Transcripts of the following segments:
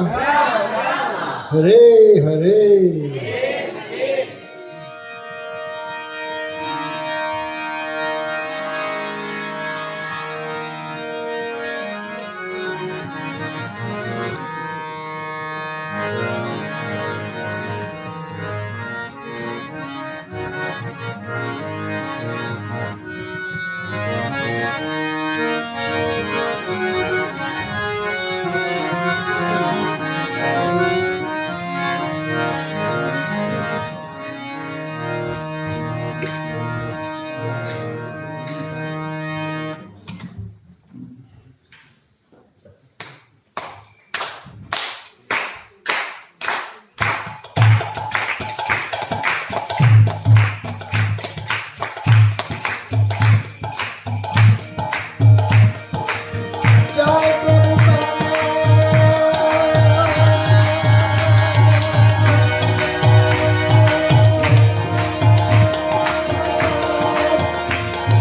Hare Hare.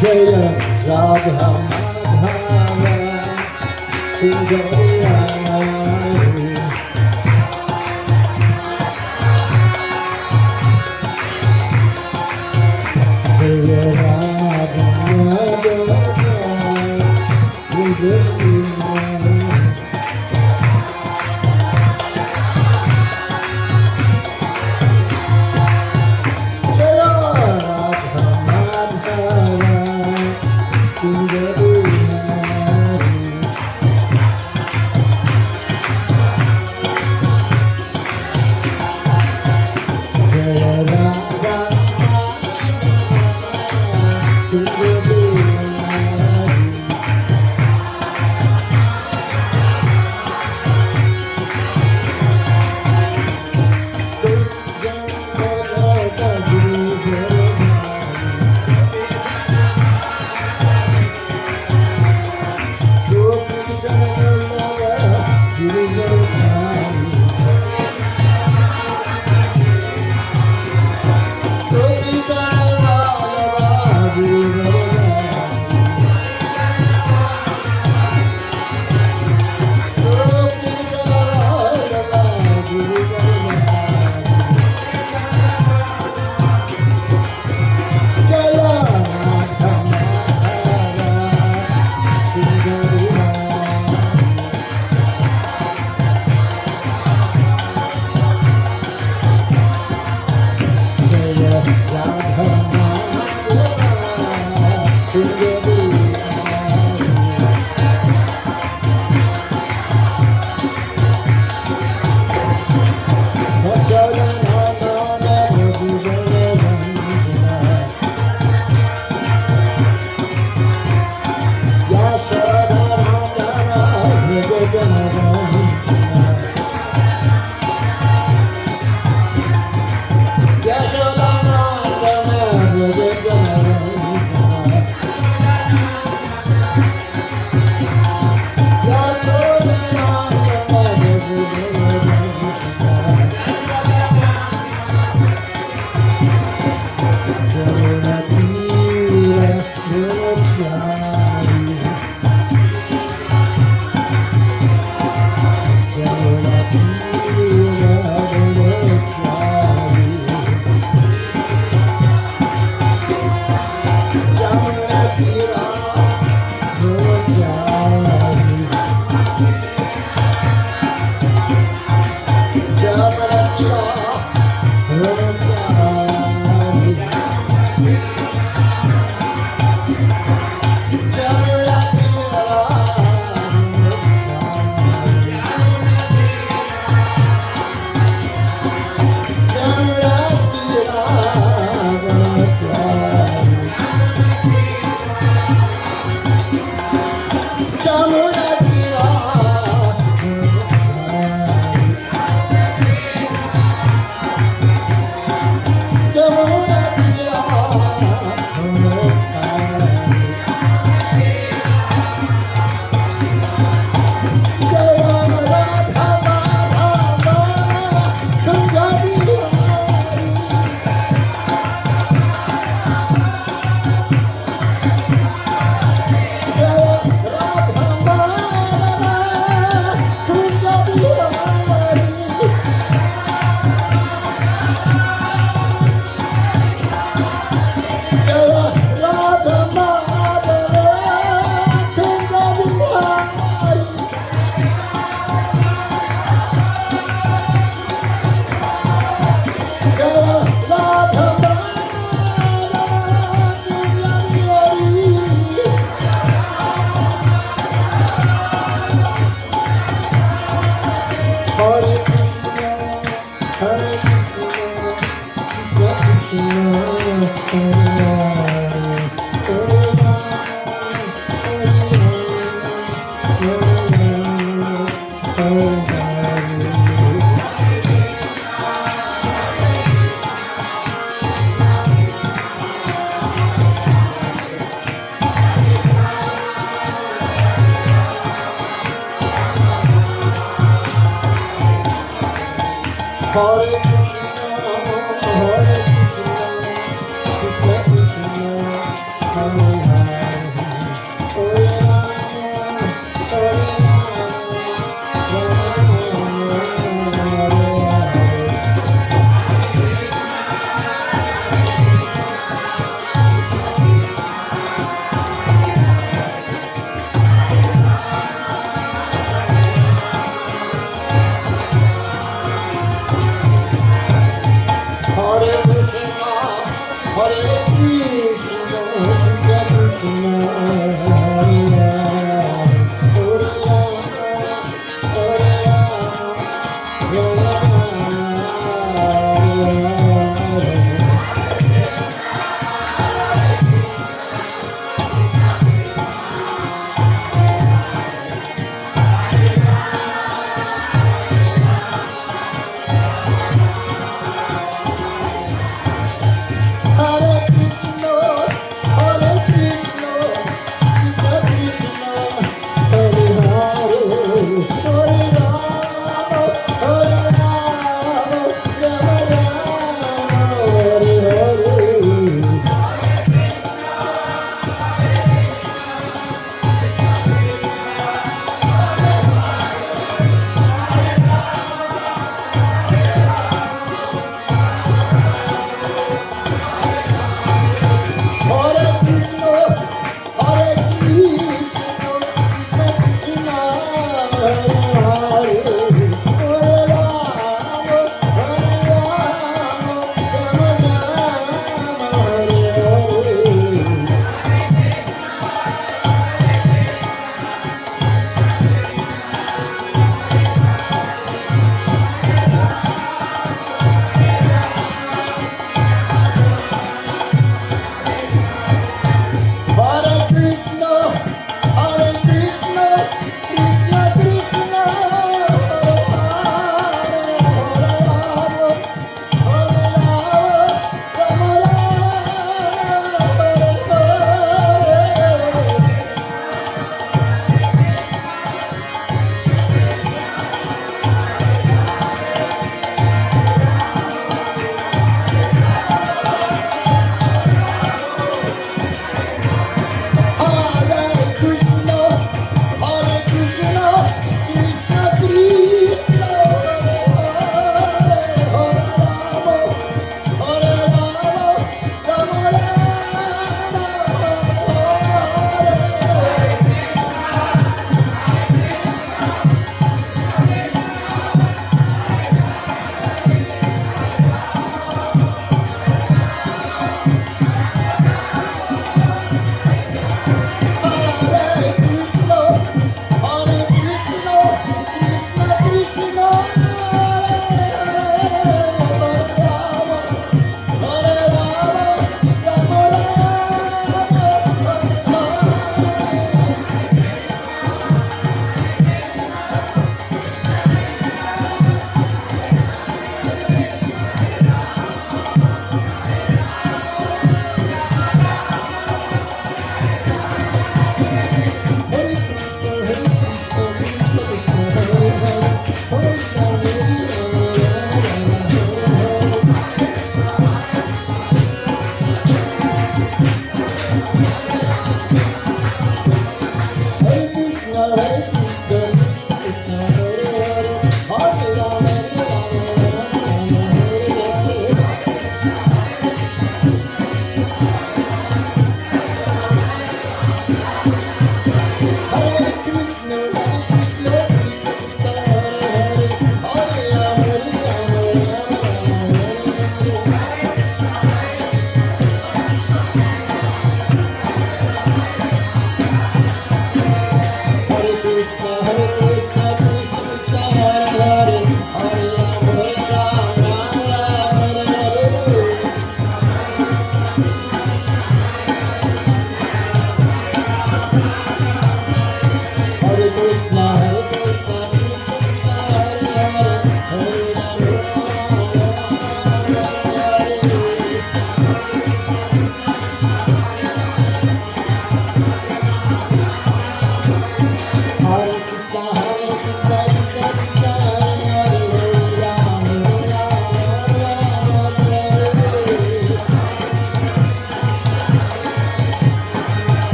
Jaya Radha Madhava Jaya Jaya Radha Madhava Jaya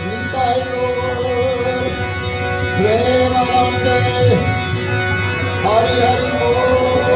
Nitai Gaur Premanande Hari Hari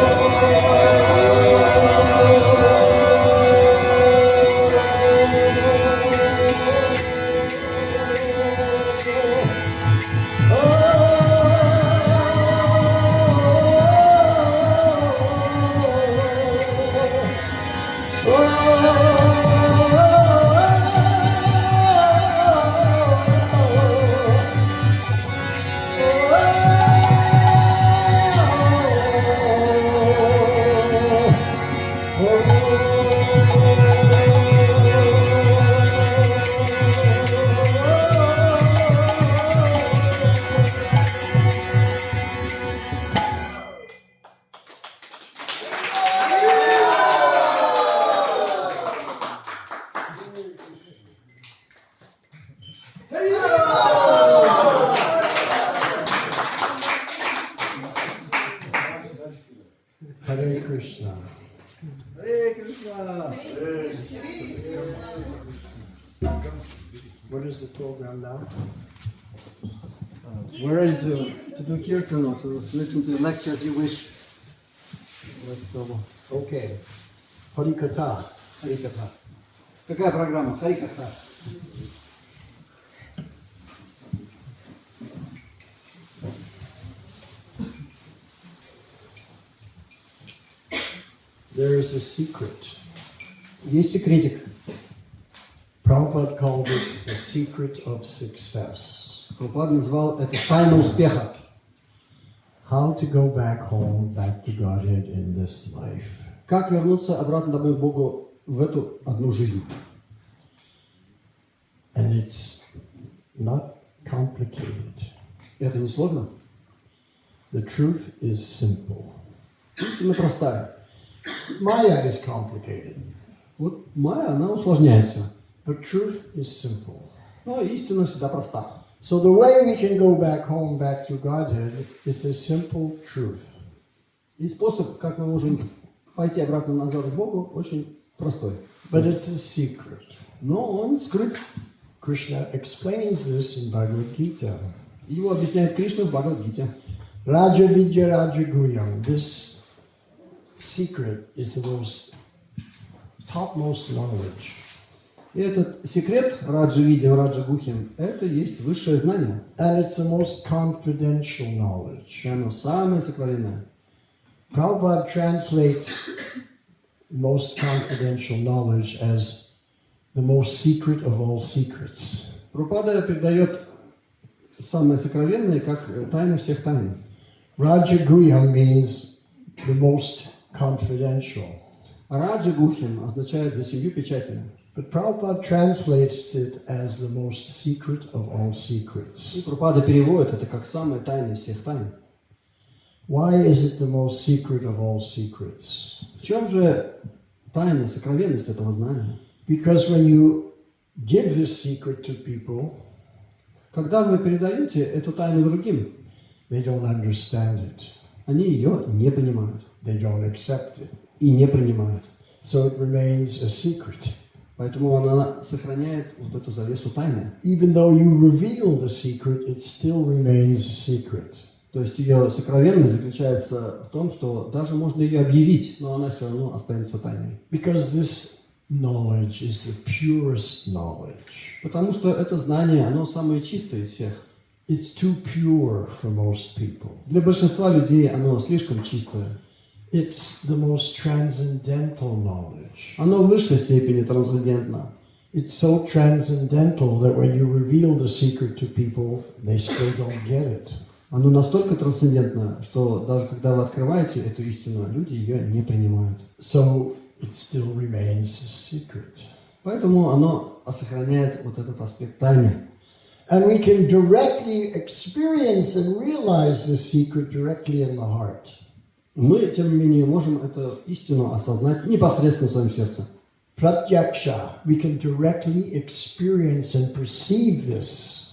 Hare Krishna. Hare Krishna. What is the program now? We're ready to do kirtan or to listen to the lecture as you wish. Let's go. Okay. Harikatha. Харикатха. Какая программа? Харикатха. There is a secret. Есть секретик. Prabhupada called it the secret of success. Прабхупад назвал это тайна успеха. How to go back home, back to Godhead in this life. Как вернуться обратно домой к Богу в эту одну жизнь. And it's not complicated. Это не сложно. The truth is simple. Истина простая. Maya is complicated, Вот Майя, она усложняет все. but truth is simple. Но истина всегда проста. So the way we can go back home, back to Godhead, is a simple truth. И способ, как мы можем пойти обратно назад к Богу, очень простой. But it's a secret. Но он скрыт. Krishna explains this in Bhagavad Gita. Его объясняет Кришна в Бхагавад-гите. Raja Vidya Raja Guyam. This secret is the most topmost knowledge. И этот секрет Раджа Видим, Раджа Гухим, это есть высшее знание. And it's the most confidential И knowledge. оно самое сокровенное. Prabhupada translates most confidential knowledge as the most secret of all secrets. Прабхупада передает самое сокровенное как тайна всех тайн. Raja Guyam means the most confidential. Раджа Гухим означает за семью печатями. But Prabhupada translates it as the most secret of all И secrets. Прабхупада переводит это как самое тайное из всех тайн. Why is it the most secret of all secrets? В чем же тайна, сокровенность этого знания? Because when you give this secret to people, Когда вы передаете эту тайну другим, they don't understand it. они ее не понимают They don't accept it. и не принимают. So it remains a secret. Поэтому она сохраняет вот эту завесу тайны. Even though you reveal the secret, it still remains a secret. То есть ее сокровенность заключается в том, что даже можно ее объявить, но она все равно останется тайной. Because this knowledge is the purest knowledge. Потому что это знание, оно самое чистое из всех. It's too pure for most people. Для большинства людей оно слишком чистое. It's the most transcendental knowledge. Оно в высшей степени трансцендентно. It's so transcendental that when you reveal the secret to people, they still don't get it. Оно настолько трансцендентно, что даже когда вы открываете эту истину, люди ее не принимают. So it still remains a secret. Поэтому оно сохраняет вот этот аспект тайны. And we can directly experience and realize the secret directly in the heart. Мы, тем не менее, можем эту истину осознать непосредственно в своем сердце. Pratyaksha, we can directly experience and perceive this.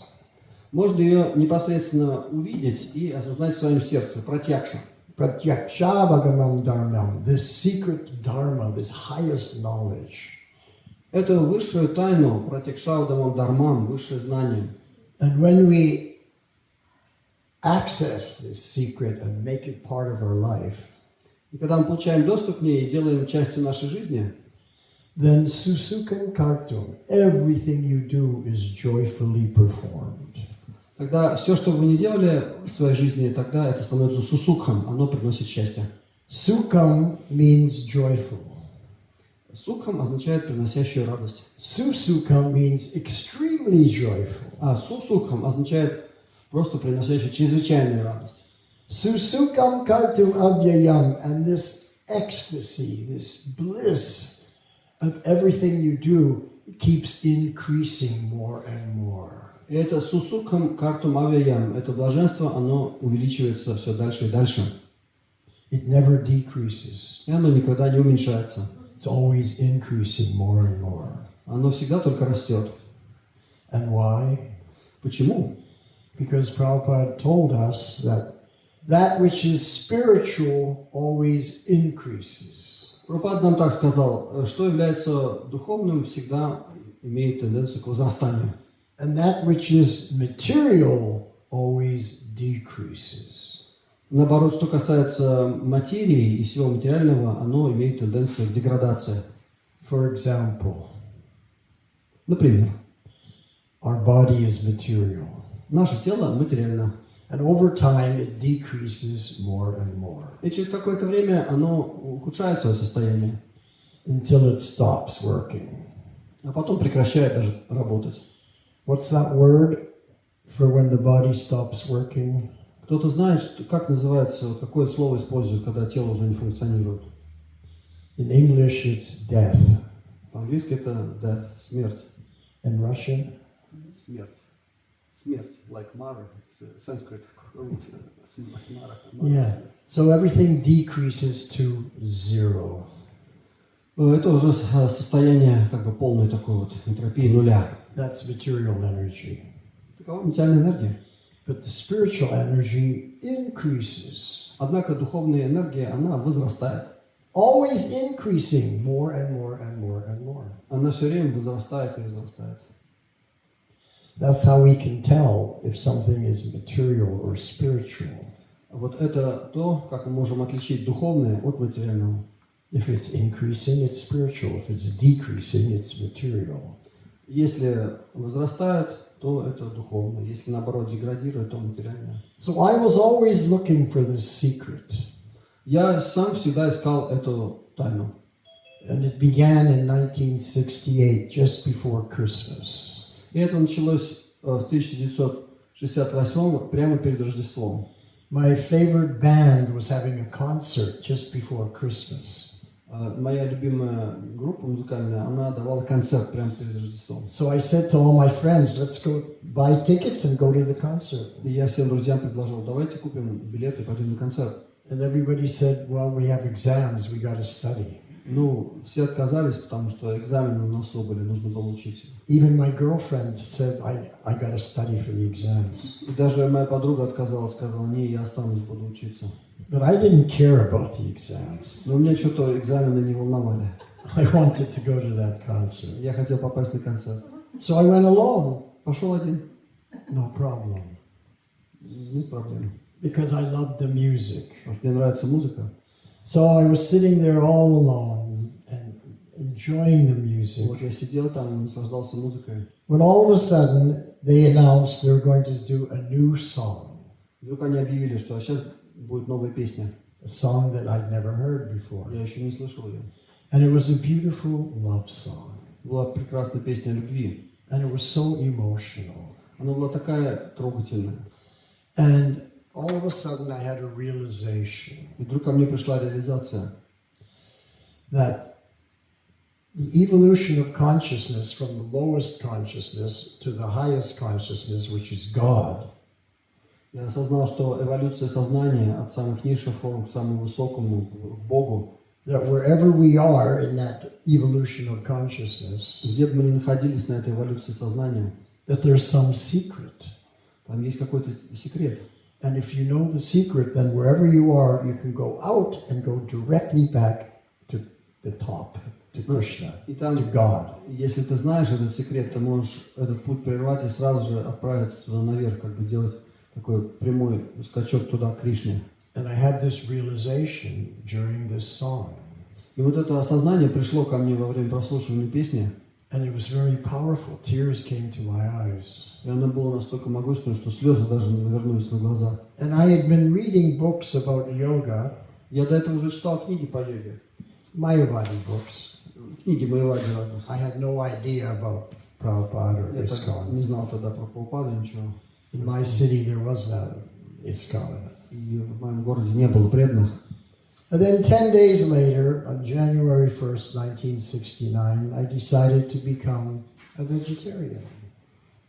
Можно ее непосредственно увидеть и осознать в своем сердце. Пратьякша. Pratyaksha bhagamam dharmam, this secret dharma, this highest knowledge. Эту высшую тайну, пратикшаудамам дармам, высшее знание. And when we access this secret and make it part of our life, И когда мы получаем доступ к ней и делаем частью нашей жизни, then susukam kartum, everything you do is joyfully performed. тогда все, что вы не делали в своей жизни, тогда это становится сусукхом, оно приносит счастье. Sukham means joyful. Сукхом означает приносящую радость. Susukam means extremely joyful. А сусукхом означает просто приносящую чрезвычайную радость. Susukam kartum avyayam, and this ecstasy, this bliss of everything you do keeps increasing more and more. И это сусукхом картум авиям, это блаженство, оно увеличивается все дальше и дальше. It never decreases. И оно никогда не уменьшается. It's always increasing more and more. Оно всегда только растет. And why? Почему? Because Prabhupada told us that which is spiritual always increases. Прабхупада нам так сказал, что является духовным, всегда имеет тенденцию к возрастанию. And that which is material always decreases. Наоборот, что касается материи и всего материального, оно имеет тенденцию к деградации. For example, Например, our body is material. наше тело материально. And over time it decreases more and more И через какое-то время оно ухудшает свое состояние, until it stops working. а потом прекращает даже работать. What's that word for when the body stops working? Кто-то знает, как называется, какое слово используют, когда тело уже не функционирует? In English it's death. По-английски это death, смерть. In Russian? Смерть. Смерть, like mother, it's Sanskrit root, smara. Yeah. So everything decreases to zero. Это уже состояние как бы полной такой вот энтропии нуля. That's material energy. Такова материальная энергия. But the spiritual energy increases. Однако духовная энергия, она возрастает. Always increasing more and more and more and more. Она все время возрастает и возрастает. That's how we can tell if something is material or spiritual. Вот это то, как мы можем отличить духовное от материального. If it's increasing, it's spiritual. If it's decreasing, it's material. Если возрастает, то это духовное. Если наоборот деградирует, то материальное. So I was always looking for this secret. Я сам всегда искал эту тайну. And it began in 1968, just before Christmas. И это началось в 1968, прямо перед Рождеством. My favorite band was having a concert just before Christmas. Моя любимая группа музыкальная, она давала концерт прямо перед Рождеством. So I said to all my friends, let's go buy tickets and go to the concert. И я всем друзьям предложил, давайте купим билеты и пойдем на концерт. And everybody said, well, we have exams, we got to study. Ну, все отказались, потому что экзамены на носу были, нужно было учиться. Even my girlfriend said, I got to study for the exams. И даже моя подруга отказалась, сказала, не, я останусь, буду учиться. But I didn't care about the exams. Но меня что-то экзамены не волновали. I wanted to go to that concert. Я хотел попасть на концерт. So I went alone. Пошел один. No problem. Нет проблем. Because I loved the music. Потому что мне нравится музыка. So I was sitting there all alone and enjoying the music. Вот я сидел там, наслаждался музыкой. When all of a sudden they announced they were going to do a new song. Вдруг они объявили, что сейчас будет новая песня. A song that I'd never heard before. Я еще не слышал ее. And it was a beautiful love song. Была прекрасная песня о любви. And it was so emotional. Она была такая трогательная. And all of a sudden I had a realization И вдруг ко мне пришла реализация, that the evolution of consciousness from the lowest consciousness to the highest consciousness, which is God, я осознал, что эволюция сознания от самых низших форм к самому высокому, к Богу, that wherever we are in that evolution of consciousness, где бы мы ни находились на этой эволюции сознания, that there's some secret. там есть какой-то секрет. And if you know the secret, then wherever you are, you can go out and go directly back to the top. to Krishna, И там, to God. если ты знаешь этот секрет, ты можешь этот путь прервать и сразу же отправиться туда наверх, как бы делать такой прямой скачок туда, к Кришне. And I had this realization during this song. И вот это осознание пришло ко мне во время прослушивания песни, And it was very powerful. Tears came to my eyes. и оно было настолько могущественным, что слезы даже навернулись на глаза. And I had been reading books about yoga, Я до этого уже читал книги по йоге, Mayavadi books. книги Майавади разных. I had no idea about Prabhupada or Я так ISKCON. не знал тогда про Прабхупаду ничего. In my city, there was no ISKCON. И в моем городе не было преданных. And then 10 days later, on January 1st, 1969, I decided to become a vegetarian.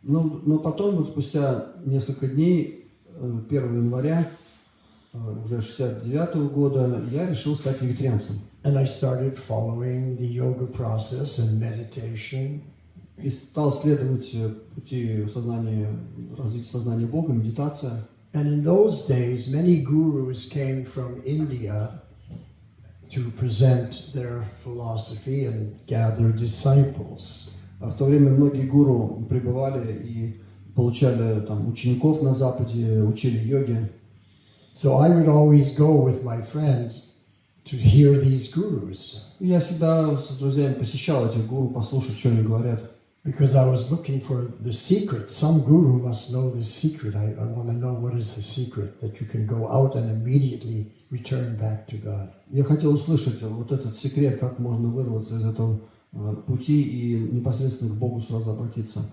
Но потом, вот спустя несколько дней, 1 января уже 69-го года, я решил стать вегетарианцем. And I started following the yoga process and meditation. И стал следовать пути сознания, развития сознания Бога, медитация. And in those days, many gurus came from India to present their philosophy and gather disciples. А в то время многие гуру пребывали и получали там учеников на Западе, учили йоге. So I would always go with my friends to hear these gurus, И я всегда с друзьями посещал этих гуру, послушать, что они говорят. because I was looking for the secret. Some guru must know the secret. I want to know what is the secret that you can go out and immediately return back to God. Я хотел услышать вот этот секрет, как можно вырваться из этого пути и непосредственно к Богу сразу обратиться.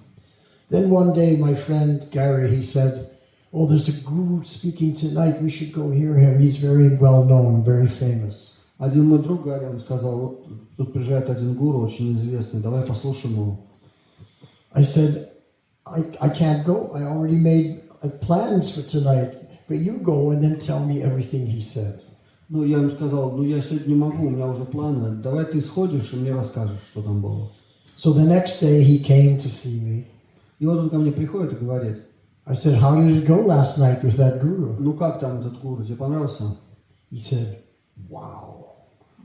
Then one day my friend Gary, he said, "Oh, there's a guru speaking tonight. We should go hear him. He's very well known, very famous." Один мой друг Гарри, он сказал, вот тут приезжает один гуру, очень известный, давай послушаем его. I said, I can't go. I already made plans for tonight. But you go and then tell me everything he said. Ну, я ему сказал, ну, я сегодня не могу, у меня уже планы. Давай ты сходишь и мне расскажешь, что там было. So the next day he came to see me. И вот он ко мне приходит и говорит, I said, how did it go last night with that guru? ну, как там этот гуру, тебе понравился? He said, wow.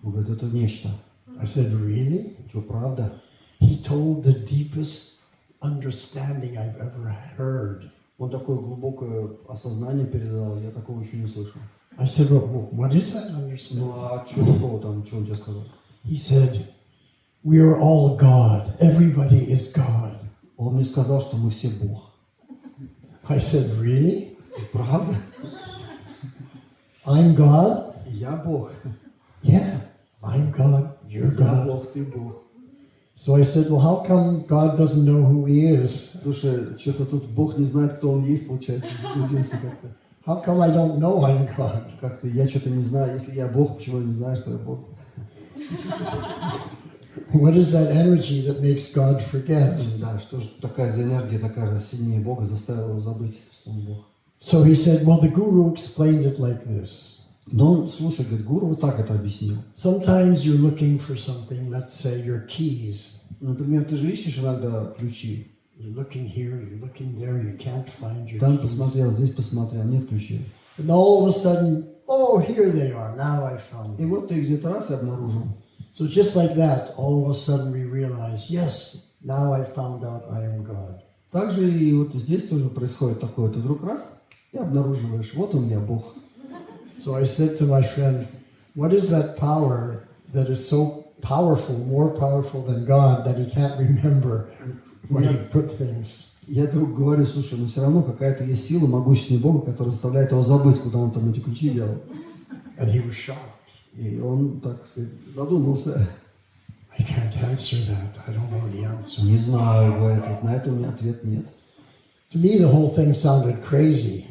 Он говорит, это нечто. I said, really? Что, правда? He told the deepest understanding I've ever heard. Он такое глубокое осознание передал, я такого еще не слышал. I said, well, what is that Ну, understanding? а что такого там, что он тебе сказал? He said, we are all God. Everybody is God. Он мне сказал, что мы все Бог. I said, really? Правда? I'm God? Я Бог. Yeah, I'm God. You're Я God. Бог, ты Бог. So I said, well, how come God doesn't know who he is? Слушай, что-то тут Бог не знает, кто он есть, получается, заблудился как-то. How come I don't know I'm God? Как-то я что-то не знаю. Если я Бог, почему я не знаю, что я Бог? What is that energy that makes God forget? Да, что же такая за энергия, такая сильнее Бога, заставила его забыть, что он Бог. So he said, well, the guru explained it like this. Но он, слушай, говорит, гуру вот так это объяснил. Sometimes you're looking for something, let's say your keys. Например, ты же ищешь иногда ключи. You're looking here, you're looking there, you can't find your Там keys. посмотрел, здесь посмотрел, нет ключей. And all of a sudden, oh, here they are, now I found И them. вот ты их где-то раз и обнаружил. So just like that, all of a sudden we realize, yes, now I found out I am God. Также и вот здесь тоже происходит такое. Ты вдруг раз и обнаруживаешь, вот он я, Бог. So I said to my friend, what is that power that is so powerful, more powerful than God, that he can't remember where he put things? Я вдруг говорю, слушай, но все равно какая-то есть сила могущественная Бога, которая заставляет его забыть, куда он там эти ключи делал. And he was shocked. И он, так сказать, задумался. I can't answer that. I don't know the answer. Не знаю, говорит, вот на это у меня ответ нет. To me, the whole thing sounded crazy.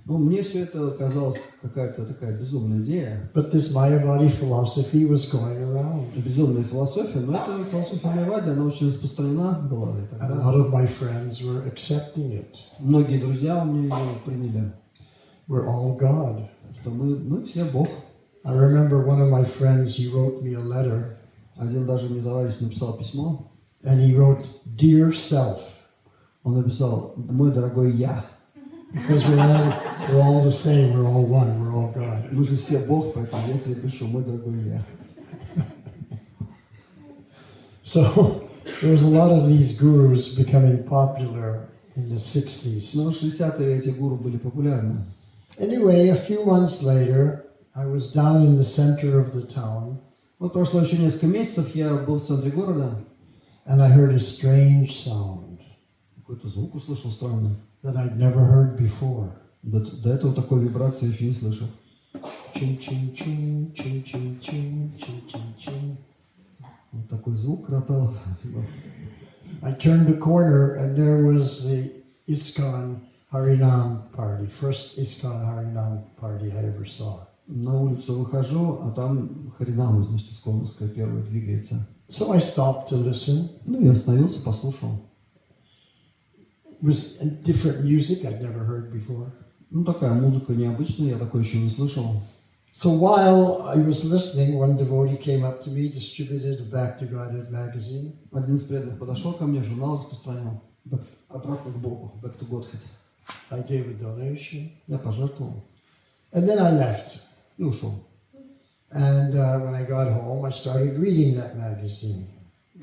Ну, мне все это казалось какая-то такая безумная идея, But this Mayavadi philosophy was going around. безумная философия, но эта философия Майавади, она очень распространена была. И And a тогда lot of my friends were accepting it. многие друзья у меня ее приняли, We're all God. что мы все Бог. I remember one of my friends, he wrote me a letter, Один даже мне товарищ написал письмо, and he wrote, Dear Self, он написал, мой дорогой я. because we're all the same, we're all one, we're all God. Мы же все Бог, поэтому я тебе пишу, мой дорогой я. So there was a lot of these gurus becoming popular in the 60s. Но в 60-е эти гуру были популярны. Anyway, a few months later, I was down in the center of the town. Вот прошло еще несколько месяцев, я был в центре города. And I heard a strange sound Какой-то звук услышал странный. that I'd never heard before. До этого такой вибрации еще не слышал. Ching-ching-ching, ching-ching-ching, ching-ching-ching. Вот такой звук кротал. I turned the corner and there was the ISKCON Harinam party, first ISKCON Harinam party I ever saw. На улицу выхожу, а там Харинам, значит, исконовская первая двигается. So I stopped to listen. Ну, я остановился, послушал. It was different music I'd never heard before. Ну, такая музыка необычная, я такой еще не слышал. So while I was listening, one devotee came up to me, distributed a Back to Godhead magazine. Один из преданных подошел ко мне, журнал распространял. Обратно к Богу, Back to Godhead. I gave a donation. Я пожертвовал And then I left. и ушел. And when I got home, I started reading that magazine.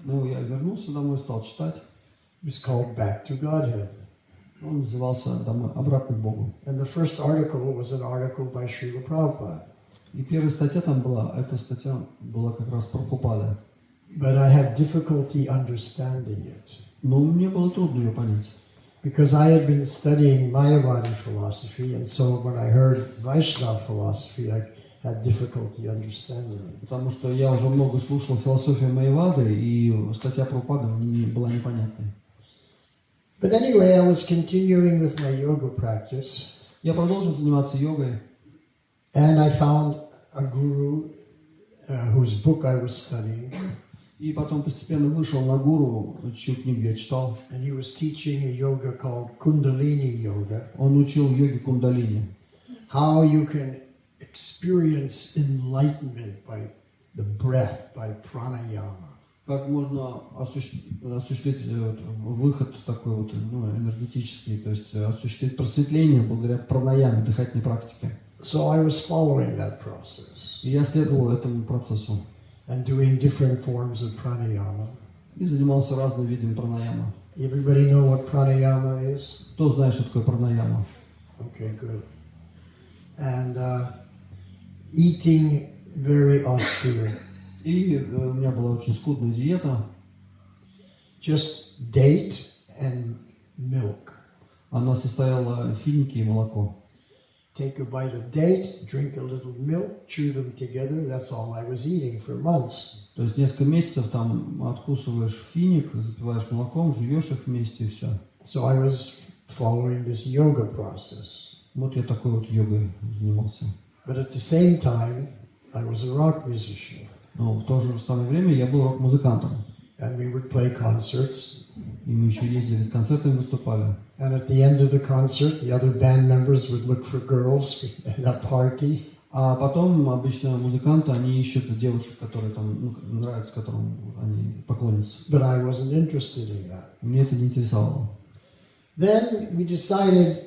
Ну, я вернулся домой, стал читать. It was called Back to Godhead. Он назывался «Домой, обратно к Богу». And the first article was an article by Srila Prabhupada. И первая статья там была, эта статья была как раз про Прабхупада. But I had difficulty understanding it. Но мне было трудно ее понять. Because I had been studying Mayavadi philosophy, and so when I heard Vaishnava philosophy, I had difficulty understanding it. Потому что я уже много слушал философию Майявады, и статья Прабхупада мне была непонятной. But anyway, I was continuing with my yoga practice. Я продолжил заниматься йогой. And I found a guru whose book I was studying. И потом постепенно вышел на гуру, чью книгу я читал. And he was teaching a yoga called Kundalini Yoga. Он учил йоги кундалини. How you can experience enlightenment by the breath, by pranayama. Как можно осуществить выход такой вот, энергетический, то есть осуществить просветление благодаря пранаяме, дыхательной практике. So I was following that process. И я следовал этому процессу. And doing different forms of pranayama. И занимался разными видами пранаяма. Everybody know what pranayama is? Кто знает, что такое пранаяма? Okay, good. And eating very austere. И у меня была очень скудная диета. Just date and milk. Она состояла финики и молоко. Take a bite of date, drink a little milk, chew them together. That's all I was eating for months. То есть несколько месяцев там откусываешь финик, запиваешь молоком, жуешь их вместе и все. So I was following this yoga process. Вот я такой вот йогой занимался. But at the same time, I was a rock musician. Но в то же самое время я был рок-музыкантом. And we would play concerts. И мы еще ездили с концертами, выступали. And at the end of the concert, the other band members would look for girls at a party. А потом обычно музыканты, они ищут девушек, которые там нравятся, которым они поклонятся. But I wasn't interested in that. Мне это не интересовало. Then we decided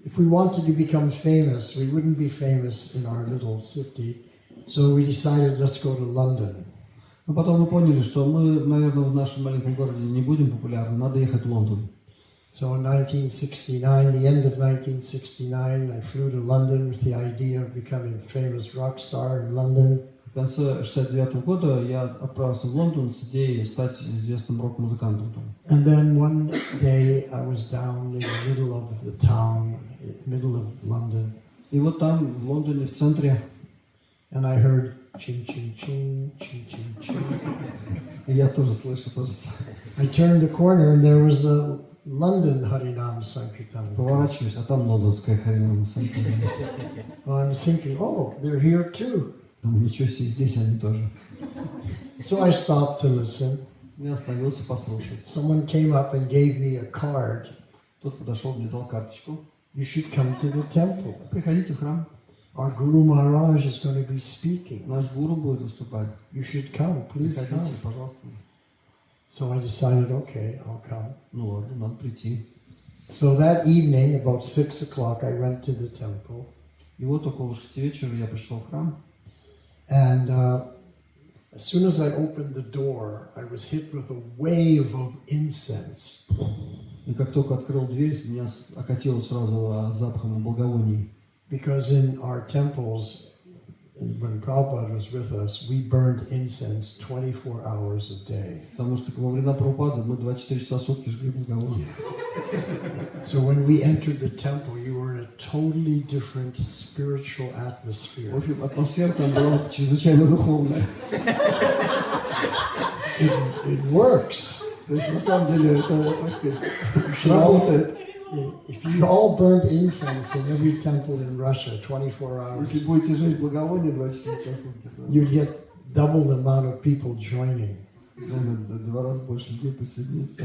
if we wanted to become famous, we wouldn't be famous in our little city. So we decided let's go to London. Но потом мы поняли, что мы, наверное, в нашем маленьком городе не будем популярны, надо ехать в Лондон. So in 1969, the end of 1969, I flew to London with the idea of becoming a famous rock star in London. В конце 69 года я отправился в Лондон с идеей стать известным рок-музыкантом. And then one day I was down in the middle of the town, middle of London. И вот там, в Лондоне, в центре, and I heard ching ching ching ching ching ching. и я тоже слышу то же самое. I turned the corner and there was a London Harinam Sankirtan. Поворачиваюсь, а там лондонская Харинам Санкиртан. Well, I'm thinking, oh, they're here too. Думаю, ничего себе, здесь они тоже. So I stopped to listen. Я остановился послушать. Someone came up and gave me a card. Тот подошел, мне дал карточку. You should come to the temple. Приходите в храм. Our Guru Maharaj is going to be speaking. Наш гуру будет выступать. You should come, please come. Приходите, пожалуйста. So I decided, okay, I'll come. Ну ладно, надо прийти. So that evening, about 6 o'clock, I went to the temple. И вот около 6 вечера я пришел в храм. And As soon as I opened the door, I was hit with a wave of incense. И как только открыл дверь, меня окатило сразу запахом благовоний. Because in our temples, when Prabhupada was with us, we burned incense 24 hours a day. Потому что во времена Прабхупады мы 24 часа в сутки жгли благовония. So when we entered the temple, you were in a totally different spiritual В atmosphere. общем, атмосфера там была чрезвычайно духовная. It works. То есть на самом деле это, так сказать, работает. If you all burned incense in every temple in Russia 24 hours, Если будете жечь благовония 24 часа в сутки, то you'd get double the amount of people joining. наверное, 2 раза больше людей присоединится.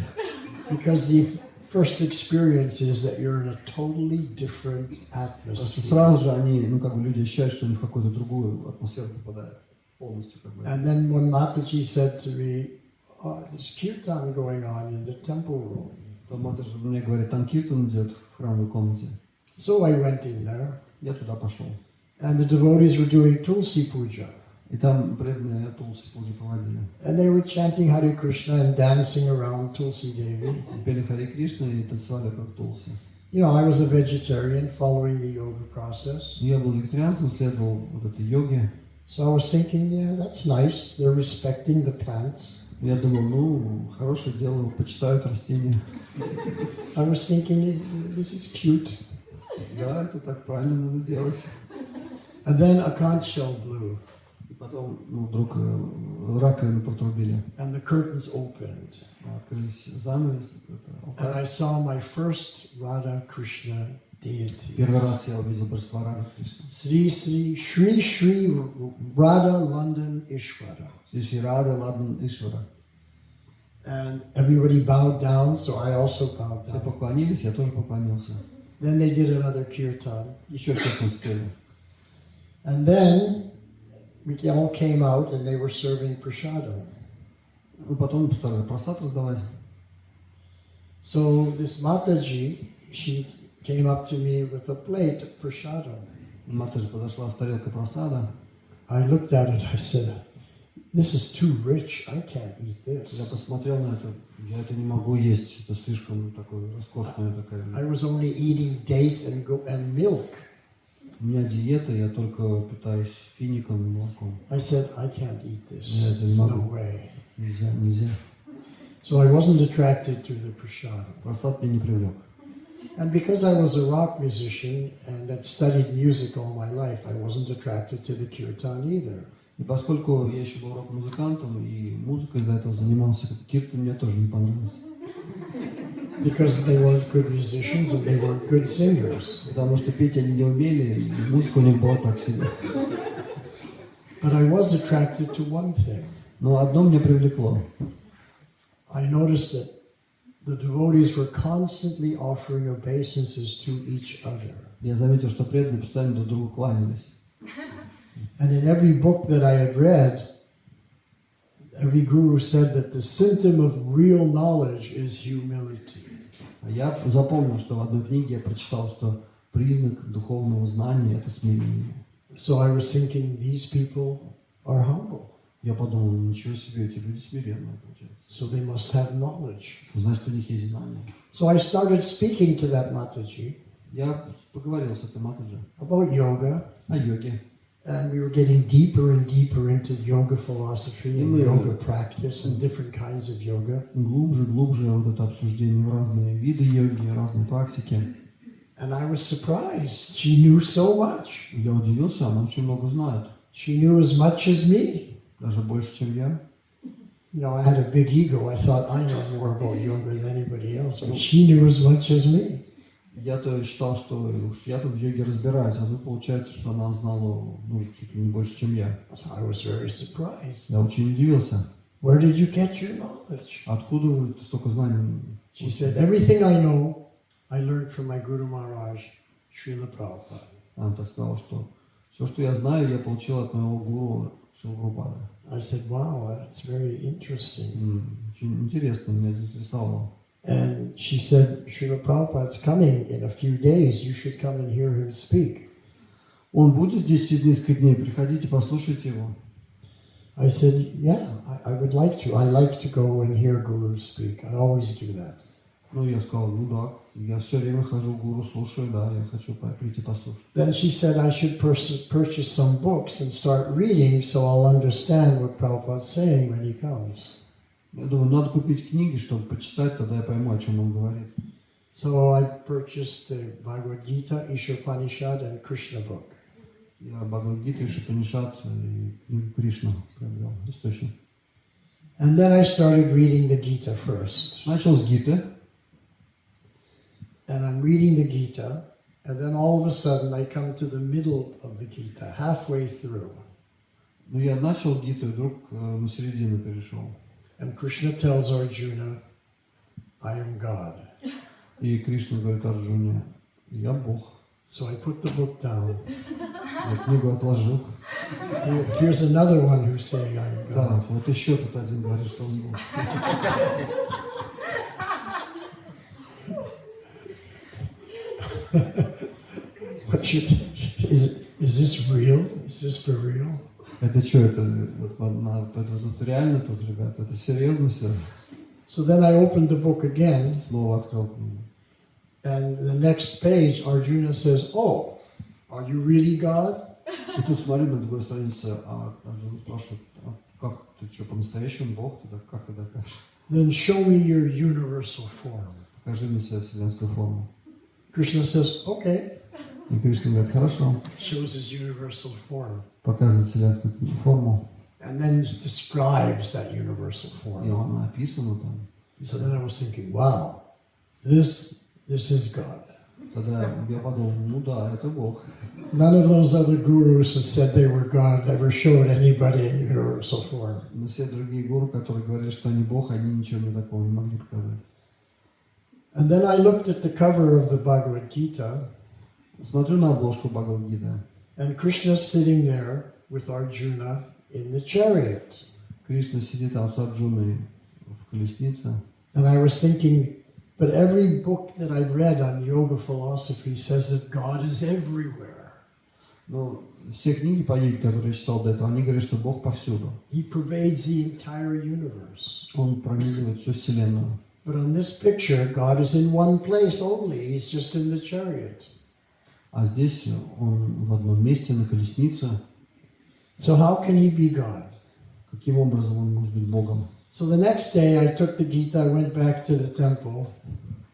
Because the first experience is that you're in a totally different Потому что atmosphere. сразу же они, как бы люди ощущают, что они в какую-то другую атмосферу попадают. Полностью как бы. And then when Mataji said to me, oh, there's kirtan going on in the temple room. Потом Матаджи мне говорит, там киртан идет в храмовой комнате. So I went in there, Я туда пошел. and the devotees were doing Tulsi Puja. И там преданные Тулси Пуджи проводили. And they were chanting Hare Krishna and dancing around Tulsi Devi. Пели Харе Кришна и танцевали как Тулси. You know, I was a vegetarian following the yoga process. Я был вегетарианцем, следовал вот этой йоге. So I was thinking, yeah, that's nice. They're respecting the plants. Я думал, хорошее дело, почитают растения. I was thinking, this is cute. Да, это так правильно надо делать. And then a conch shell blew, И потом вдруг раковину протрубили. and the curtains opened. Открылись занавес. And I saw my first Radha Krishna deities. Первый раз я увидел божества Рады Кришны. Shri Radha London Ishvara. Шри Рада Ладан Ишвара. And everybody bowed down, so I also bowed Все down. поклонились, я тоже поклонился. Then they did another kirtan. Еще киртан спели. And then we all came out and they were serving prasadam. Потом стали просад раздавать. So this Mataji, she came up to me with a plate of prasadam. Матаджи подошла с тарелкой просада. I looked at it, I said, this is too rich, I can't eat Я this. посмотрел на это, я это не могу есть, это слишком такое роскошное такая. I was only eating date and milk. У меня диета, я только питаюсь фиником и молоком. I said, I can't eat this. Yeah, it's There's no not- way. Нельзя. So I wasn't attracted to the prasadam. Просад меня не привлек. And because I was a rock musician and had studied music all my life, I wasn't attracted to the kirtan either. И поскольку я еще был рок-музыкантом и музыкой до этого занимался, киртан мне тоже не понравился. Because they weren't good musicians and they weren't good singers. Потому что петь они не умели, и музыка у них была так себе. But I was attracted to one thing. Но одно меня привлекло. I noticed that the devotees were constantly offering obeisances to each other. Я заметил, что преданные постоянно друг другу кланялись. And in every book that I had read, every guru said that the symptom of real knowledge is humility. А я запомнил, что в одной книге я прочитал, что признак духовного знания – это смирение. So I was thinking, these people are humble. Я подумал, ничего себе, эти люди смиренные, получается. So they must have knowledge. Значит, у них есть знания. So I started speaking to that Mataji Я поговорил с этой Матаджи about yoga, о йоге. and we were getting deeper and deeper into yoga philosophy and yoga practice and different kinds of yoga. Глубже вот это обсуждение в разные виды йоги, разные практики. And I was surprised. She knew so much. Я удивился, она очень много знает. She knew as much as me. Даже больше, чем я. You know, I had a big ego. I thought I know more about yoga than anybody else, but she knew as much as me. Я-то считал, что уж я-то в йоге разбираюсь, а тут получается, что она знала чуть ли не больше, чем я. So I was very surprised. Я очень удивился. Where did you get your knowledge? Откуда вы столько знаний? She said, everything I know, I learned from my Guru Maharaj, Srila Prabhupada. Она так сказала, что все, что я знаю, я получил от моего гуру Шрила Прабхупады. I said, wow, that's very interesting. Очень интересно, меня заинтересовало. And she said, Srila Prabhupada's coming in a few days. You should come and hear him speak. Он будет здесь через несколько дней, приходите, послушайте его. I said, yeah, I would like to. I like to go and hear Guru speak. I always do that. Ну, я сказал, ну да, я все время хожу к гуру, слушаю, да, я хочу прийти послушать. Then she said I should purchase some books and start reading so I'll understand what Prabhupada's saying when he comes. Я думаю, надо купить книги, чтобы почитать, тогда я пойму, о чем он говорит. So I purchased the Bhagavad Gita, Ishopanishad, and Krishna book. Я Бхагавад-гиту, Ишупанишад и книгу Кришна приобрел, источник. And then I started reading the Gita first. Начал с Гиты. And I'm reading the Gita, and then all of a sudden I come to the middle of the Gita, halfway through. Ну, я начал Гиту, и вдруг на середину перешел. And Krishna tells Arjuna, I am God. И Кришна говорит Арджуне, я Бог. So I put the book down. Я книгу отложил. Here's another one who's saying I am God. Так, вот еще тут один говорит, что он Бог. Is this real? Is this for real? Это что, это тут реально тут, ребята? Это серьезно все? So then I opened the book again. Снова открыл книгу. And the next page, Arjuna says, oh, are you really God? И тут смотрю на другой странице, а Арджуна спрашивает, а как ты что, по-настоящему Бог? Тогда как ты докажешь? Then show me your universal form. Покажи мне себя вселенскую форму. Krishna says, okay. И Кришна говорит, хорошо. Shows his universal form. Показывает вселенскую форму. And then describes that universal И form. она описана там. So then I was thinking, wow, this is God. Тогда я подумал, ну да, это Бог. None of those other gurus who said they were God ever showed anybody a universal form. Но все другие гуру, которые говорили, что они Бог, они ничего мне такого не могли показать. And then I looked at the cover of the Bhagavad Gita, Смотрю на обложку Бхагавад-гиты. and Krishna sitting there with Arjuna in the chariot. Кришна сидит там с Арджуной в колеснице. And I was thinking, but every book that I've read on yoga philosophy says that God is everywhere. Но все книги по йоге, которые я читал до этого, они говорят, что Бог повсюду. He pervades the entire universe. Он пронизывает всю Вселенную. But on this picture, God is in one place only. He's just in the chariot. А здесь он в одном месте, на колеснице. So how can he be God? Каким образом он может быть Богом? So the next day I took the Gita, I went back to the temple,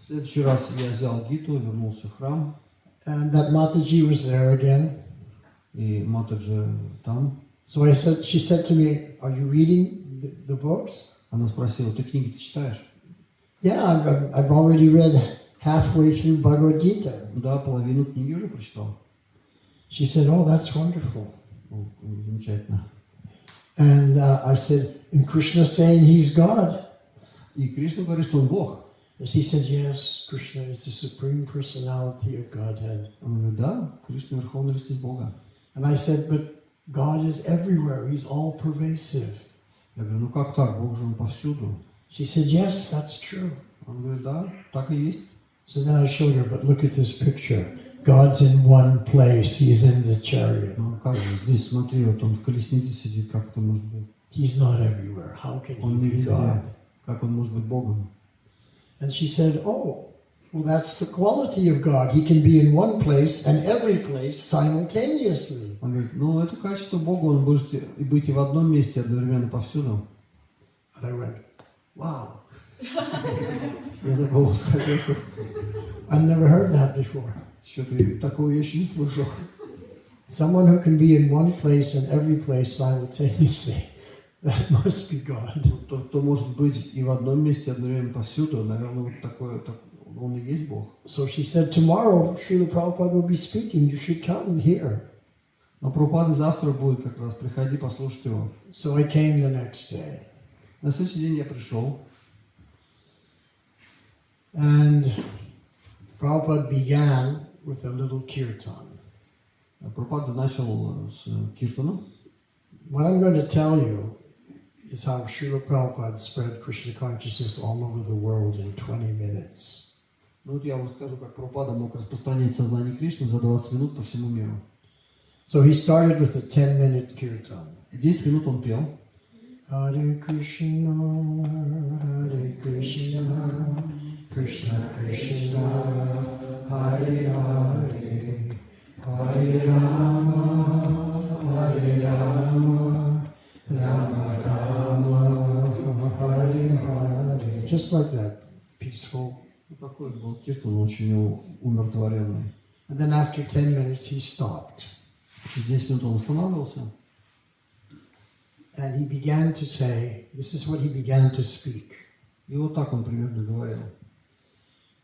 В следующий раз я взял Гиту, вернулся в храм, and that Mataji was there again. и Матаджи там. So she said to me, are you reading the books? Она спросила, ты книги-то читаешь? Yeah, I've already read halfway through Bhagavad Gita. Да, половину книги уже прочитал. She said, oh, that's wonderful. Ну, замечательно. And I said, and Krishna's saying he's God. И Кришна говорит, что он Бог. And she said, yes, Krishna is the supreme personality of Godhead. Он говорит, да, Кришна верховная личность Бога. And I said, but God is everywhere. He's all pervasive. Я говорю, ну как так, Бог же он повсюду. She said, yes, that's true. Он говорит, да, так и есть. So then I showed her, but look at this picture. God's in one place. He's in the chariot. Ну как же, здесь смотри, вот он в колеснице сидит, как это может быть? He's not everywhere. How can Он he не be везде. God? Как он может быть Богом? And she said, oh, well, that's the quality of God. He can be in one place and every place simultaneously. Он говорит, ну это качество Бога, он может и быть и в одном месте одновременно повсюду. And I went, wow, Я за голову схватился. I've never heard that before. Что-то такого я еще не слышал. Someone who can be in one place and every place simultaneously. That must be God. Тот, кто может быть и в одном месте одновременно повсюду, наверное, вот такое, он и есть Бог. So she said, tomorrow Srila Prabhupada will be speaking. You should come and hear. Но Прабхупада завтра будет как раз, приходи, послушать его. So I came the next day. На следующий день я пришел. And Prabhupada began with a little kirtan. Прабхупада начал с киртана. What I'm going to tell you is how Srila Prabhupada spread Krishna consciousness all over the world in 20 minutes. Ну вот я вам скажу, как Прабхупада мог распространять сознание Кришны за 20 минут по всему миру. So he started with a 10-minute kirtan. 10 минут он пел. Hare Krishna, Krishna Krishna, Hare Hare, Hare Rama, Rama Rama, Hare Hare. Just like that, peaceful. Такой был киртан очень умиротворенный. And then after 10 minutes he stopped. Через 10 минут он останавливался. And he began to say, this is what he began to speak. И вот так он примерно говорил.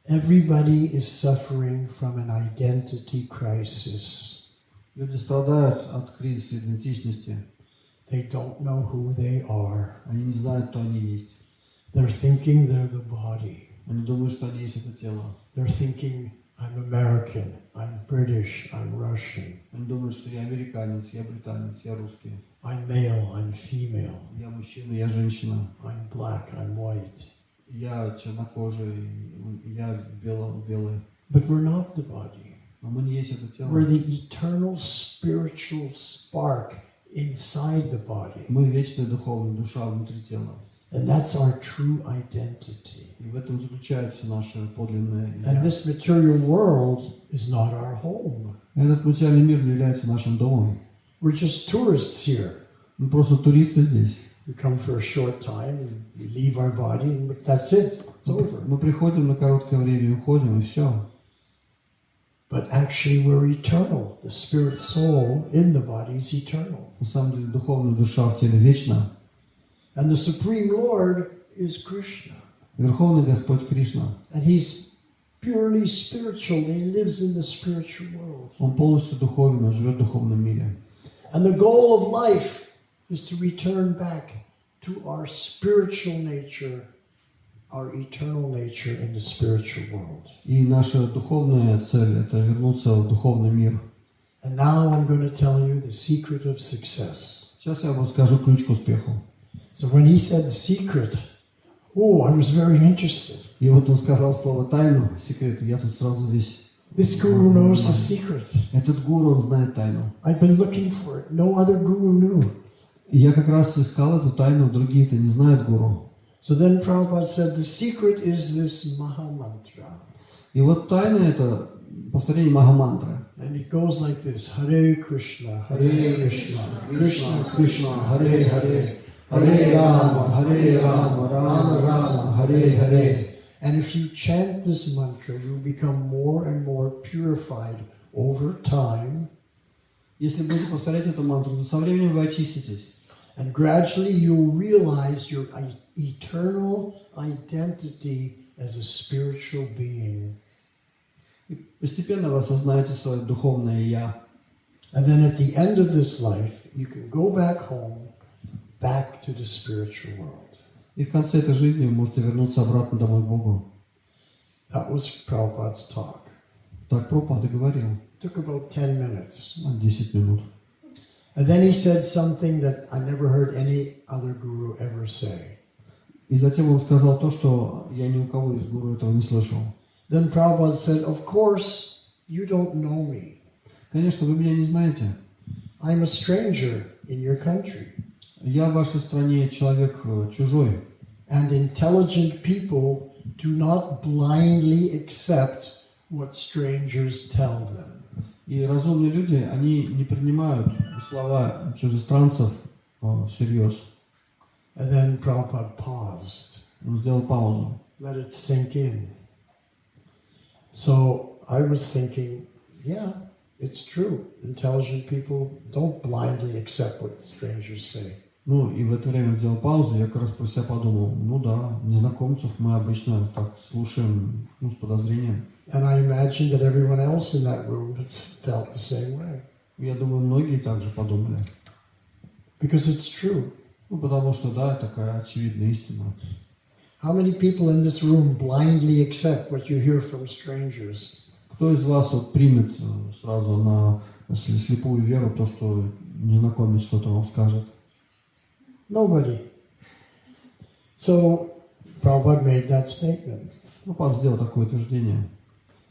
Everybody is suffering from an identity crisis. Люди страдают от кризиса идентичности. They don't know who they are. Они не знают, кто они есть. They're thinking they're the body. Они думают, что они есть это тело. They're thinking, I'm American, I'm British, I'm Russian. Они думают, что я американец, я британец, я русский. I'm male, I'm female. Я мужчина, я женщина. I'm black, I'm white. Я чернокожий, я белый. But we're not the body. Но мы не есть это тело. We're the eternal spiritual spark inside the body. Мы вечная духовная душа внутри тела. And that's our true identity. И в этом заключается наше подлинное And я. this material world is not our home. Этот материальный мир не является нашим домом. We're just tourists here. Мы просто туристы здесь. We come for a short time and we leave our body, and that's it. It's over. Мы приходим на короткое время и уходим, и все. But actually we're eternal. The spirit soul in the body is eternal. На самом деле духовная душа в теле вечна. And the Supreme Lord is Krishna. Верховный Господь Кришна. And He's purely spiritual. He lives in the spiritual world. Он полностью духовен, он живет в духовном мире. And the goal of life is to return back to our spiritual nature, our eternal nature in the spiritual world. И наша духовная цель – это вернуться в духовный мир. And now I'm going to tell you the secret of success. Сейчас я вам скажу ключ к успеху. So when he said secret, oh, I was very interested. И вот он сказал слово тайну, секрет, и я тут сразу весь. This guru knows the secret. Этот гуру, он знает тайну. I've been looking for it. No other guru knew. И я как раз искал эту тайну, другие-то не знают гуру. So then Prabhupada said the secret is this Mahamantra. И вот тайна – это повторение Махамантры. And it goes like this: Hare Krishna, Hare Krishna, Krishna Krishna, Hare Hare, Hare Rama, Rama Rama, Hare Hare. And if you chant this mantra, you become more and more purified over time. Если будете повторять эту мантру, то со временем вы очиститесь. And gradually you'll realize your eternal identity as a spiritual being. И постепенно вы осознаете свое духовное «я». And then at the end of this life, you can go back home, back to the spiritual world. И в конце этой жизни вы можете вернуться обратно домой к Богу. That was Prabhupada's talk. Так Прабхупада говорил. It took about 10 minutes. 10 минут. And then he said something that I never heard any other guru ever say. И затем он сказал то, что я ни у кого из гуру этого не слышал. Then Prabhupada said, of course, you don't know me. Конечно, вы меня не знаете. I'm a stranger in your country. Я в вашей стране человек чужой. And intelligent people do not blindly accept what strangers tell them. И разумные люди, они не принимают слова чужестранцев всерьез. And then Prabhupada paused. Он сделал паузу. Let it sink in. So I was thinking, yeah, it's true. Intelligent people don't blindly accept what strangers say. Ну, и в это время сделал паузу, я как раз про себя подумал, ну да, незнакомцев мы обычно так слушаем, с подозрением. And I imagined that everyone else in that room felt the same way. Я думаю, многие также подумали. Because it's true. Ну, потому что, да, такая очевидная истина. How many people in this room blindly accept what you hear from strangers? Кто из вас вот примет сразу на слепую веру то, что незнакомец что-то вам скажет? Nobody. So Prabhupada made that statement. Прабхупада сделал такое утверждение.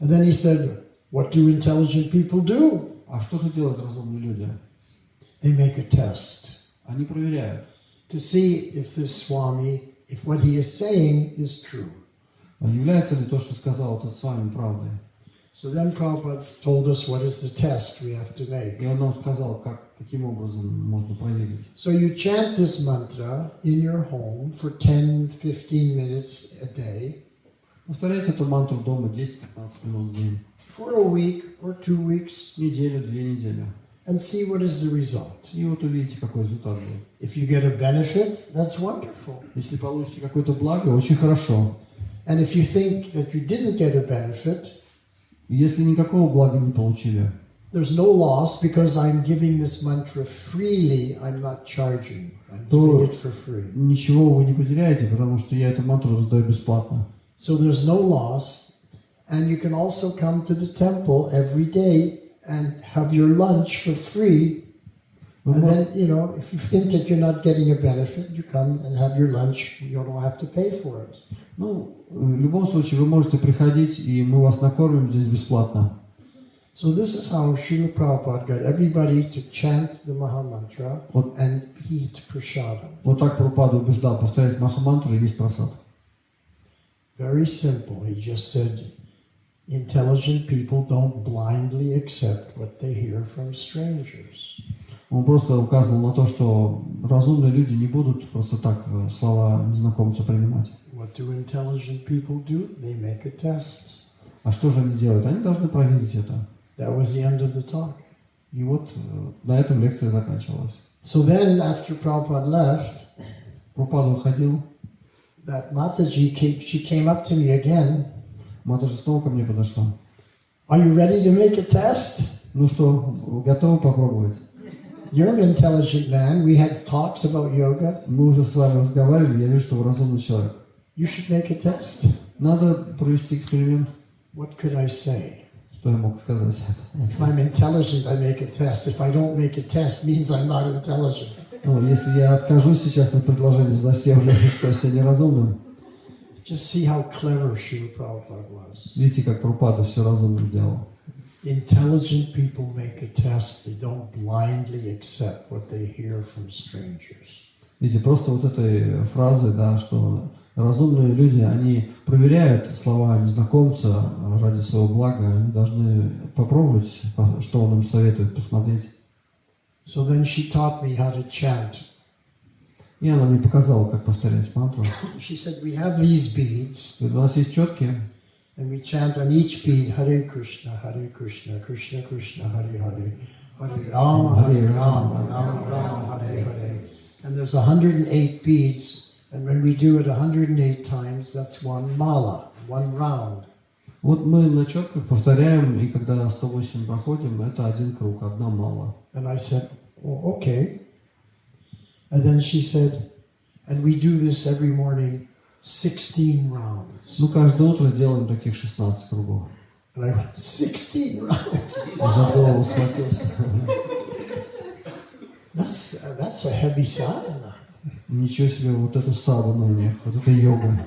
And then he said, what do intelligent people do? А что же делают разумные люди? They make a test Они проверяют. to see if this Swami, if what he is saying is true. Является ли то, что сказал этот с вами, правдой? So then Prabhupada told us what is the test we have to make. И он нам сказал, каким образом можно проверить. So you chant this mantra in your home for 10-15 minutes a day. Повторяйте эту мантру дома 10-15 минут в день. For a week or 2 weeks. Неделю, 2 недели. And see what is the result. И вот увидите, какой результат будет. If you get a benefit, that's wonderful. Если получите какое-то благо, очень хорошо. And if you think that you didn't get a benefit, если никакого блага не получили, there's no loss because I'm giving this mantra freely. I'm not charging. I'm giving it for free. Ничего вы не потеряете, потому что я эту мантру раздаю бесплатно. So there's no loss, and you can also come to the temple every day and have your lunch for free. And then, if you think that you're not getting a benefit, you come and have your lunch. You don't have to pay for it. Ну, в любом случае, вы можете приходить, и мы вас накормим здесь бесплатно. So this is how Srila Prabhupada got everybody to chant the Mahamantra and eat prasadam. Вот так Прабхупада убеждал повторять Махамантру и есть прасад. Very simple. He just said, intelligent people don't blindly accept what they hear from strangers. Он просто указывал на то, что разумные люди не будут просто так слова незнакомца принимать. What do intelligent people do? They make a test. А что же они делают? Они должны проверить это. That was the end of the talk. И вот на этом лекция заканчивалась. So then, after Prabhupada left, Прабхупада уходил. that Mataji, she came up to me again. Матаджи снова ко мне подошла. Are you ready to make a test? Ну что, готовы попробовать? You're an intelligent man. We had talks about yoga. Мы уже с вами разговаривали, я вижу, что вы разумный человек. You should make a test. Надо провести эксперимент. What could I say? Что я мог сказать? If I'm intelligent, I make a test. If I don't make a test, means I'm not intelligent. Ну, если я откажусь сейчас от предложения, значит, я уже считаю себя неразумным. Just see how clever Srila Prabhupada was. Видите, как Прабхупада все разумно делал. Intelligent people make a test. They don't blindly accept what they hear from strangers. Видите, просто вот этой фразы, да, что разумные люди, они проверяют слова незнакомца ради своего блага, они должны попробовать, что он им советует, посмотреть. So then she taught me how to chant. И она мне показала, как повторять мантру. She said, we have these beads, У нас есть четки, and we chant on each bead, Hare Krishna, Krishna Krishna, Hare Hare, Hare Rama, Rama Rama, Hare Hare. And there's 108 beads, and when we do it 108 times, that's one mala, one round. Вот мы на четках повторяем, и когда 108 проходим, это один круг, одна мала. And I said, oh, okay. And then she said, and we do this every morning, 16 rounds. Ну, каждое утро делаем таких 16 кругов. And I went, 16 rounds? За голову схватился. That's a heavy sadhana. Ничего себе, вот это садхана у них, вот это йога.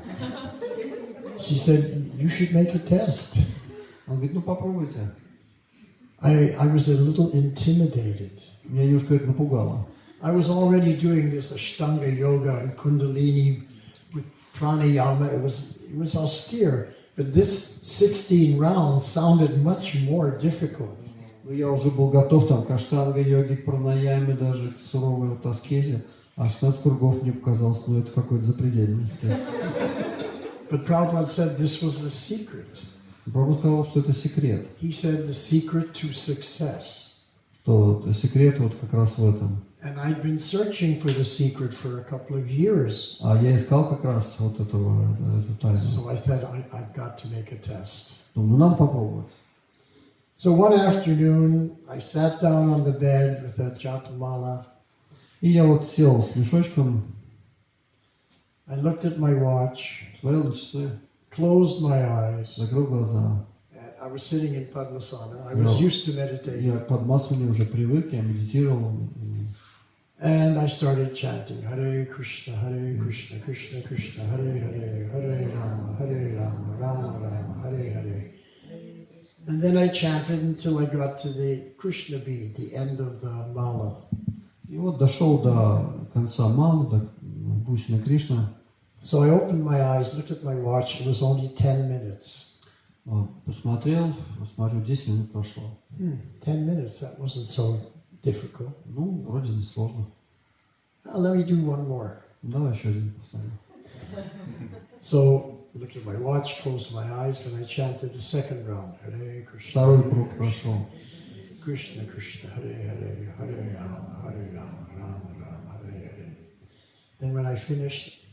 She said, you should make a test. Он говорит, ну попробуйте. I was a little intimidated. Меня немножко это напугало. I was already doing this Ashtanga yoga and Kundalini with pranayama. It was austere, but this 16 rounds sounded much more difficult. Я уже был готов там к аштанга-йоге, к пранаяме, даже к суровой вот аскезе. А 16 кругов мне показалось, ну это какой-то запредельный аскез. But Prabhupada said this was the secret. Прабхупада сказал, что это секрет. He said the secret to success. Что секрет вот как раз в этом. And I'd been searching for the secret for a couple of years. А я искал как раз вот эту тайну. So I thought I've got to make a test. Ну надо попробовать. So one afternoon, I sat down on the bed with that japamala. И я вот сел с мешочком. I looked at my watch. Смотрел на часы. Closed my eyes. Закрыл глаза. I was sitting in Padmasana. I was used to meditating. Я к Падмасане уже привык, я медитировал. And I started chanting Hare Krishna, Krishna Krishna, Hare Hare, Hare Rama, Rama Rama, Hare Hare. And then I chanted until I got to the Krishna bead, the end of the mala. И вот дошел до конца малы, бусины Кришны. So I opened my eyes, looked at my watch, it was only 10 minutes. Посмотрел, смотрю, 10 минут прошло. 10 minutes, that wasn't so difficult. Ну, вроде не сложно. Let me do one more. Давай еще один повторю. So I looked at my watch, closed my eyes, and I chanted the second round. Hare Krishna. Второй круг прошел. Krishna Krishna Hare Hare Hare Rama Hare Rama Rama Rama Hare Hare. Then when I finished,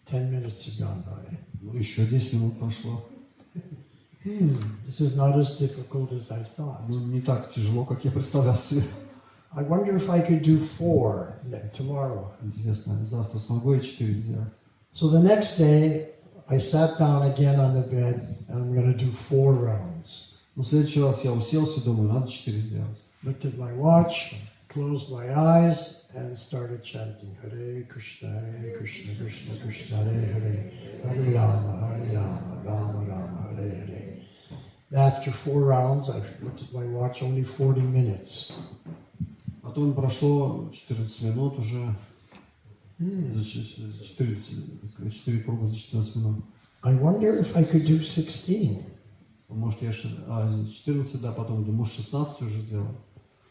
10 minutes had gone by. Ну, еще 10 минут прошло. This is not as difficult as I thought. Ну, не так тяжело, как я представлял себе. I wonder if I could do 4 tomorrow. Интересно, завтра смогу я 4 сделать? So the next day, I sat down again on the bed, and I'm going to do 4 rounds. Ну, в следующий раз я уселся, думаю, надо 4 сделать. Looked at my watch, closed my eyes, and started chanting Hare Krishna, Krishna Krishna, Hare Hare, Hare Rama, Rama Rama, Hare Hare. After 4 rounds, I looked at my watch, only 40 minutes. Потом прошло 14 минут уже, 4 круга за 14 минут. I wonder if I could do 16. Может, я 14, да, потом думаю, может, 16 уже сделал.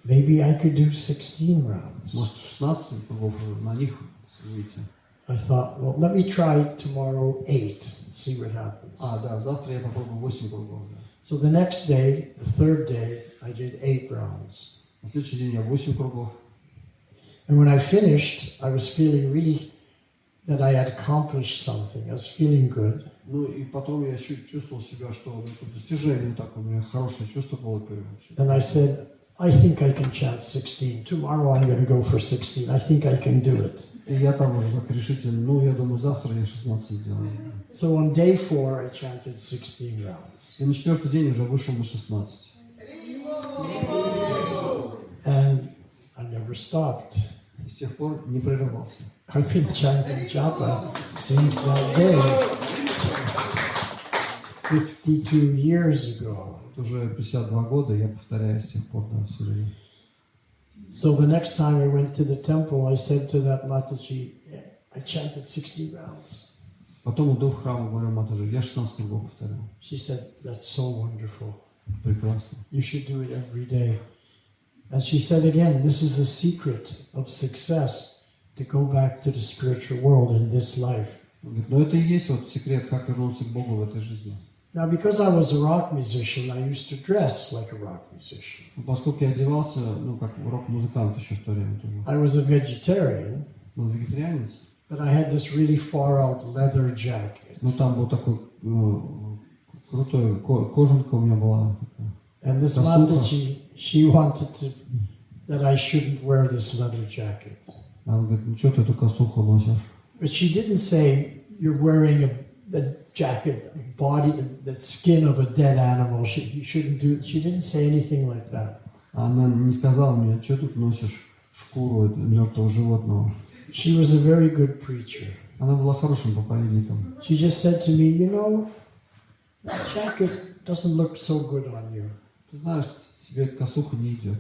Maybe I could do 16 rounds. Может, 16 кругов на них выйти. I thought, well, let me try tomorrow 8 and see what happens. Да, завтра я попробую 8 кругов. Да. So the next day, the third day, I did 8 rounds. На следующий день я 8 кругов. And when I finished, I was feeling really that I had accomplished something. I was feeling good. Ну и потом я чувствовал себя, что это достижение, так у меня хорошее чувство было. And I said, I think I can chant 16. Tomorrow I'm going to go for 16. I think I can do it. И я там уже так решительно, ну я думаю, завтра я 16 сделаю. So on day 4, I chanted 16 rounds. И на 4-й день уже вышел на 16. And I never stopped. И с тех пор не прерывался. I've been chanting japa since that day, 52 years ago. Уже 52 года я повторяю с тех пор, да, все время. So the next time I went to the temple, I said to that Mataji, I chanted 60 rounds. Потом иду в храм и говорю, Матаджи, я 16 кругов повторял. She said, that's so wonderful. Прекрасно. You should do it every day. And she said again, this is the secret of success, to go back to the spiritual world in this life. Говорит, но это и есть вот секрет, как вернуться к Богу в этой жизни. Now, because I was a rock musician, I used to dress like a rock musician. Поскольку я одевался, ну, как рок-музыкант еще в то время тоже. I was a vegetarian, Был вегетарианец, but I had this really far-out leather jacket. но там был такой крутой, кожанка у меня была. And this Mataji, she wanted that I shouldn't wear this leather jacket. Она говорит, ну что ты эту косуху носишь? But she didn't say, you're wearing the jacket, body, the skin of a dead animal. You shouldn't do it. She didn't say anything like that. Она не сказала мне, что тут носишь шкуру мертвого животного. She was a very good preacher. Она была хорошим проповедником. She just said to me, you know, that jacket doesn't look so good on you. Ты знаешь, тебе косуха не идет.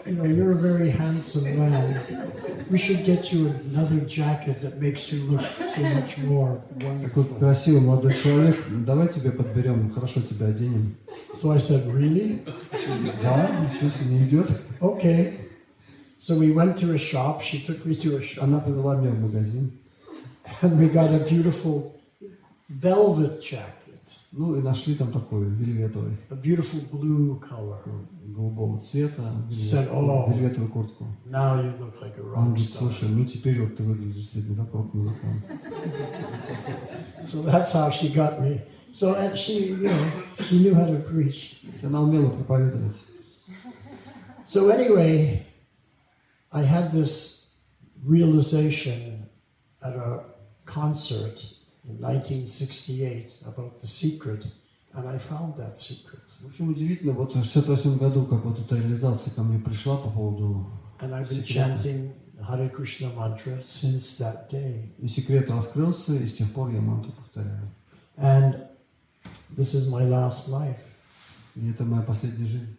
You know, you're a very handsome man. We should get you another jacket that makes you look so much more Такой wonderful. красивый молодой человек, давай тебе подберем, хорошо тебя оденем. So I said, really? Да, ничего себе не идет. Okay. So we went to a shop. She took me to a shop. Она повела меня в магазин. And we got a beautiful velvet jacket, Ну и нашли там такой вельветовый, a beautiful blue color. голубого цвета, Said, "Oh, вельветовую куртку. now you look like a Он rock говорит, star." слушай, ну теперь вот ты выглядишь действительно как рок-музыкант. So that's how she got me. So and she, you know, she knew how to preach. Она умела проповедовать. So anyway, I had this realization at a concert in 1968 about the secret, and I found that secret. В общем, удивительно, вот в 68 году, как вот эта реализация ко мне пришла по поводу And I've been секрета. chanting Hare Krishna mantra since that day. И секрет раскрылся, и с тех пор я мантру повторяю. And this is my last life. И это моя последняя жизнь.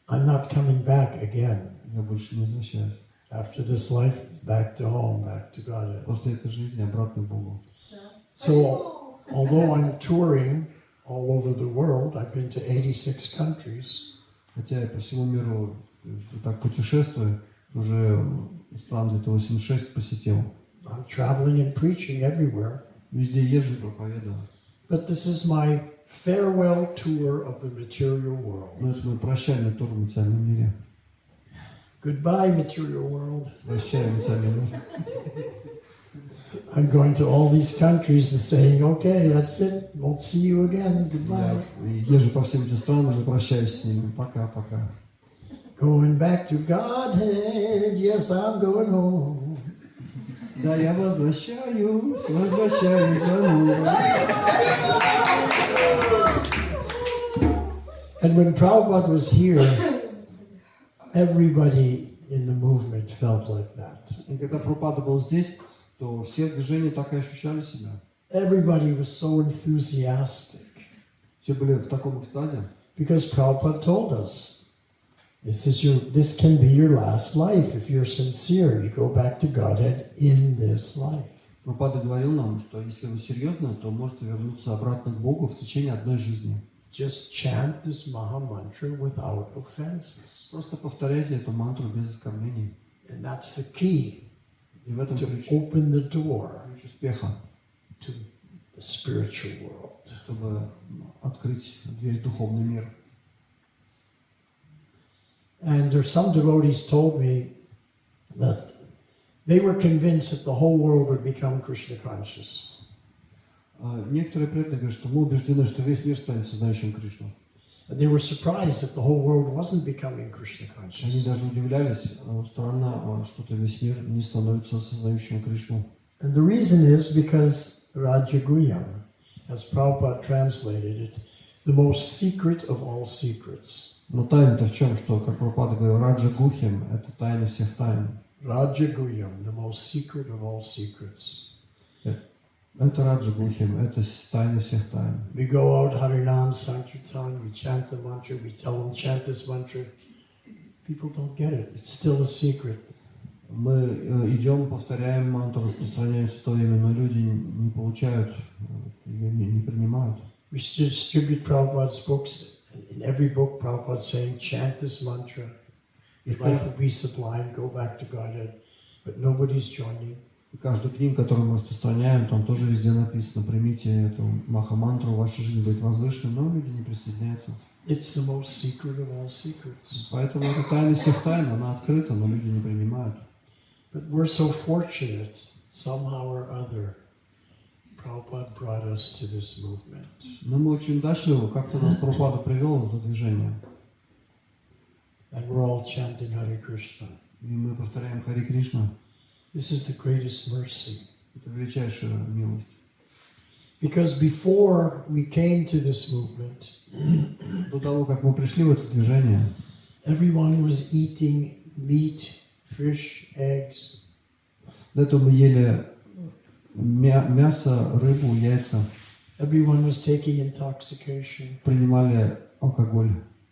I'm not coming back again. Я больше не возвращаюсь. After this life, it's back to home, back to God. После этой жизни обратно к Богу. So, although I'm touring all over the world, I've been to 86 countries. Хотя я по всему миру так путешествую, уже стран где-то 86 посетил. I'm traveling and preaching everywhere. Везде езжу, проповедую. But this is my farewell tour of the material Но world. это мой прощальный тур в материальном мире. Goodbye, material world. Прощаю материальный мир. I'm going to all these countries and saying, okay, that's it. Won't see you again. Goodbye. Я езжу по всем этим странам и прощаюсь с ними. Пока-пока. Going back to Godhead. Yes, I'm going home. Да, я возвращаюсь домой. And when Prabhupada was here, everybody in the movement felt like that. И когда Прабхупада был здесь, то все в движении так и ощущали себя. Everybody was so enthusiastic Все были в таком экстазе. because Prabhupada told us, this can be your last life. If you're sincere, you go back to Godhead in this life. Прабхупада говорил нам, что если вы серьезны, то можете вернуться обратно к Богу в течение одной жизни. Just chant this Maha Mantra without offenses. Просто повторяйте эту мантру без оскорблений. And that's the key И в этом to ключ open the door успеха, to the spiritual world. чтобы открыть дверь в духовный мир. And there some devotees told me that they were convinced that the whole world would become Krishna conscious. Некоторые преданные говорят, что мы убеждены, что весь мир станет сознающим Кришну. And they were surprised that the whole world wasn't becoming Krishna Они conscious. даже удивлялись, странно, что-то весь мир не становится сознающим Кришну. And the reason is because Rajaguyam, as Prabhupada translated it, the most secret of all secrets. Но тайна-то в чем? Что, как Прабхупада говорил, Раджа Гухьям – это тайна всех тайн. Rajaguyam, the most secret of all secrets. Это Раджа Гухьям, это тайна всех тайн. We go out Harinam Sankirtan, we chant the mantra, we tell them chant this mantra. People don't get it. It's still a secret. Мы идем, повторяем мантру, распространяем святое имя, но люди не получают, ее не принимают. We distribute Prabhupada's books. In every book, Prabhupada saying, chant this mantra. Your life will be sublime, go back to Godhead. But nobody's joining. И каждую книгу, которую мы распространяем, там тоже везде написано, примите эту маха-мантру, ваша жизнь будет возвышенной, но люди не присоединяются. It's the most secret of all secrets. Поэтому эта тайна всех тайн, она открыта, но люди не принимают. But we're so fortunate, somehow or other, Prabhupada brought us to this movement. Но мы очень удачливы, как-то нас Прабхупада привел в это движение. And we're all chanting Hare Krishna. И мы повторяем Хари Кришна. This is the greatest mercy. Это величайшая милость. Because before we came to this movement, До того, как мы пришли в это движение, everyone was eating meat, fish, eggs. до этого мы ели мясо, рыбу, яйца, Everyone was taking intoxication, принимали алкоголь,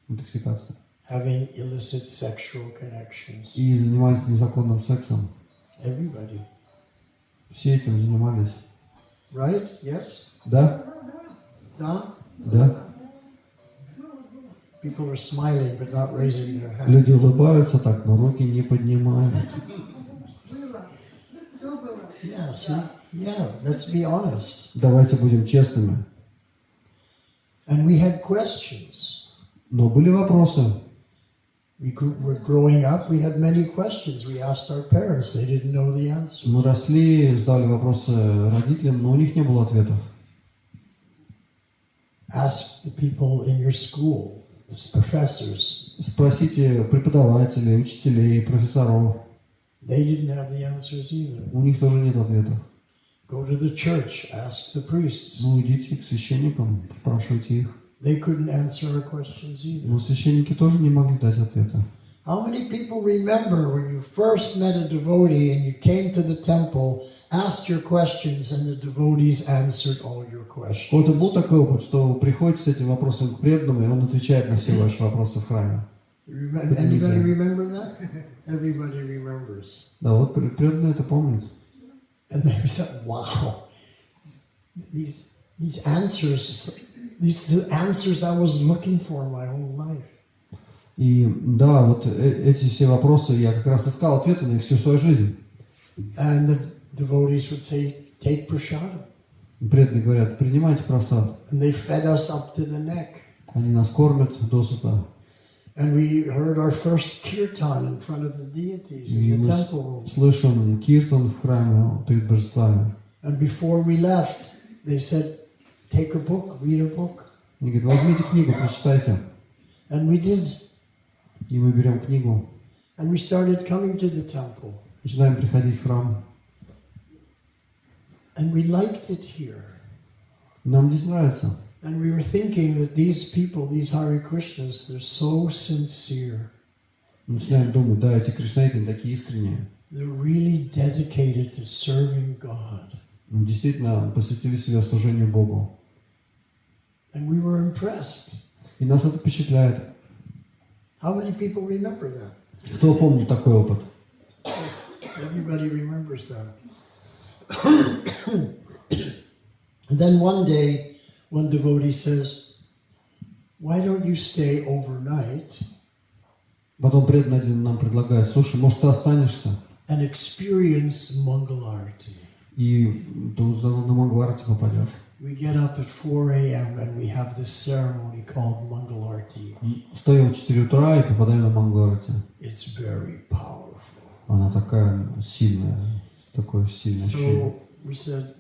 интоксикацию. having illicit sexual connections. И занимались незаконным сексом. Everybody. Все этим занимались. Right? Yes? Да? Da? Да. People are smiling but not raising their hand. Люди улыбаются так, но руки не поднимают. Yeah, see? Yeah, let's be honest. Давайте будем честными. And we had questions. Но были вопросы. We were growing up, we had many questions. We asked our parents, they didn't know the answer. Мы росли, задали вопросы родителям, но у них не было ответов. Ask the people in your school, the professors. Спросите преподавателей, учителей, профессоров. They didn't have the answers either. У них тоже нет ответов. Go to the church, ask the priests. Ну, идите к священникам, спрашивайте их. They couldn't answer our questions either. Но священники тоже не могли дать ответа. How many people remember when you first met a devotee and you came to the temple, asked your questions, and the devotees answered all your questions? Вот и был такой опыт, что вы приходите с этим вопросом к преданному, и он отвечает на все ваши вопросы в храме. Anybody remember that? Everybody remembers. Да, вот преданные это помнят. And they said, wow, these answers, these are the answers I was looking for my whole life. И да, вот эти все вопросы, я как раз искал ответы на них всю свою жизнь. And the devotees would say, take prashadam. Преданные говорят, принимайте прасад. And they fed us up to the neck. Они нас кормят досыта. And we heard our first kirtan in front of the deities in the temple. Слышим киртан в храме перед божествами. And before we left, they said, take a book, read a book. Они говорят, возьмите книгу, прочитайте. And we did. И мы берем книгу. And we started coming to the temple. Начинаем приходить в храм. And we liked it here. Нам здесь нравится. And we were thinking that these people, these Hare Krishnas, they're so sincere. Мы начинаем думать, да, эти кришнаиты такие искренние. They're really dedicated to serving God. Действительно посвятили себя служению Богу. And we were impressed. И нас это впечатляет. How many people remember that? Кто помнит такой опыт? Everybody remembers that. And then one day, one devotee says, why don't you stay overnight Потом преданный один нам предлагает, слушай, может, ты останешься and experience Mangalarti? и ты на Мангаларти попадешь. We get up at 4 a.m. and we have this ceremony called Mangalarti. Встаем в 4 утра и попадаем на Мангаларти. It's very powerful. Она такая сильная, такое сильное ощущение. So we said,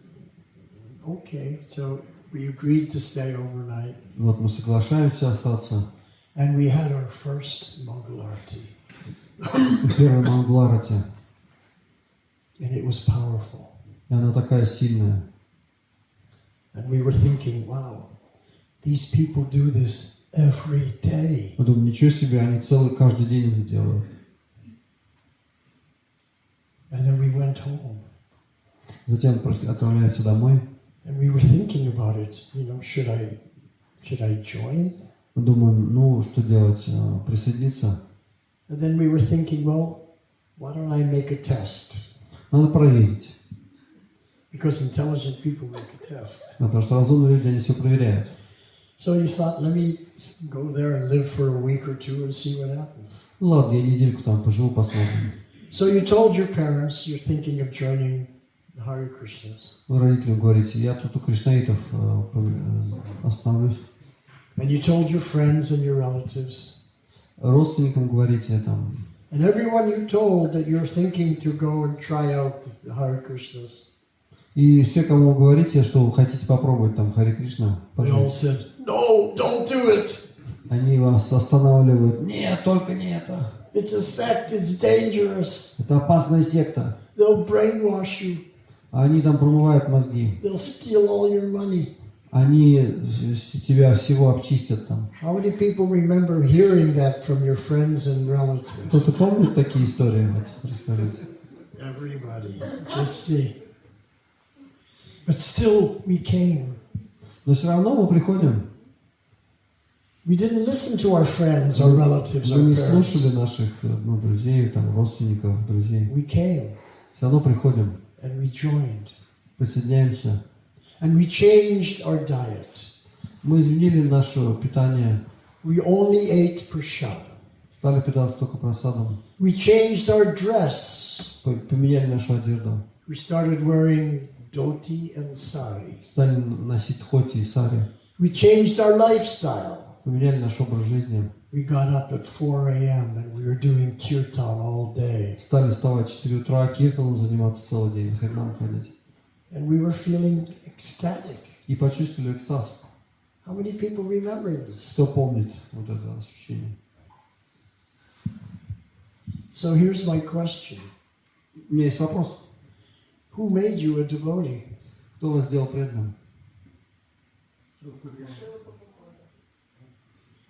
okay. So we agreed to stay overnight. Вот мы соглашаемся остаться. And we had our first Mangalarti. Первая Мангаларти. And it was powerful. И она такая сильная. And we were thinking, wow, these people do this every day. Мы думаем, ничего себе, они каждый день это делают. And then we went home. Затем просто отправляемся домой. And we were thinking about it. Should I join? Мы думаем, ну, что делать, присоединиться? And then we were thinking, well, why don't I make a test? Надо проверить. Because intelligent people make a test. Потому что разумные люди, они все проверяют. So you thought, let me go there and live for a week or two and see what happens. Ну ладно, я недельку там поживу, посмотрим. So you told your parents you're thinking of joining the Hare Krishnas. Вы родителям говорите, я тут у кришнаитов остановлюсь. And you told your friends and your relatives. Родственникам говорите там. And everyone you told that you're thinking to go and try out the Hare Krishnas. И все, кому вы говорите, что вы хотите попробовать там Харе Кришна, They all said, no, don't do it. они вас останавливают. Нет, только не это. It's a sect, it's dangerous. Это опасная секта. They'll brainwash you. Они там промывают мозги. They'll steal all your money. Они тебя всего обчистят там. How many people remember hearing that from your friends and relatives? Кто-то помнит такие истории? Вот, расскажите. Everybody. Just see. But still, we came. Но все равно мы приходим. We didn't listen to our friends, our relatives, Мы our не parents. слушали наших друзей, там, родственников, друзей. We came Все равно приходим, and we joined. присоединяемся. And we changed our diet. Мы изменили наше питание, We only ate prashadam. стали питаться только просадом. We changed our dress. Поменяли нашу одежду. We started wearing dhoti and sari. Стали носить хоти и сари. We changed our lifestyle. Поменяли наш образ жизни. We got up at 4 a.m. and we were doing kirtan all day. Стали вставать в 4 утра, киртаном заниматься целый день, хренам ходить. And we were feeling ecstatic. И почувствовали экстаз. How many people remember this? Кто помнит вот это ощущение? So here's my question. У меня есть вопрос. Who made you a devotee? Кто вас сделал преданным?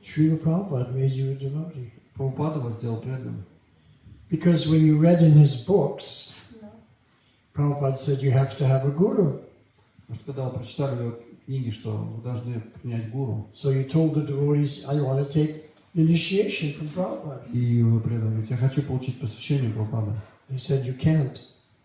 Srila Prabhupada made you a devotee. Прабхупада вас сделал преданным. Because when you read in his books, Prabhupada said you have to have a guru. Потому что когда вы prочитали в его книге, что вы должны принять гуру, So you told the devotees, I want to take initiation from Prabhupada. И вы преданные говорите, я хочу получить посвящение Прабхупады. They said, you can't.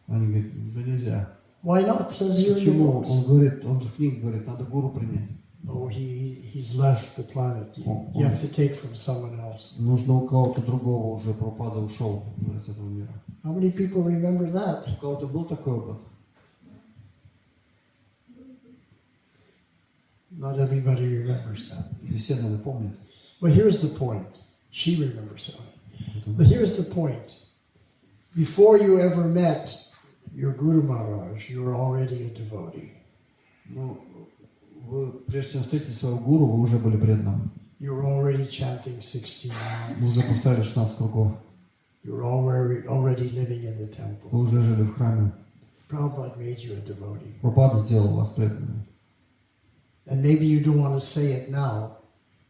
Они говорят, уже нельзя. Why not? Says here in the Почему? Он books. говорит, он же в книге говорит, надо гуру принять. Oh, he's left the planet. You have to take from someone else. Нужно у кого-то другого уже, Прабхупада ушел уже из этого мира. How many people remember that? У кого-то был такой опыт? Not everybody remembers that. Не все, наверное, помнят. Well, here's the point. She remembers that. But here's the point. Before you ever met your Guru Maharaj, you were already a devotee. Ну, вы, прежде чем встретить своего гуру, вы уже были преданным. You were already chanting 16 Вы rounds. уже повторяли 16 кругов. You were already living in the temple. Вы уже жили в храме. Prabhupada made you a devotee. Прабхупада сделал вас преданными. And maybe you don't want to say it now,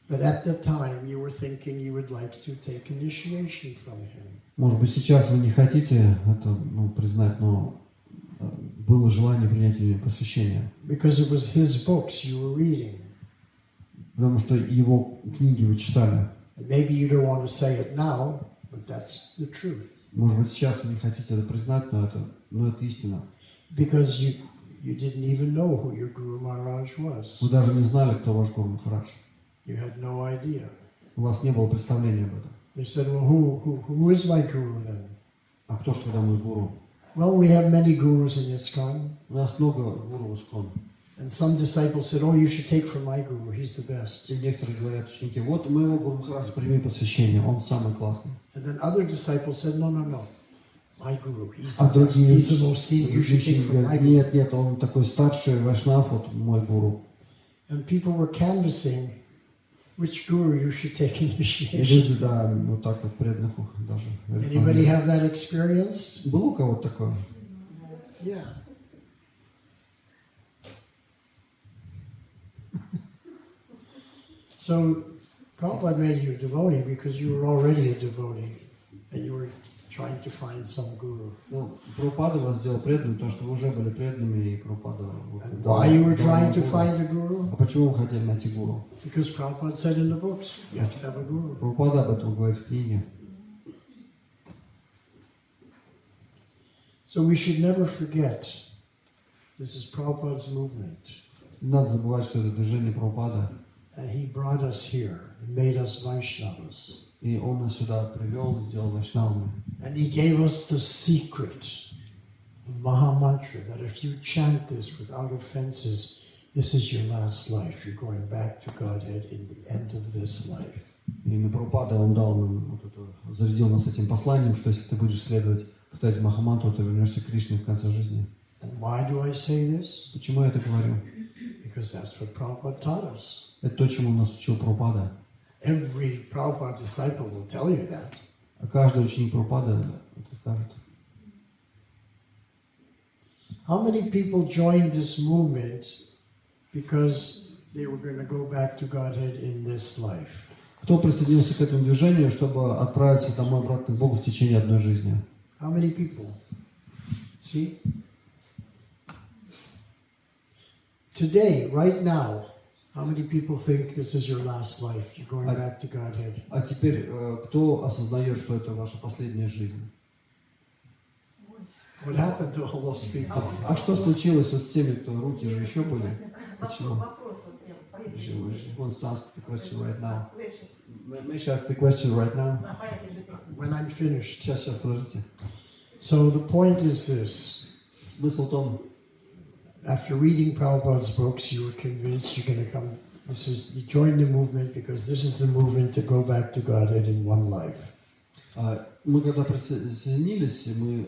but at the time you were thinking you would like to take initiation from him. Может быть, сейчас вы не хотите это признать, но было желание принять посвящение. Because it was his books you were reading. Потому что его книги вы читали. And maybe you don't want to say it now, but that's the truth. Может быть, сейчас вы не хотите это признать, но это истина. Because you didn't even know who your Guru Maharaj was. Вы даже не знали, кто ваш Гуру Махарадж. You had no idea. У вас не было представления об этом. They said, well, who is my Guru then? А кто же тогда мой гуру? Well, we have many gurus in ISKCON. У нас много гуру в ISKCON. And some disciples said, oh, you should take from my Guru, he's the best. И некоторые говорят, ученики, вот моего Гуру Махараджа, прими посвящение, он самый классный. And then other disciples said, no, my Guru, he's А the best, другие he's the most senior, you should take ученики from my говорят, Guru. нет, он такой старший вайшнав, вот мой гуру. And people were canvassing which Guru you should take И initiation. люди, да, вот так вот преданных даже. Anybody have that experience? Было у кого-то такое? Yeah. So, Prabhupada made you a devotee because you were already a devotee and you were trying to find some guru. Ну, Прабхупада вас сделал преданным, потому что вы уже были преданными, и Прабхупада... And why you were trying to find a guru? А почему вы хотели найти гуру? Because Prabhupada said in the books, you have to have a guru. Прабхупада об этом говорит в книге. So we should never forget, this is Prabhupada's movement. Не надо забывать, что это движение Прабхупада. And he brought us here and made us Vaishnavas. И он нас сюда привел и сделал вайшнавами. And he gave us the secret, the Maha Mantra, that if you chant this without offenses, this is your last life. You're going back to Godhead in the end of this life. И на Прабхупада он дал нам вот это, зарядил нас этим посланием, что если ты будешь следовать, повторять Махамантру, ты вернешься к Кришне в конце жизни. And why do I say this? Почему я это говорю? Because that's what Prabhupada taught us. Это то, чему нас учил Прабхупада. Every Prabhupada disciple will tell you that. А каждый ученик Прабхупада это скажет. How many people joined this movement because they were going to go back to Godhead in this life? Кто присоединился к этому движению, чтобы отправиться домой обратно к Богу в течение одной жизни? How many people? See? Today, right now, how many people think this is your last life? You're going back to Godhead. А теперь, кто осознает, что это ваша последняя жизнь? What happened to all those people? А что случилось вот с теми, кто руки же еще были? Почему? She wants to ask the question right now. May she ask the question right now? When I'm finished. Сейчас, подождите. So the point is this. Смысл в том, after reading Prabhupada's books, you were convinced you're going to come. You joined the movement because this is the movement to go back to Godhead in one life. мы когда присоединились, мы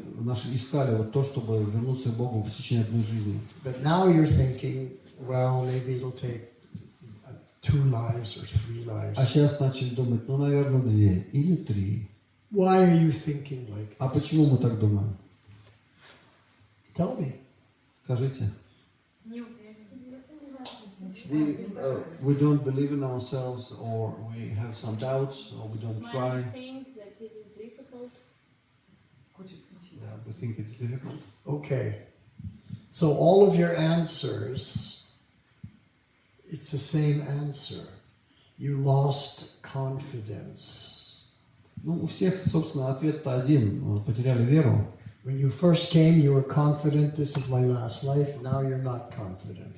искали вот то, чтобы вернуться к Богу в течение одной жизни. But now you're thinking, well, maybe it'll take 2 lives or 3 lives. А сейчас начали думать, наверное, 2 или 3. Why are you thinking like this? А почему мы так думаем? Tell me. Скажите. We don't believe in ourselves, or we have some doubts, or we don't try. Think that it is difficult. Yeah, we think it's difficult. Okay. So all of your answers, it's the same answer. You lost confidence. Ну, у всех, собственно, ответ-то один. Потеряли веру. When you first came, you were confident, this is my last life. Now you're not confident.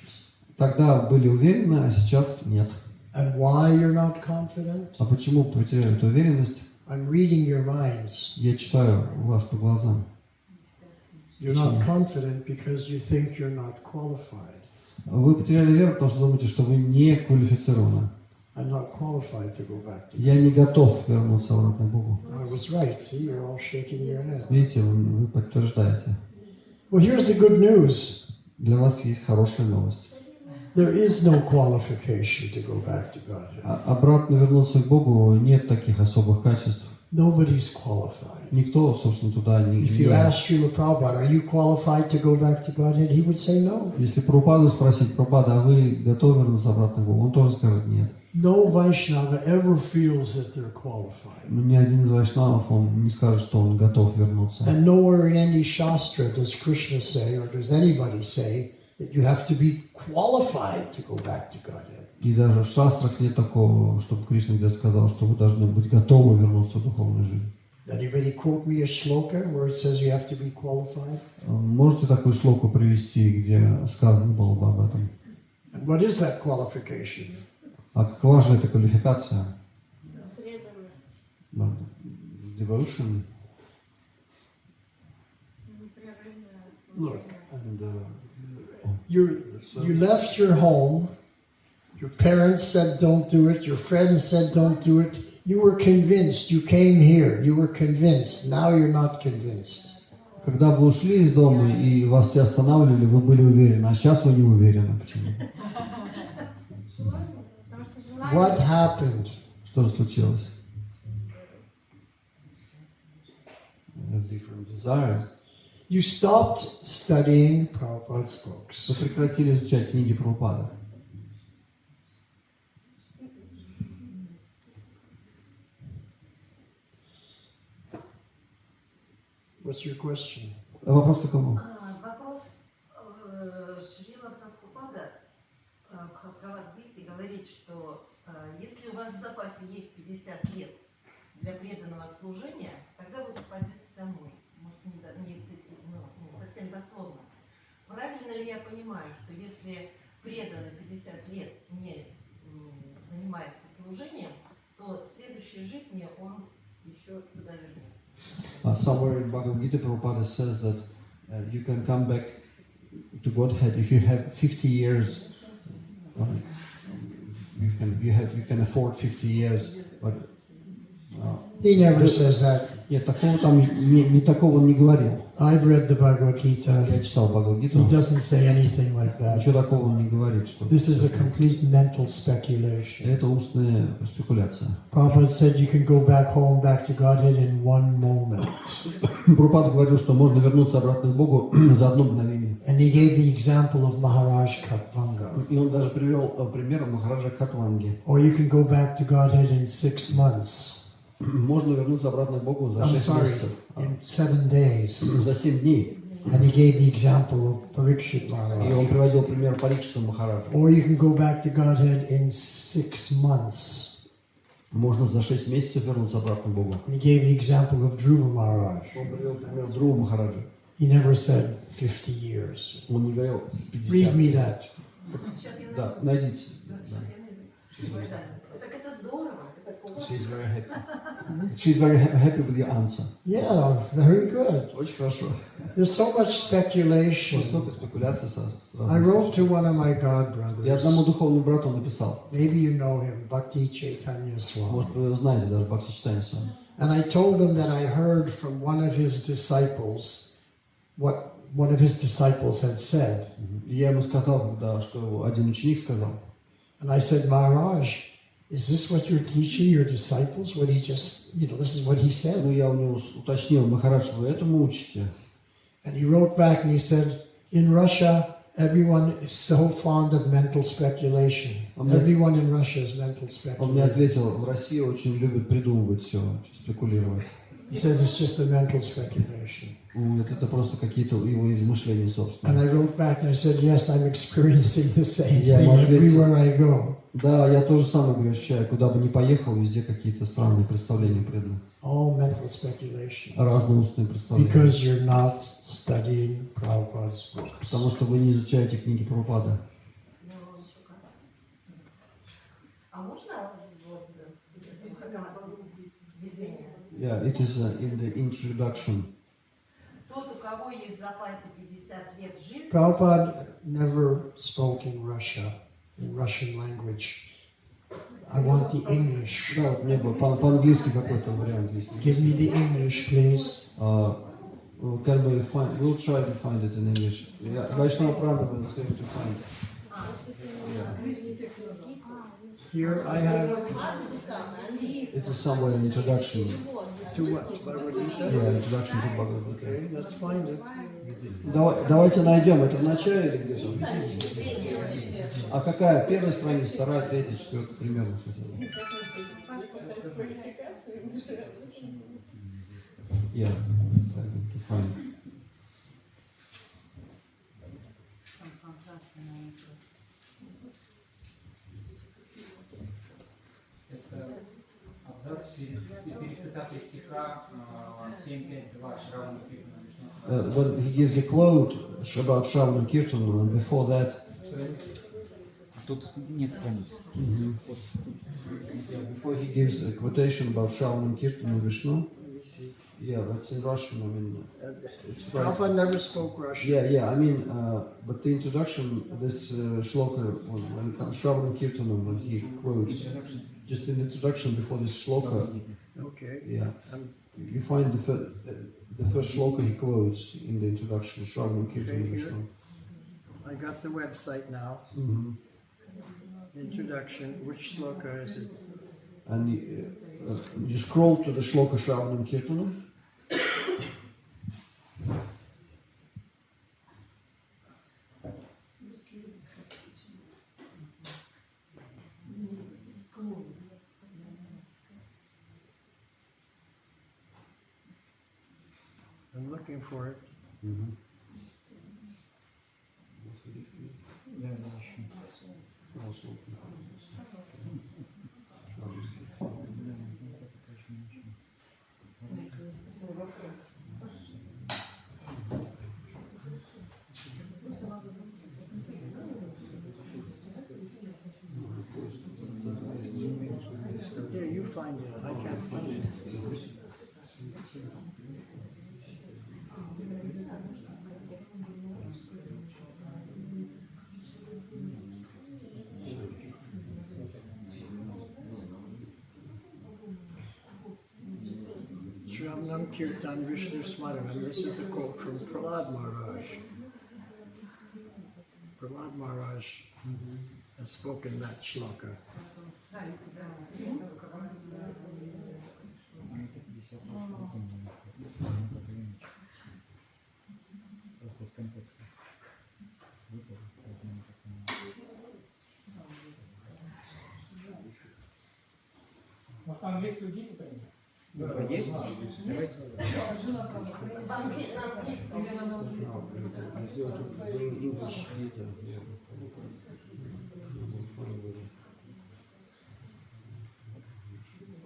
Тогда были уверены, а сейчас нет. And why you're not confident? А почему потеряли эту уверенность? I'm reading your minds. Я читаю вас по глазам. You're not confident because you think you're not qualified. Вы потеряли веру, потому что думаете, что вы не квалифицированы. I'm not qualified to go back to God. Я не готов вернуться обратно к Богу. I was right. See, you're all shaking your head. Видите, вы подтверждаете. Well, here's the good news. Для вас есть хорошая новость. There is no qualification to go back to God. Обратно вернуться к Богу нет таких особых качеств. Nobody's qualified. Никто, собственно, туда не... If you ask Srila Prabhupada, are you qualified to go back to Godhead? He would say no. Если Прабхупаду спросить, Прабхупада, а вы готовы вернуться обратно к Богу? Он тоже скажет нет. No Vaishnava ever feels that they're qualified. Но ни один из вайшнавов, он не скажет, что он готов вернуться. And nowhere in any shastra does Krishna say, or does anybody say, that you have to be qualified to go back to Godhead. И даже в шастрах нет такого, чтобы Кришна где-то сказал, что вы должны быть готовы вернуться в духовную жизнь. Anybody quote me a shloka where it says you have to be qualified? Можете такую шлоку привести, где сказано было бы об этом? And what is that qualification? А какова же эта квалификация? Преданность. Devotion. Непрерывная Look, And, you left your home, your parents said don't do it, your friends said don't do it, you were convinced, you came here, you were convinced, now you're not convinced. Когда вы ушли из дома и вас все останавливали, вы были уверены, а сейчас вы не уверены. Почему? What happened? Что же случилось? Different desires. You stopped studying Prabhupada's books. Вы прекратили изучать книги Прабхупады. What's your question? Вопрос какой? Вопрос Шрила Прабхупада в Бхагавад-гите говорит, что если у вас в запасе есть 50 лет для преданного служения, тогда вы попадете домой. Может, не совсем дословно. Правильно ли я понимаю, что если преданный 50 лет не занимается служением, то в следующей жизни он еще сюда вернется? Somewhere in Bhagavad Gita, Prabhupada says that you can come back to Godhead if you have 50 years. You can afford 50 years, but He never says that. нет, такого там не такого он не говорил. I've read the Bhagavad Gita. Я читал Бхагавад-гиту. He doesn't say anything like that. Ничего такого он не говорит, что This is a complete mental speculation. это умственная спекуляция. Prabhupada said you can go back home, back to Godhead in one moment. Прабхупада говорил, что можно вернуться обратно к Богу за одно мгновение. And he gave the example of Maharaj Katvanga. И он даже привел пример Махараджа Катванги. Or you can go back to Godhead in 6 months. Можно вернуться обратно к Богу за I'm 6 sorry, месяцев, in 7 days. за 7 дней. And he gave the example of Parikshit И Maharaj. он приводил пример Парикшиту Махараджа. Or you can go back to Godhead in 6 months. Можно за 6 месяцев вернуться обратно к Богу. And he gave the example of Dhruva Maharaj. Он привел пример Друва Махараджа. He never said 50 years. Он не говорил Read 50. me that. Сейчас я Да, найдите. Сейчас я найду. Так это здорово. She's very happy. She's very happy with your answer. Yeah, very good. Очень хорошо. There's so much speculation. Столько спекуляций с I wrote to one of my god Я одному brothers. духовному брату написал. Maybe you know him, Bhakti Chaitanya Swami. Может, вы его знаете, даже Бхакти читаем с вами. And I told him that I heard from one of his disciples what one of his disciples had said. И я ему сказал, да, что один ученик сказал. And I said, Maharaj, is this what you're teaching your disciples? What he just, this is what he said. Ну, я у него уточнил, Махарадж, вы этому учите? And he wrote back and he said, in Russia, everyone is so fond of mental speculation. Everyone in Russia is mental Он мне speculation. ответил, в России очень любят придумывать все, спекулировать. He says it's just a mental speculation. Это просто какие-то его измышления And собственные. I wrote back and I said, yes, I'm experiencing the same Я thing ему ответил. everywhere I go. Да, я тоже самое говорю, ощущаю. Куда бы ни поехал, везде какие-то странные представления преданных. All mental speculation. Разные устные представления. Because you're not studying Prabhupada's books. Потому что вы не изучаете книги Прабхупады. А можно вот введение? Yeah, it is in the introduction. Тот, у кого есть в запасе 50 лет жизни, Prabhupada never spoke in Russian language. I want the English. Да, вот мне бы по-английски какой-то вариант есть. Give me the English, please. Can we find? We'll try to find it in English. Yeah, Vaishnava Pranam is going to find. Here I have It is somewhere in introduction. to what? Bhagavad Gita? Yeah, introduction to Bhagavad Gita. Okay, let's find it. Давайте найдем. Это в начале или где-то? А какая? Первая страница, вторая, третья, четвертая, примерно хотя бы. Yeah, to find. Это абзац перед цитатой стиха 7.5.2 Шравана Киртана. When he gives a quote about Shravana Kirtan, and before that, Тут нет страниц. before he gives a quotation about Shravana Kirtan and Vishnu, yeah, that's in Russian. I mean, it's right. Prabhupada never spoke Russian. Yeah. I mean, but the introduction, this shloka, when it comes Shravana Kirtanam, when he quotes, just in the introduction before this shloka, Okay. yeah, you find the first shloka he quotes in the introduction, Shravana Kirtanam Okay, Vishnu. I got the website now. Introduction. Which sloka is it? And you scroll to the shloka Shravanam Kirtanam. I'm looking for it. Да, да, еще. Yeah, you find it. I can't find it. Shravanam Kirtan Vishnu Smaranam. This is a quote from Prahlad Maharaj. Prahlad Maharaj has spoken that shloka. Просто из контекста. Может, английский людей кто-нибудь? Да, есть? Давайте.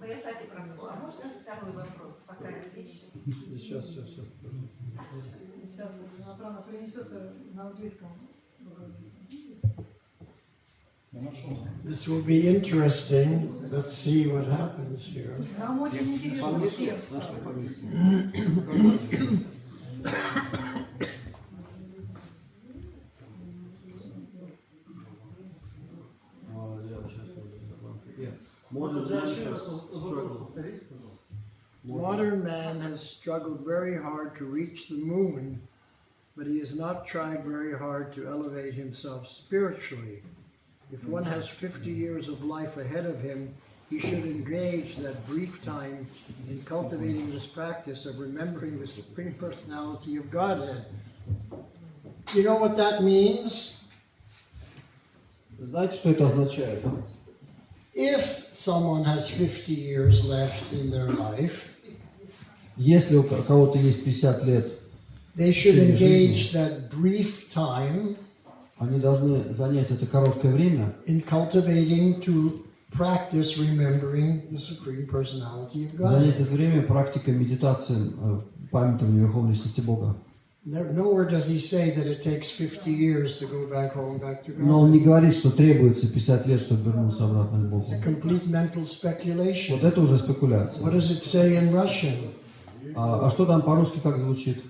Ваясаки прабху, а можно второй вопрос, пока я отвечу? Сейчас. Сейчас Прана принесет на английском. Я нашел. This will be interesting. Let's see what happens here. Нам очень интересно всем. Modern man has struggled very hard to reach the moon, but he has not tried very hard to elevate himself spiritually. If one has 50 years of life ahead of him, he should engage that brief time in cultivating this practice of remembering the Supreme Personality of Godhead. You know what that means? Знаете, что это означает? If someone has 50 years left in their life, Если у кого-то есть 50 лет, they should Жизни. engage that brief time Они должны занять это короткое время in cultivating to practice remembering the Supreme Personality of занять God. это время практикой медитации, памятования Верховной Личности Бога. Nowhere does he say that it takes 50 years to go back home, back to Но он не God. говорит, что требуется 50 лет, чтобы вернуться обратно к Богу. It's a complete mental Вот speculation. это уже спекуляция. What does it say in Russian? А что там по-русски как звучит?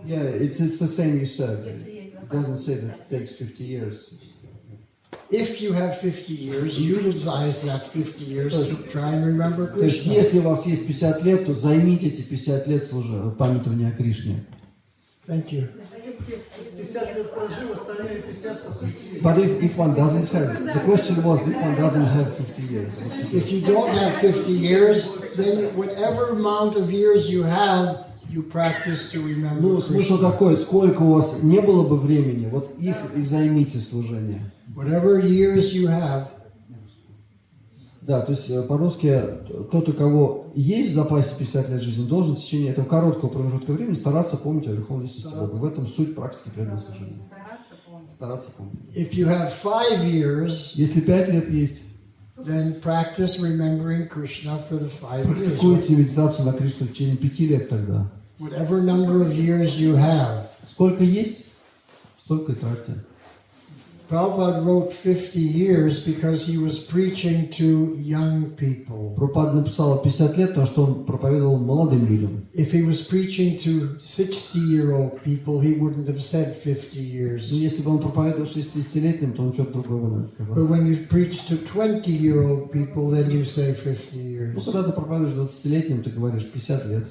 Yeah, it's the same you said. It doesn't say that it takes 50 years. If you have 50 years, utilize that 50 years to try and remember То есть, Krishna. если у вас есть 50 лет, то займите эти 50 лет памятования о Кришне. Thank you. 50 лет прожил, остальные 50 посвятили. But if one doesn't have, the question was, if one doesn't have 50 years. If you don't have 50 years, then whatever amount of years you have, you practice to remember Ну, смысл Krishna. такой, сколько у вас не было бы времени, вот их и займите служение. Whatever years you have, Да, то есть по-русски тот, у кого есть в запасе 50 лет жизни, должен в течение этого короткого промежутка времени стараться помнить о Верховной Личности Бога. В этом суть практики преданного служения. Стараться помнить. if you have 5 years, Если 5 лет есть, then practice remembering Krishna for the 5 years. практикуйте медитацию на Кришну в течение 5 лет тогда. Whatever number of years you have. Сколько есть, столько и тратьте. Prabhupada wrote 50 years because he was preaching to young people. Прабхупада написал 50 лет, потому что он проповедовал молодым людям. If he was preaching to 60-year-old people, he wouldn't have said 50 years. Но если бы он проповедовал 60-летним, то он что-то другое, наверное, But сказал. when you preach to 20-year-old people, then you say 50 Ну, years. когда ты проповедуешь 20-летним, ты говоришь 50 лет.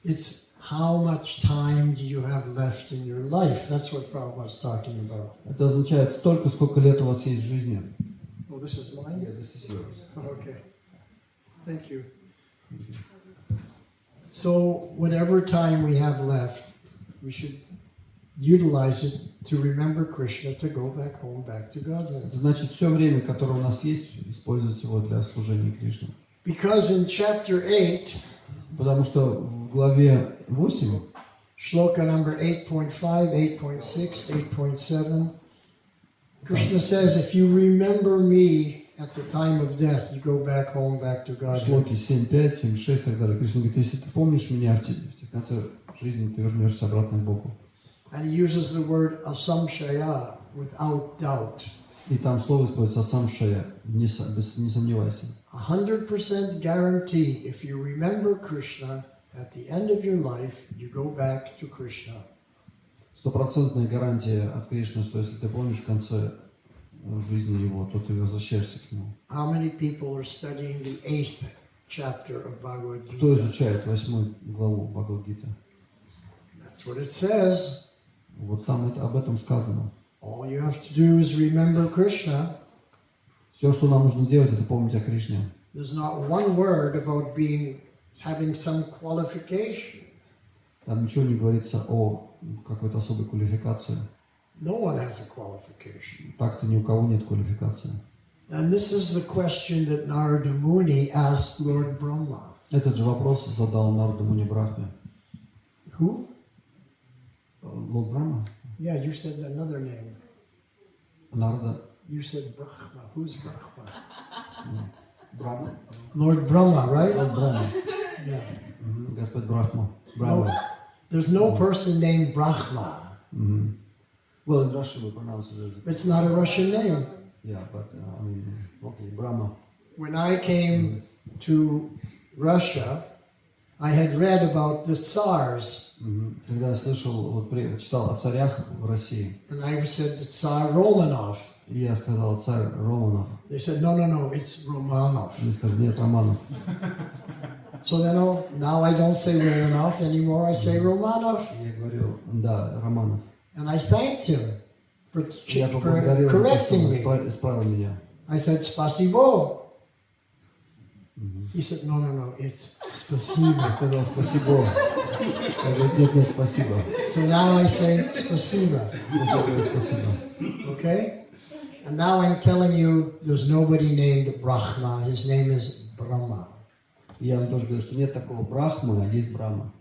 It's how much time do you have left in your life? That's what Prabhupada's talking about. Это означает столько, сколько лет у вас есть в жизни. Oh, this is mine? This is yours. Okay. Thank you. So, whatever time we have left, we should utilize it to remember Krishna, to go back home, back to Godhead. Значит, все время, которое у нас есть, использовать его для служения Кришне. Because in chapter 8, Потому что в главе 8, shloka number 8.5, 8.6, 8.7, Krishna says, if you remember me at the time of death, you go back home, back to Godhead. шлоки 7.5, 7.6 и так далее. Кришна говорит, если ты помнишь меня в конце жизни, ты вернешься обратно к Богу. And he uses the word asamshaya, without doubt. И там слово используется самшая, не сомневайся. 100% guarantee, if you remember Krishna, at the end of your life, you go back to Krishna. Стопроцентная гарантия от Кришны, что если ты помнишь в конце жизни его, то ты возвращаешься к нему. How many people are studying the 8th chapter of Bhagavad Кто Gita? изучает 8 главу Бхагавад-гиты? That's what it says. Вот там об этом сказано. All you have to do is remember Krishna. Все, что нам нужно делать, это помнить о Кришне. There's not one word about having some qualification. Там ничего не говорится о какой-то особой квалификации. No one has a qualification. Так-то ни у кого нет квалификации. And this is the question that Narada Muni asked Lord Brahma. Этот же вопрос задал Нарада Муни Брахме. Who? Лорд Брахма? Yeah, you said another name. Нарада You said Brahma. Who's Brahma? Брахма? Lord Brahma, right? Лорд Брахма. Yeah. Господь Брахма. No, Брахма. there's no person named Brahma. Well, in Russian we pronounce it as It's not a Russian name. yeah, but I mean, okay, Brahma. When I came to Russia, I had read about the Tsars, Когда я слышал, вот читал о царях в России, and I said the Tsar Romanov. и я сказал царь Романов. They said, no, it's Romanov. Они сказали, нет, Романов. So then, now I don't say Romanov anymore, I say Romanov. Я говорю, да, Романов. And I thanked him for Я поблагодарил, correcting что me. он исправил меня. I said, Spasibo. He said, no, it's Spasibo. Я сказал спасибо. Я говорю, нет, спасибо. So now I say Spasiba. Я говорю, спасибо. Okay? And now I'm telling you, there's nobody named Brahma. His name is Brahma. Я вам тоже говорю, что нет такого Брахмы, а есть Брахма.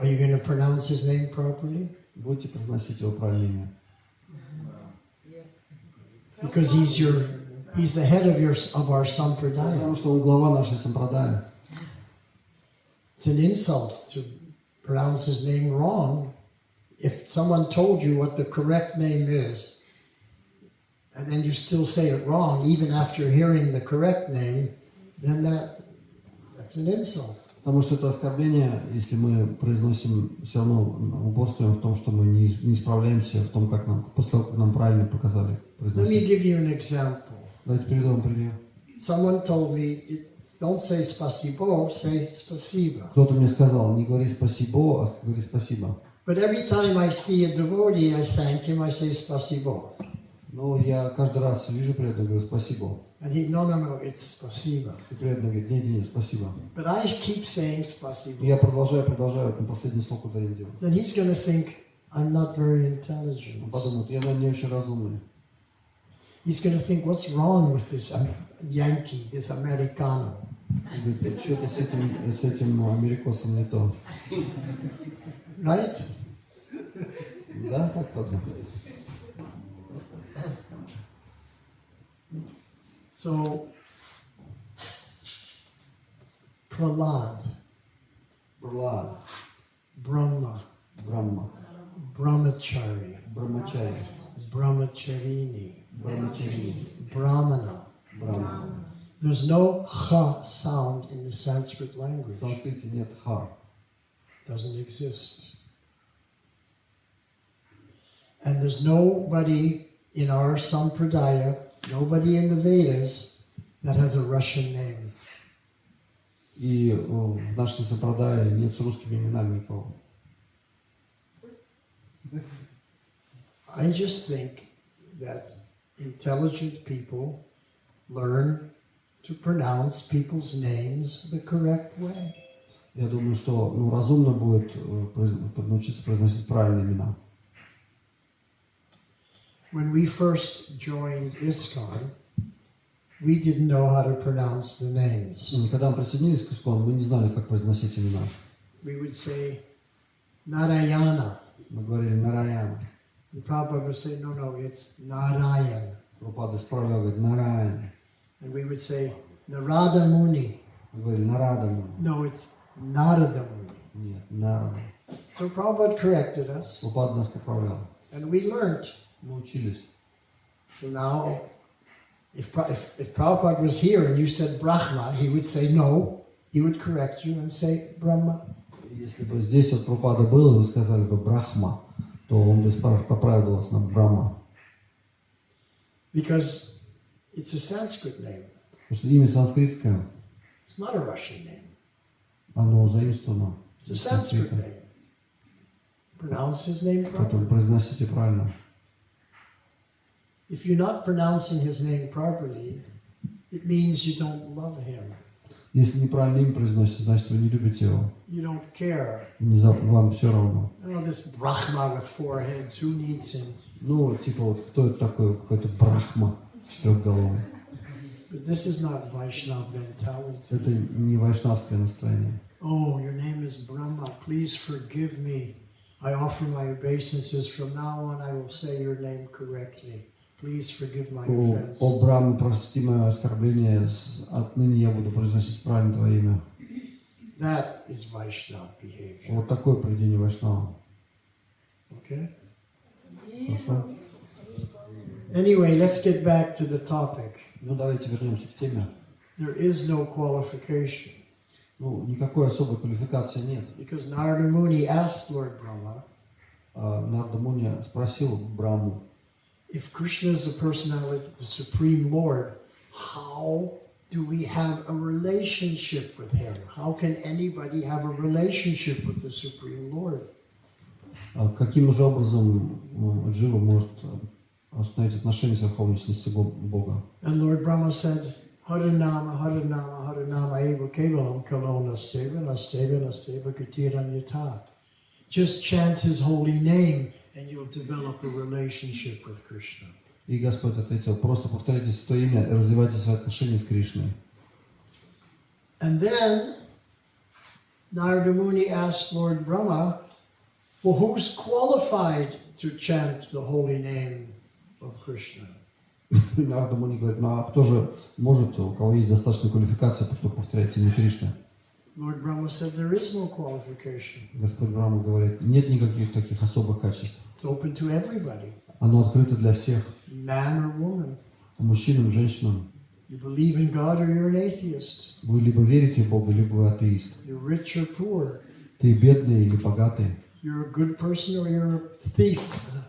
Are you going to pronounce his name properly? Будете произносить его правильное имя. Because he's the head of our sampradaya. Потому что он глава нашей сампрадая. It's an insult to pronounce his name wrong. If someone told you what the correct name is, and then you still say it wrong, even after hearing the correct name, then that's an insult. Потому что это оскорбление, если мы произносим, все равно упорствуем в том, что мы не справляемся в том, как нам, после того, как нам правильно показали Let me произносить. give you an example. Давайте приведу вам пример. Someone told me, don't say spasibo, say spasiba. Кто-то мне сказал, не говори спасибо, а говори спасибо. But every time I see a devotee, I thank him, I say spasibo. Но я каждый раз вижу преданного, говорю спасибо. And he, no, it's spasiba. И преданный говорит, нет, спасибо. But I keep saying spasibo. Я продолжаю, на последний слог куда я делаю. Then he's going to think I'm not very Он intelligent. подумает, я, наверное, не очень разумный. He's going to think, what's wrong with this Yankee, this Americano? Он говорит, что-то с этим америкосом не то. Right? Да, так подумает. So, Prahlad, Пралад, Brahma, Брахма, Brahmachari, Брахмачари, Brahmacharini, Брахмачари, Brahmana. Брахма. There's no ha sound in the Sanskrit В language. санскрите нет ха. Doesn't exist. And there's nobody in our sampradaya, nobody in the Vedas that has a Russian name. И в нашей сампрадае нет с русскими именами никого. I just think that intelligent people learn to pronounce people's names the correct way. Я думаю, что разумно будет научиться произносить правильные имена. When we first joined ISKCON, we didn't know how to pronounce the names. Когда мы присоединились к ИСККОН, мы не знали, как произносить имена. We would say Narayana. Мы говорили Нараяна. And Prabhupada would say, no, it's Narayan. Прабхупада исправлял, говорит Нараян. And we would say Narada Muni. Мы говорили Нарада. No, it's Narada Muni. Нет, Нарада. So Prabhupada corrected us, Прабхупада нас поправлял. and we learned. Мы учились. So now, if Prabhupada was here and you said Brahma, he would say no. He would correct you and say Brahma. Если бы здесь вот Прабхупада был, и вы сказали бы Брахма, то он бы поправил вас на Брахма. Because it's a Sanskrit name. Потому что имя санскритское, It's not a Russian name. оно заимствовано. It's a Sanskrit name. Pronounce his name Поэтому properly. произносите правильно. If you're not pronouncing his name properly, it means you don't love him. Если неправильно имя произносите, значит вы не любите его. You don't care. Вам все равно. Oh, this Brahma with four heads, who needs him? Ну, типа вот, кто это такой, какой-то Брахма четырехголовый. But this is not Vaishnava mentality. Это не вайшнавское настроение. Oh, your name is Brahma. Please forgive me. I offer my obeisances. From now on, I will say your name correctly. Please forgive my offense. О Брахма, прости мое оскорбление, отныне я буду произносить правильно твое имя. That is Vaishnava behavior. Вот такое поведение вайшнава. Okay? Хорошо? Anyway, let's get back to the topic. Ну, давайте вернемся к теме. There is no qualification. Ну, никакой особой квалификации нет. Because Narada Muni asked Lord Brahma, Нарада Муни спросил Брахму, if Krishna is the personality, the Supreme Lord, how do we have a relationship with him? How can anybody have a relationship with the Supreme Lord? каким же образом Джива может установить отношения с Верховной Личностью Бога? And Lord Brahma said, Harinama, Harinama, Harinama, Eva Kevalam, Kalona, Steva, Nasteva, Nasteva, Katiranyata. Just chant his holy name and you'll develop a relationship with Krishna. И Господь ответил, просто повторяйте свое имя и развивайте свои отношения с Кришной. And then Narada Muni asked Lord Brahma, well, who's qualified to chant the holy name of Krishna? Нарада Муни говорит, ну а кто же может, у кого есть достаточная квалификация, чтобы повторять имя Кришны? Lord Brahma said there is no qualification. Господь Брахма говорит, нет никаких таких особых качеств. It's open to everybody, Оно открыто для всех, man or woman. мужчинам, женщинам. You believe in God or you're an atheist. Вы либо верите в Бога, либо вы атеист. You're rich or poor. Ты бедный или богатый, You're a good person or you're a thief,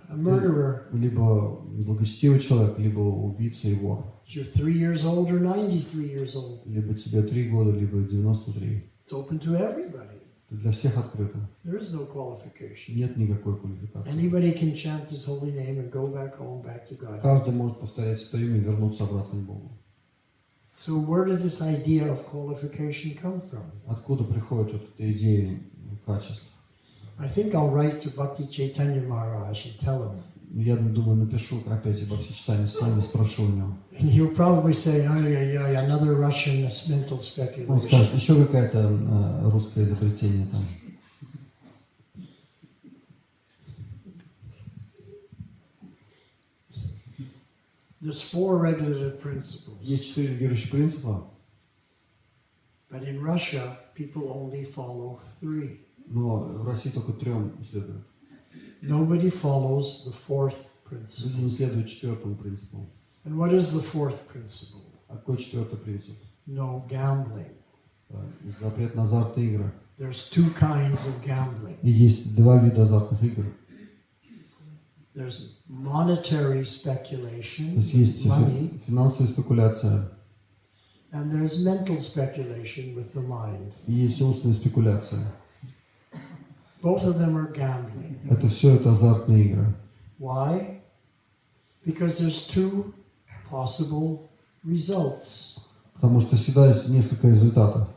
a murderer. либо благочестивый человек, либо убийца и вор. You're 3 years old or 93 years old. Либо тебе 3 года, либо 93. It's open to everybody. Это для всех открыто. There is no qualification. Нет никакой квалификации. Anybody can chant His holy name and go back home, back to God. Каждый может повторять свое имя и вернуться обратно к Богу. So where did this idea of qualification come from? Откуда приходит вот эта идея качеств? I think I'll write to Bhakti Chaitanya Maharaj and tell him. Я думаю, напишу опять Бхакти-читание с вами, спрошу у него. And he'll probably say, another Russian mental Он speculation. скажет, еще какое-то русское изобретение там. There's 4 regulative principles. Есть 4 регулирующих принципа, But in Russia, people only follow 3. но в России только 3 следуют. Nobody follows the 4th Люди principle. не следуют 4-му принципу. And what is the 4th principle? А какой 4-й принцип? No gambling. Запрет на азартные игры. There's 2 kinds of gambling. И есть 2 вида азартных игр. There's monetary То speculation, есть есть money, финансовая спекуляция, and there's mental speculation with the mind. и есть умственная спекуляция. Both of them are gambling. Это все это азартные игры. Why? Because there's 2 possible results. Потому что всегда есть несколько результатов.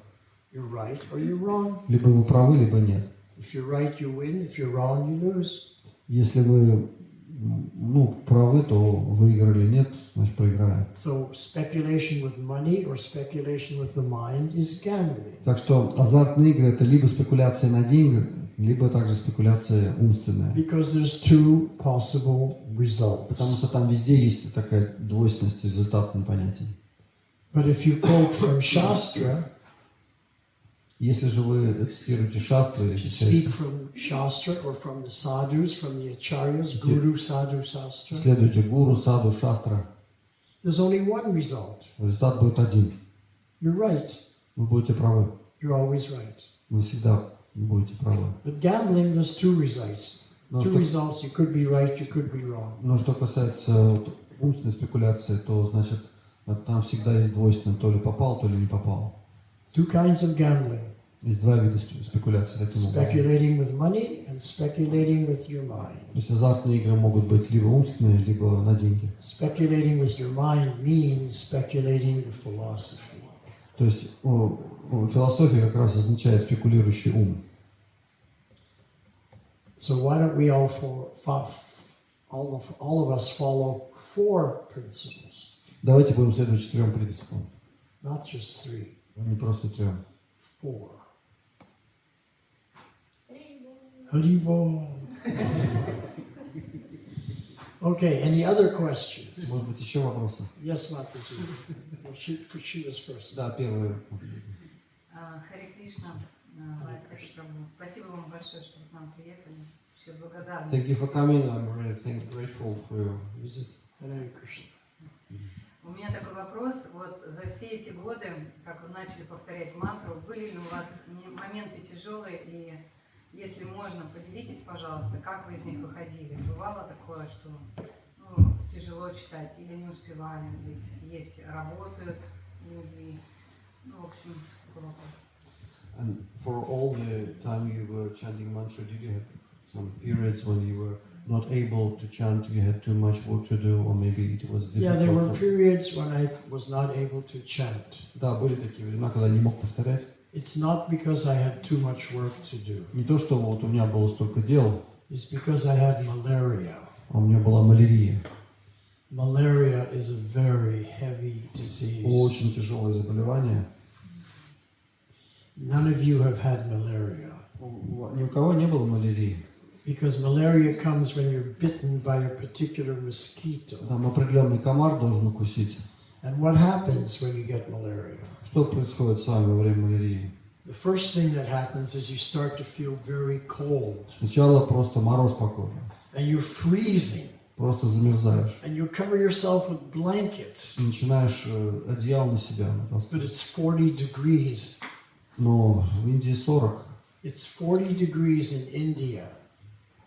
You're right or you're wrong. Либо вы правы, либо нет. If you're right, you win. If you're wrong, you lose. Если вы правы, то выиграли, нет, значит проиграли. So speculation with money or speculation with the mind is gambling. Так что азартные игры это либо спекуляция на деньгах, либо также спекуляция умственная. Because there's 2 possible Потому results. что там везде есть такая двойственность результатных понятий. But if you quote from Shastra, Если же вы цитируете шастры, if you speak from Shastra or from the sadhus, from the acharyas, Guru, Sadhu, Shastra, следуете гуру, саду, шастра, there's only one result. результат будет один. You're right. Вы будете правы. You're always right. Вы всегда будете правы. But gambling, there's 2 results. Но 2 что, results, you could be right, you could be wrong. но что касается вот умственной спекуляции, то значит там всегда есть двойственно, то ли попал, то ли не попал. 2 kinds of gambling. Есть 2 вида спекуляции таким образом. Speculating with money and speculating with your mind. То есть азартные игры могут быть либо умственные, либо на деньги. Speculating with your mind means speculating the philosophy. То есть философия как раз означает спекулирующий ум. So why don't we all of us follow 4 principles, Давайте будем следовать 4 принципам, not just 3, а не просто 3. 4. Haribol. Okay, any other questions? Может быть, еще вопросы? Yes, Mataji. Well, she was first. Да, первый. Харе Кришна, Ваясаки прабху. Спасибо вам большое, что вы к нам приехали. Все благодарны. Thank you for coming. I'm really grateful for your visit. Hare Krishna. У меня такой вопрос. Вот за все эти годы, как вы начали повторять мантру, были ли у вас моменты тяжелые? И если можно, поделитесь, пожалуйста, как вы из них выходили. Бывало такое, что тяжело читать или не успевали? Ведь есть, работают люди. В общем, такой вопрос. And for all the time you were chanting mantra, did you have some periods when you were not able to chant, you had too much work to do, or maybe it was difficult? Yeah, there were periods when I was not able to chant. Да, были такие времена, когда я не мог повторять. It's not because I had too much work to do. Не то, что вот у меня было столько дел, It's because I had malaria. а у меня была малярия. Malaria is a very heavy disease. Очень тяжелое заболевание. None of you have had malaria. Ни у кого не было малярии. Because malaria comes when you're bitten by a particular mosquito. Там определенный комар должен укусить. And what happens when you get malaria? Что происходит с вами во время малярии? The first thing that happens is you start to feel very cold. Сначала просто мороз по коже. And you're freezing. Просто замерзаешь. And you cover yourself with blankets. И начинаешь одеяло на себя натаскивать. But it's 40 degrees. Но в Индии 40. It's 40 degrees in India.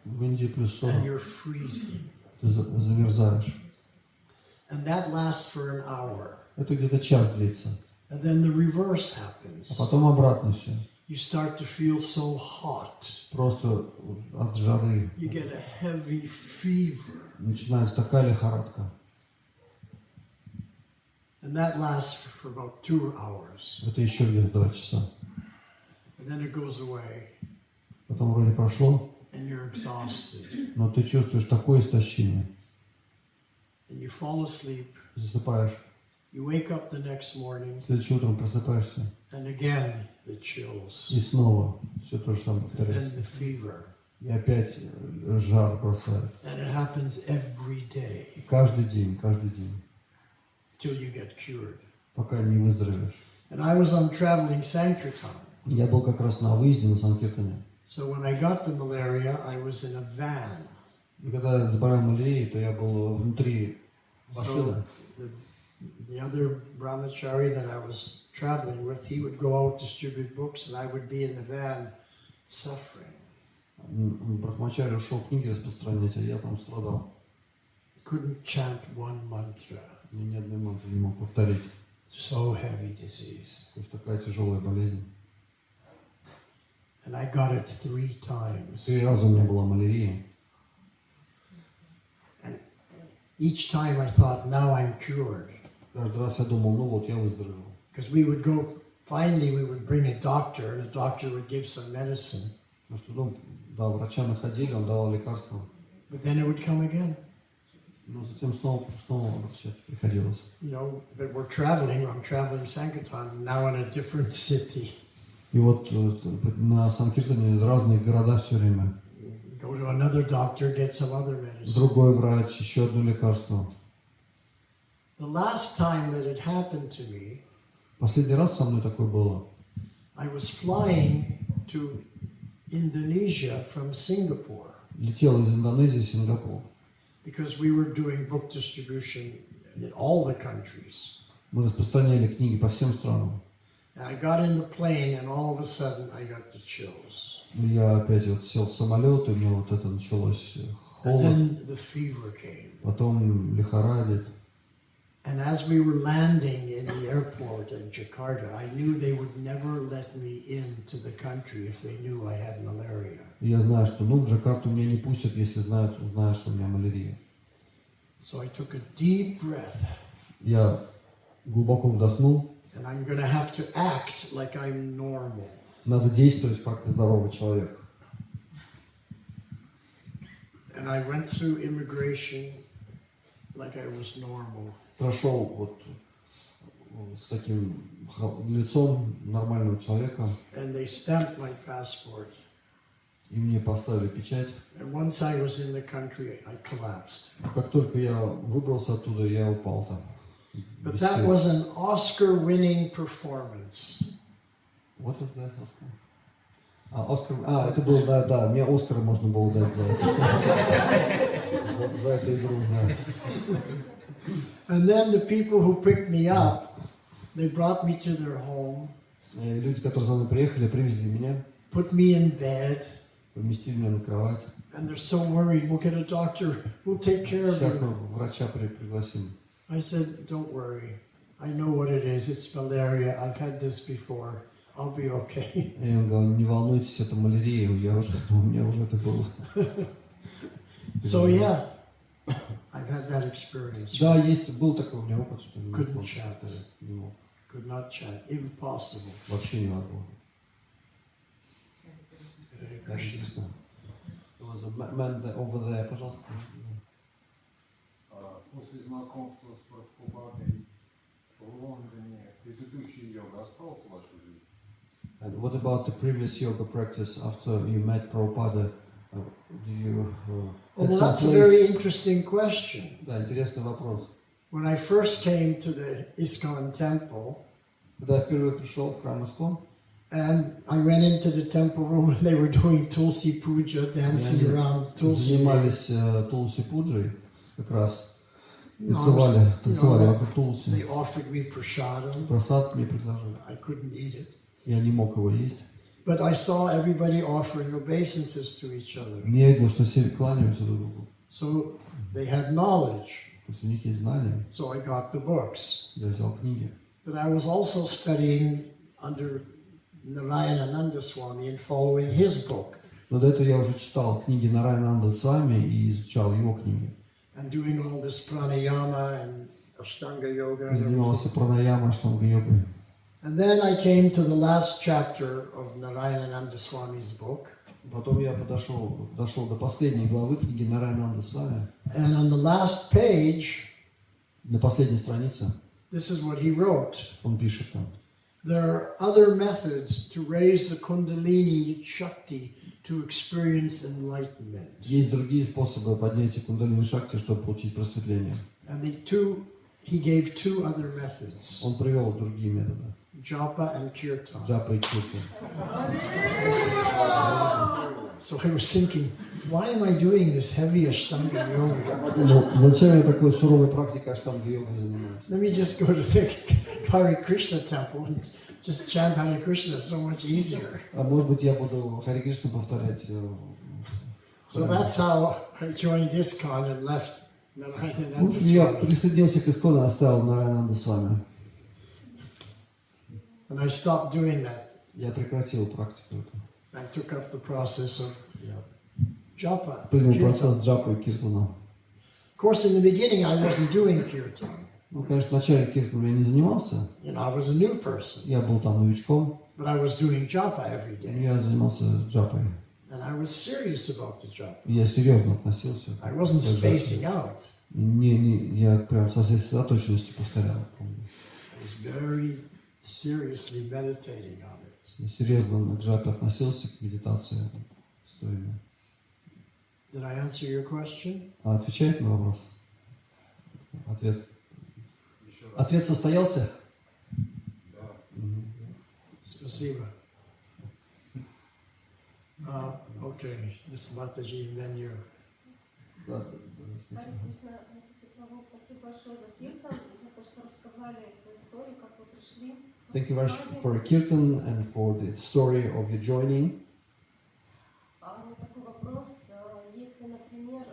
В Индии плюс 40. And you're freezing. Ты замерзаешь. And that lasts for an hour. Это где-то час длится. And then the reverse А happens. потом обратно все. You start to feel so hot. Просто от жары. You get a heavy fever. Начинается такая лихорадка. And that lasts for about 2 hours. Это еще где-то 2 часа. And then it goes away. Потом вроде прошло, And you're exhausted. но ты чувствуешь такое истощение. And you fall asleep. Засыпаешь. You wake up the next morning. Следующим утром просыпаешься. And again, the chills. И снова все то же самое And повторяется. then the fever. И опять жар бросает. And it happens every day. Каждый день, каждый день. Till you get cured. Пока не выздоровеешь. And I was on traveling Sankirtan. Я был как раз на выезде на Санкиртане. So when I got the malaria, I was in a van. И когда я заболел малярией, то я был внутри машины. So the other brahmachari that I was traveling with, he would go out distribute books, and I would be in the van suffering. Брахмачари ушел книги распространять, а я там страдал. Couldn't chant one mantra. Я ни одной мантры не мог повторить. So heavy disease. То есть такая тяжелая болезнь. And I got it 3 times. 3 раза у меня была малярия. And each time I thought, now I'm cured. Каждый раз я думал, ну вот, я выздоровел. Because we would go, finally we would bring a doctor, and the doctor would give some medicine. Потому что, ну, да, врача находили, он давал лекарства. But then it would come again. Но затем снова обращать приходилось. You know, but I'm traveling Sankirtan, now in a different city. И вот на Санкиртане разные города все время. Go to another doctor, get some other medicine. Другой врач, еще одно лекарство. The last time that it happened to me, Последний раз со мной такое было. I was flying to Indonesia from Singapore Летел из Индонезии в Сингапур. because we were doing book distribution in all the countries. Мы распространяли книги по всем странам. And I got in the plane, and all of a sudden I got the chills. Я опять вот сел в самолет, и у меня вот это началось And холод, then the fever came. потом лихорадит. And as we were landing in the airport in Jakarta, I knew they would never let me into the country if they knew I had malaria. И я знаю, что ну в Джакарту меня не пустят, если узнают, что у меня малярия. So I took a deep breath, Я глубоко вдохнул. and I'm going to have to act like I'm normal. Надо действовать как здоровый человек. And I went through immigration like I was normal. Прошел вот с таким лицом нормального человека, And they stamped my passport. и мне поставили печать. And once I was in the country, I collapsed. Как только я выбрался оттуда, я упал там. But Без that сил. was an Oscar-winning performance. What was that, Oscar? Оскар. Это было, да, мне Оскара можно было дать за это. За эту игру, да. And then the people who picked me up, they brought me to their home, И люди, которые за мной приехали, привезли меня, put me in bed, поместили меня на кровать. and they're so worried, we'll get a doctor, we'll take care of Сейчас мы you. врача пригласим. I said, don't worry, I know what it is, it's malaria, I've had this before, I'll be okay. Я им говорю, не волнуйтесь, это малярия, у меня уже это было. So yeah, I've had that experience. Да, был такой у меня опыт, что не Couldn't мог chat. повторять, не мог. Could not chat, impossible. Вообще невозможно. Даже интересно. There was a man over there, пожалуйста. После знакомства с Прабхупадой в Лондоне предыдущий йога остался в вашей жизни? And what about the previous yoga practice after you met Prabhupada? Do you Well, had some that's a very place? interesting question. Да, интересный вопрос. When I first came to the ISKCON temple, Когда я впервые пришел в храм Искон, and I went into the temple room and they were doing Tulsi Puja, dancing они around Tulsi. занимались Тулси Пуджей, как раз You know, танцевали they вокруг Тулси. offered me prasadam. Просад мне предложили. I couldn't eat it. Я не мог его есть. But I saw everybody offering obeisances to each other. Я видел, что все кланяются друг другу. So they had knowledge. То есть у них есть знания. So I got the books. Я взял книги. But I was also studying under Narayanananda Swami and following his book. Но до этого я уже читал книги Нарайананда Свами и изучал его книги. And doing all this pranayama and Ashtanga yoga. Занимался пранаяма, аштанга-йогой. And then I came to the last chapter of Narayanananda Swami's book. Потом я дошел до последней главы книги Нарайананда Свами. And on the last page, На последней странице this is what he wrote. он пишет там. There are other methods to raise the Kundalini Shakti to experience enlightenment. Есть другие способы поднятия кундалини шакти, чтобы получить просветление. And he gave two other methods, Он привел другие методы. japa and kirtan. Джапа и киртан. So I was thinking, why am I doing this heavy Ashtanga yoga? Ну, зачем я такой суровой практикой аштанга-йогой занимаюсь? Let me just go to the Hare Krishna temple and just chant Hare Krishna, so much easier. А может быть, я буду Харе Кришну повторять. So that's how I joined ISKCON and left Narayanananda В общем, я Swami. присоединился к Искону и оставил Нарайананда Свами. And I stopped doing that. Я прекратил практику эту. I took up the process of Я japa. принял kirtan. процесс джапа и киртана. Of course, in the beginning, I wasn't doing kirtan. Ну, конечно, вначале киртаном я не занимался. You know, I was a new person, Я был там новичком. but I was doing japa every day. Я занимался джапой. And I was serious about the japa. Я серьезно относился. I wasn't spacing out. Я прям со всей сосредоточенностью повторял. Помню. I was very seriously meditating on it. Я серьезно к джапе относился, к медитации. Стоял. Did I answer your question? А отвечает на вопрос? Ответ. Ответ состоялся? Спасибо. Okay, this is Mataji, and then you. Да. Харе Кришна, Прабху, спасибо большое за киртан, за то, что рассказали свою историю, как вы пришли. Thank you very much for Kirtan and for the story of your joining. Такой вопрос, если, например,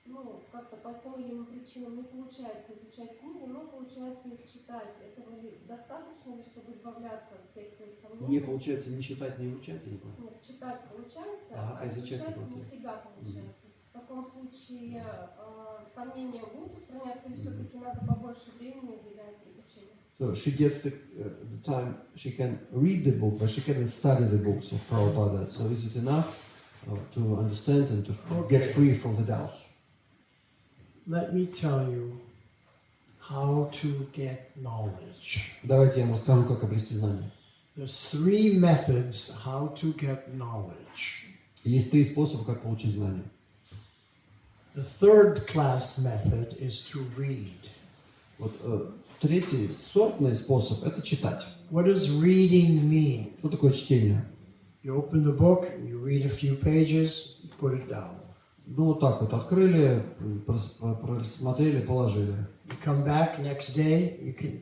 ну, как-то по тем или иным причинам не получается изучать книги, но получается их читать, этого ли достаточно ли, чтобы избавляться от всех своих сомнений? Не получается ни читать, ни изучать? Или как? Нет, читать получается, Ага, а изучать изучать не не получается. всегда получается. В таком случае сомнения будут устраняться, или все-таки надо побольше времени уделять изучению? So she gets the time, she can read the book, but she cannot study the books of Prabhupada. So is it enough to understand and to get free from the doubts? Let me tell you how to get knowledge. Давайте я вам расскажу, как обрести знания. There's three methods how to get knowledge. Есть три способа, как получить знания. The third class method is to read. Вот третий сортный способ – это читать. What does reading mean? Что такое чтение? You open the book, you read a few pages, you put it down. Ну, вот так вот открыли, просмотрели, положили. You come back next day, you can,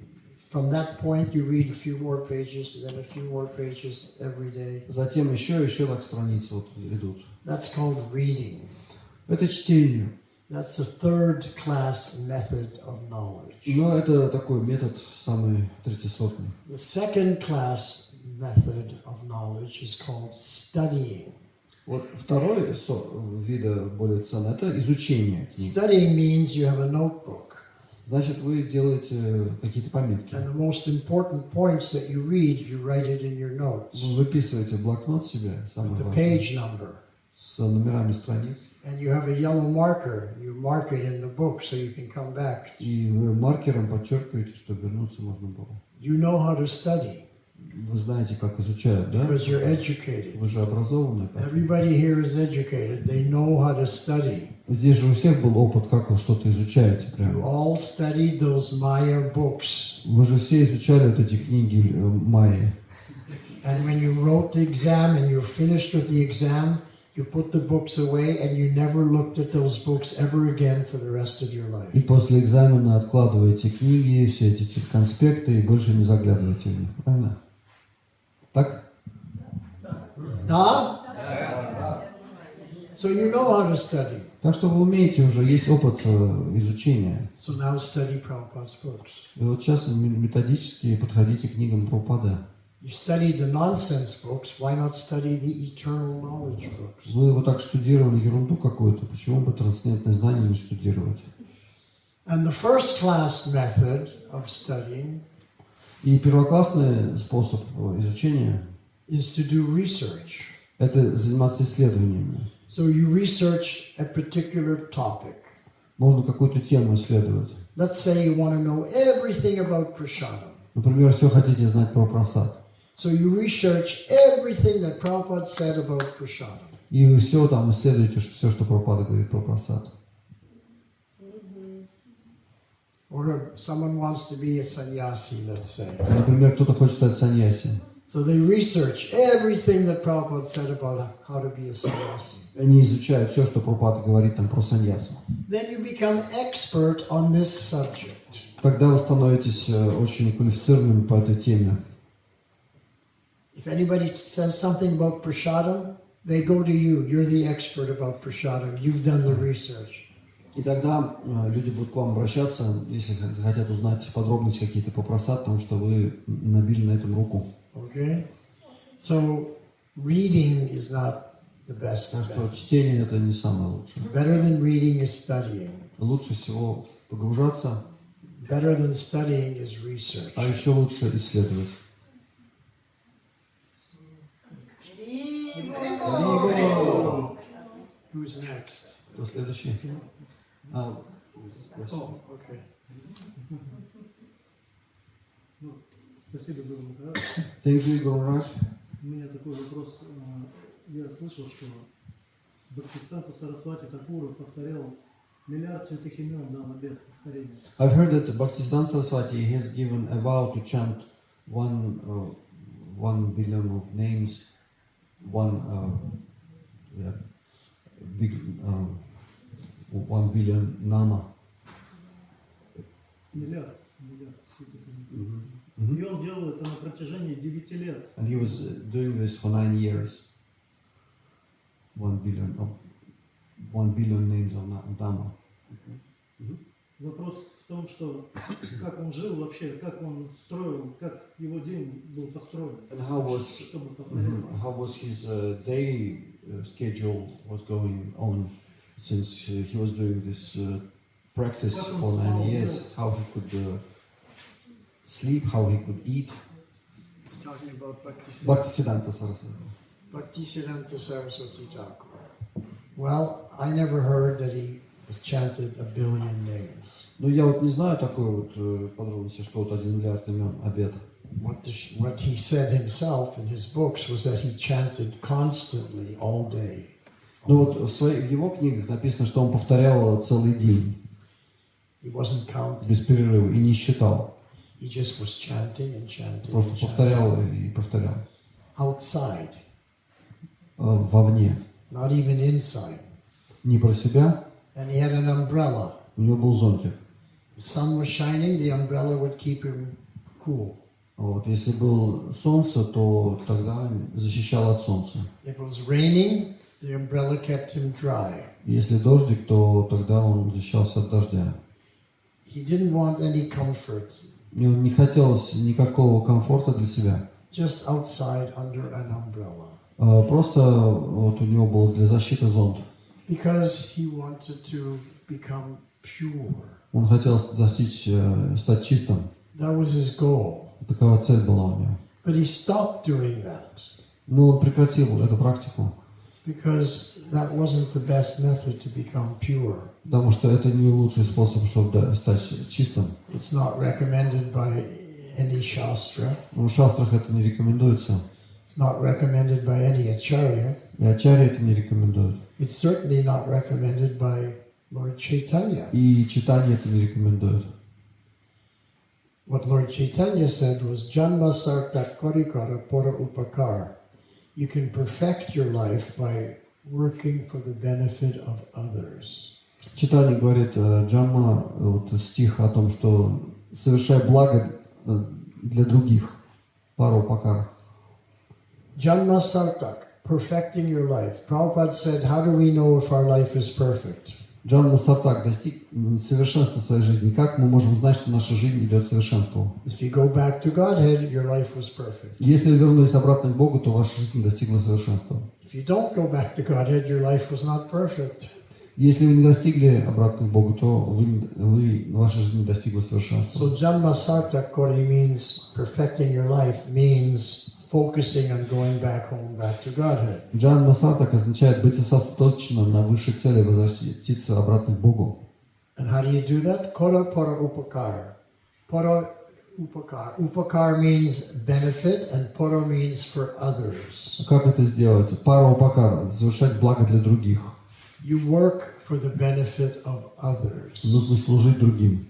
from that point you read a few more pages, then a few more pages every day. Затем еще так страницы вот идут. That's called reading. Это чтение. That's the third class method of knowledge. Но это такой метод самый третьесортный. The second class method of knowledge is called studying. Вот второй вид более ценный – это изучение книг. Studying means you have a notebook. Значит, вы делаете какие-то пометки. And the most important points that you read, you write it in your notes. Вы выписываете в блокнот себе, самое With the важное, page number. с номерами страниц. And you have a yellow marker. You mark it in the book so you can come back. И вы маркером подчеркиваете, чтобы вернуться можно было. You know how to study. Вы знаете, как изучают, да? Because you're educated. Вы же образованные. Everybody here is educated. They know how to study. Здесь же у всех был опыт, как вы что-то изучаете. You Прямо. all studied those Maya books. Вы же все изучали вот эти книги майи. And when you wrote the exam and you're finished with the exam, you put the books away and you never looked at those books ever again for the rest of your life. И после экзамена откладываете книги, все эти конспекты и больше не заглядываете в них. Правильно? Так? Да? So you know how to study. Так что вы умеете уже, есть опыт изучения. So now study Prabhupada's books. И вот сейчас методически подходите к книгам Прабхупады. You studied the nonsense books, why not study the eternal knowledge books? Вы вот так штудировали ерунду какую-то, почему бы трансцендентные знания не штудировать? And the first class method of studying И первоклассный способ изучения is to do research. – это заниматься исследованиями. So you research a particular topic. Можно какую-то тему исследовать. Let's say you want to know everything about prasadam. Например, все хотите знать про прасад. So you research everything that Prabhupada said about prasadam. И вы все там исследуете, все, что Прабхупада говорит про прасад. Or someone wants to be a sannyasi, let's say. Например, кто-то хочет стать саньяси. So they research everything that Prabhupada said about how to be a sannyasi. Они изучают все, что Прабхупада говорит там про саньясу. Then you become expert on this subject. Тогда вы становитесь очень квалифицированными по этой теме. If anybody says something about prasadam, they go to you. You're the expert about prasadam. You've done the research. И тогда люди будут к вам обращаться, если захотят узнать подробности какие-то по прасад, потому что вы набили на этом руку. Okay? So reading is not the best Так что method. чтение это не самое лучшее. Better than reading is studying. Лучше всего погружаться, Better than studying is research. а еще лучше исследовать. Who's next? Кто следующий? Oh, okay. Спасибо, Гуру. Thank you, Guru Raj. У меня такой вопрос. Я слышал, что Бхактисиданта Сарасвати Такура повторял миллиард святых имен, дал обет повторения. I've heard that Bhaktisiddhanta Saraswati has given a vow to chant 1 billion of names, big 1 billion nama. Миллиард святых имен. И он делал это на протяжении 9 лет. And he was doing this for 9 years. 1 billion names of Nama. Вопрос в том, что как он жил вообще, как он строил, как его день был построен, And how was his day schedule was going on since he was doing this practice for 9 years? How he could sleep, how he could eat. Talking about Bhaktisiddhanta Saraswati. Bhaktisiddhanta Saraswati Thakur. Well, I never heard that he chanted 1 billion names. Ну я вот не знаю такой вот подробности, что вот 1 миллиард имен обет. What he said himself in his books was that he chanted constantly all day. Ну вот в его книгах написано, что он повторял целый день. He wasn't counting. Без перерыва и не считал. He just was chanting and chanting. Просто повторял и повторял. Outside. Вовне. Not even inside. Не про себя. And he had an umbrella. У него был зонтик. The sun was shining, the umbrella would keep him cool. Вот, если было солнце, то тогда защищал от солнца. If it was raining, the umbrella kept him dry. Если дождик, то тогда он защищался от дождя. He didn't want any comfort. И он не хотел никакого комфорта для себя. Just outside under an umbrella. Просто вот у него был для защиты зонт. Because he wanted to become pure. Он хотел достичь, стать чистым. That was his goal. Такова цель была у него. But he stopped doing that. Но он прекратил эту практику. Because that wasn't the best method to become pure. Потому что это не лучший способ, чтобы стать чистым. It's not recommended by any shastra. В шастрах это не рекомендуется. It's not recommended by any acharya. И ачарьи это не рекомендуют. It's certainly not recommended by Lord Chaitanya. И читание это не рекомендует. What Lord Chaitanya said was Janma sarta korikara pora upakar. You can perfect your life by working for the benefit of others. Читание говорит Джамма, вот стих о том, что совершай благо для других. Пару покар. Janma sartak, perfecting your life. Prabhupada said, how do we know if our life is perfect? Джанма Сартак достиг совершенства своей жизни. Как мы можем знать, что наша жизнь идет к совершенству? If you go back to Godhead, your life was perfect. Если вы вернулись обратно к Богу, то ваша жизнь достигла совершенства. If you don't go back to Godhead, your life was not perfect. Если вы не достигли обратно к Богу, то ваша жизнь не достигла совершенства. So Janma Sartakori means perfecting your life means focusing on going back home, back to Godhead. Джанма Сартак означает быть сосредоточенным на высшей цели, возвратиться обратно к Богу. And how do you do that? Kora para upakar. Para upakar. Upakar means benefit and para means for others. Как это сделать? Пара упакар, совершать благо для других. You work for the benefit of others. Нужно служить другим.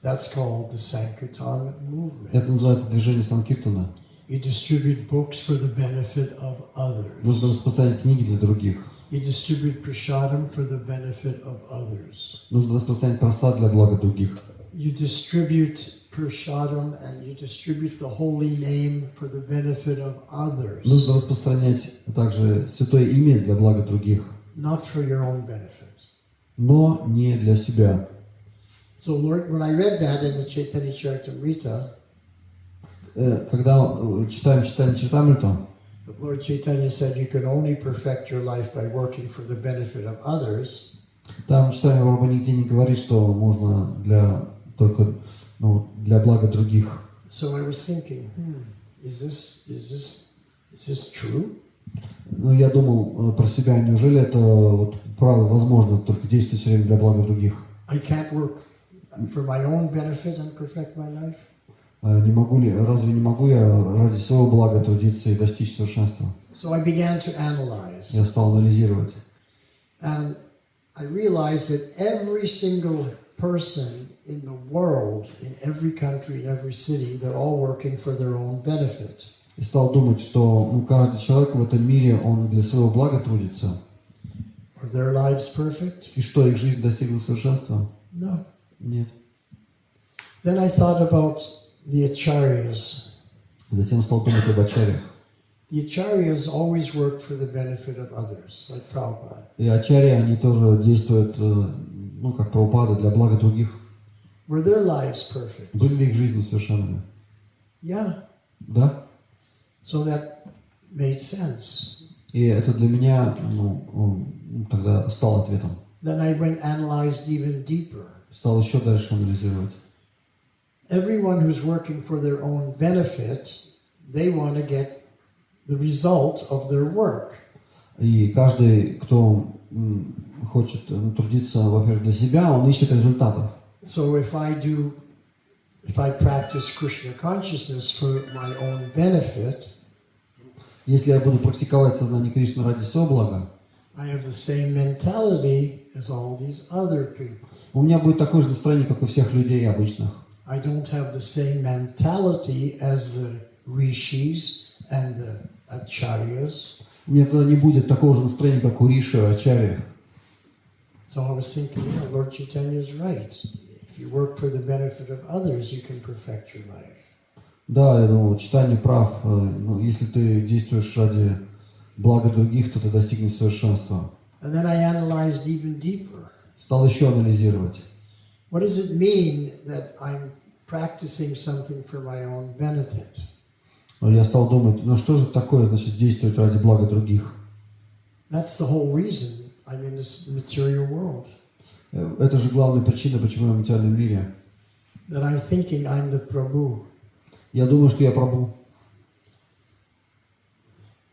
That's called the Sankirtan movement. Это называется движение Санкиртана. You distribute books for the benefit of others. Нужно распространять книги для других. You distribute prasadam for the benefit of others. Нужно распространять просад для блага других. You distribute prasadam and you distribute the holy name for the benefit of others. Нужно распространять также святое имя для блага других. Not for your own benefit. Но не для себя. So Lord, when I read that in the Chaitanya Charitamrita, Когда читаем читание Чайтамриту, Lord Chaitanya said you can only perfect your life by working for the benefit of others. там читание Варба нигде не говорит, что можно только для блага других. So I was thinking, is this true? Но я думал про себя, неужели это вот правда возможно только действовать все время для блага других? I can't work for my own benefit and perfect my life. Разве не могу я ради своего блага трудиться и достичь совершенства? So I began to analyze. Я стал анализировать. And I realized that every single person in the world, in every country, in every city, they're all working for their own benefit. И стал думать, что каждый человек в этом мире, он для своего блага трудится. Are their lives perfect? И что, их жизнь достигла совершенства? No. Нет. Then I thought about the acharyas. Затем стал думать об ачарьях. The acharyas always worked for the benefit of others, like Prabhupada. И ачарьи, они тоже действуют, как Прабхупада, для блага других. Were their lives perfect? Были ли их жизни совершенными? Yeah. Да. So that made sense. И это для меня, тогда стал ответом. Then I went analyzed even deeper. Стал еще дальше анализировать. Everyone who's working for their own benefit, they want to get the result of their work. И каждый, кто хочет трудиться, во-первых, для себя, он ищет результатов. So if I practice Krishna consciousness for my own benefit, если я буду практиковать сознание Кришны ради своего блага, I have the same mentality as all these other people. у меня будет такое же настроение, как у всех людей обычных. I don't have the same mentality as the rishis and the acharyas. У меня тогда не будет такого же настроения, как у Риши и Ачарьев. So I was thinking, Lord Chaitanya is right. If you work for the benefit of others, you can perfect your life. Да, я думал, читание прав. Если ты действуешь ради блага других, то ты достигнешь совершенства. And then I analyzed even deeper. Стал еще анализировать. What does it mean that I'm practicing something for my own benefit? Я стал думать, что же такое, значит, действовать ради блага других? That's the whole reason I'm in this material world. Это же главная причина, почему я в материальном мире. That I'm thinking I'm the prabhu. Я думаю, что я прабху.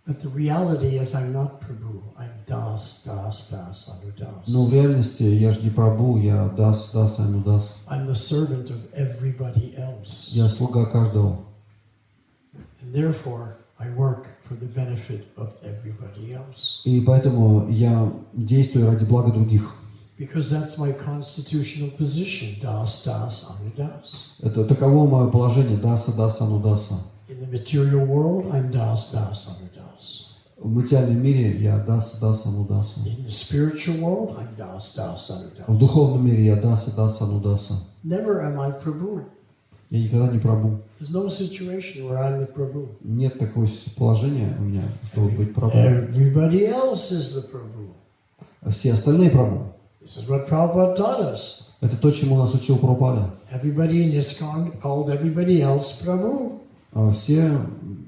But the reality is I'm not Prabhu. I'm Das, Das, Das, Anudas. Но в реальности я же не прабху, я дас, дас, анудас. I'm the servant of everybody else. Я слуга каждого. And therefore, I work for the benefit of everybody else. И поэтому я действую ради блага других. Because that's my constitutional position. Das, Das, Anudas. Это таково мое положение. Даса, даса, анудаса. In the material world, I'm Das, Das, Anudas. В материальном мире я даса, даса, анудаса. In the spiritual world, I'm Das, Das, В Anudas. духовном мире я даса, даса, анудаса. Never am I Prabhu. Я никогда не прабху. There's no situation where I'm the Prabhu. Нет такого положения у меня, чтобы быть прабху. Everybody else is the Prabhu. Все остальные прабху. This is what Prabhupada taught us. Это то, чему нас учил Прабхупада. Everybody in ISKCON called everybody else Prabhu. А все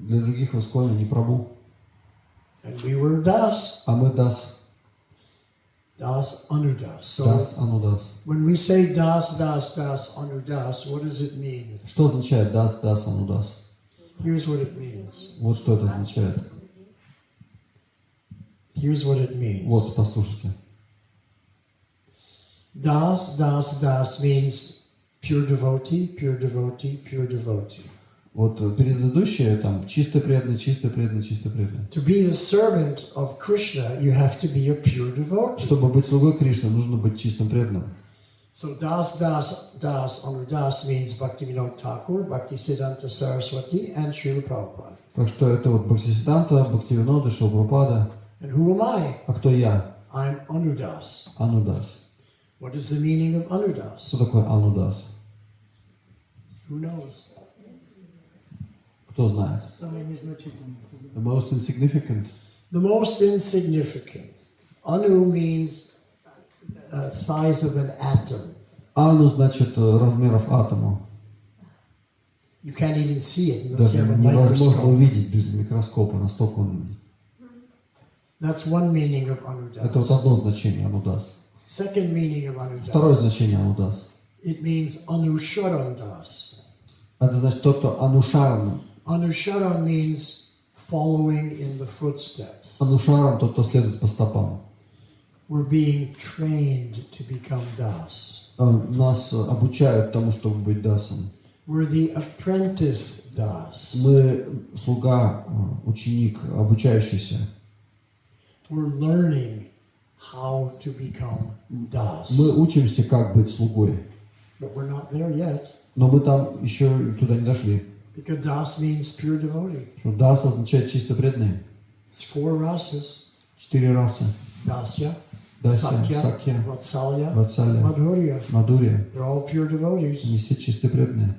для других в Исконе не прабху. And we were Das. А мы дас. Das Anudas. So Дас, анудас. when we say Das, Das, Das, Anudas, what does it mean? Что означает дас, дас, анудас? Here's what it means. Вот что это означает. Here's what it means. Вот, послушайте. Das, Das, Das means pure devotee, pure devotee, pure devotee. Вот предыдущее там чисто преданный, чисто преданный, чисто преданный. To be the servant of Krishna, you have to be a pure devotee. Чтобы быть слугой Кришны, нужно быть чистым преданным. So Das, Das, Das, Anudas means Bhaktivinoda Thakur, Bhaktisiddhanta Saraswati, and Srila Prabhupada. Так что это вот Бхактисиддханта, Бхактивинода, Шрила Прабхупада. And who am I? А кто я? I'm Anudas. Анудас. What is the meaning of Anudas? Что такое анудас? Who knows? Кто знает? Самое незначительное. The most insignificant. The most insignificant. Anu means size of an atom. Ану значит размеров атома. You can't even see it unless you Даже have a невозможно microscope. увидеть без микроскопа, настолько он... That's one meaning of Это вот Anudas. одно значение анудас. Second meaning of Второе Anudas. значение анудас. It means Anusharandas. Это значит тот, кто анушаран. Anusharan means following in the footsteps. Анушаран тот, кто следует по стопам. We're being trained to become Das. Нас обучают тому, чтобы быть дасом. We're the apprentice Das. Мы слуга, ученик, обучающийся. We're learning how to become Das. Мы учимся, как быть слугой. But we're not there yet. Но мы там еще туда не дошли. Because Das means pure devotee. Что дас означает чисто преданный. It's 4 rasas. 4 расы. Dasya, Дася, Sakya, Сакья, Vatsalya, Ватсалия, Madhurya. Мадурия. They're all pure devotees. Они все чисто преданные.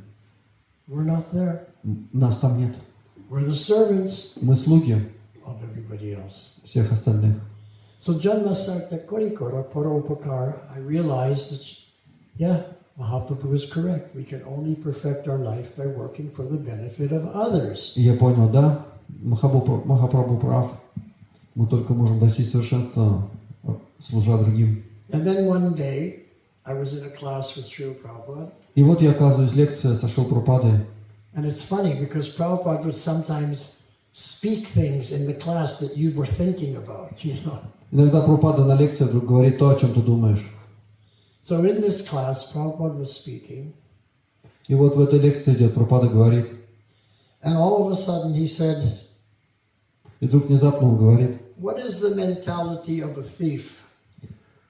We're not there. Нас там нет. We're the servants Мы слуги of everybody else. всех остальных. So Janma Sarta Korikora Paropakar, I realized that, yeah, Mahaprabhu is correct. We can only perfect our life by working for the benefit of others. И я понял, да, Махапрабху прав. Мы только можем достичь совершенства, служа другим. And then one day, I was in a class with Srila Prabhupada. И вот я оказываюсь лекция со Шрилой Прабхупадой. And it's funny because Prabhupada would sometimes speak things in the class that you were thinking about, you know. Иногда Прабхупада на лекции вдруг говорит то, о чем ты думаешь. So in this class, Prabhupada was speaking, И вот в этой лекции идет, Прабхупада говорит. and all of a sudden he said, И вдруг внезапно он говорит. what is the mentality of a thief?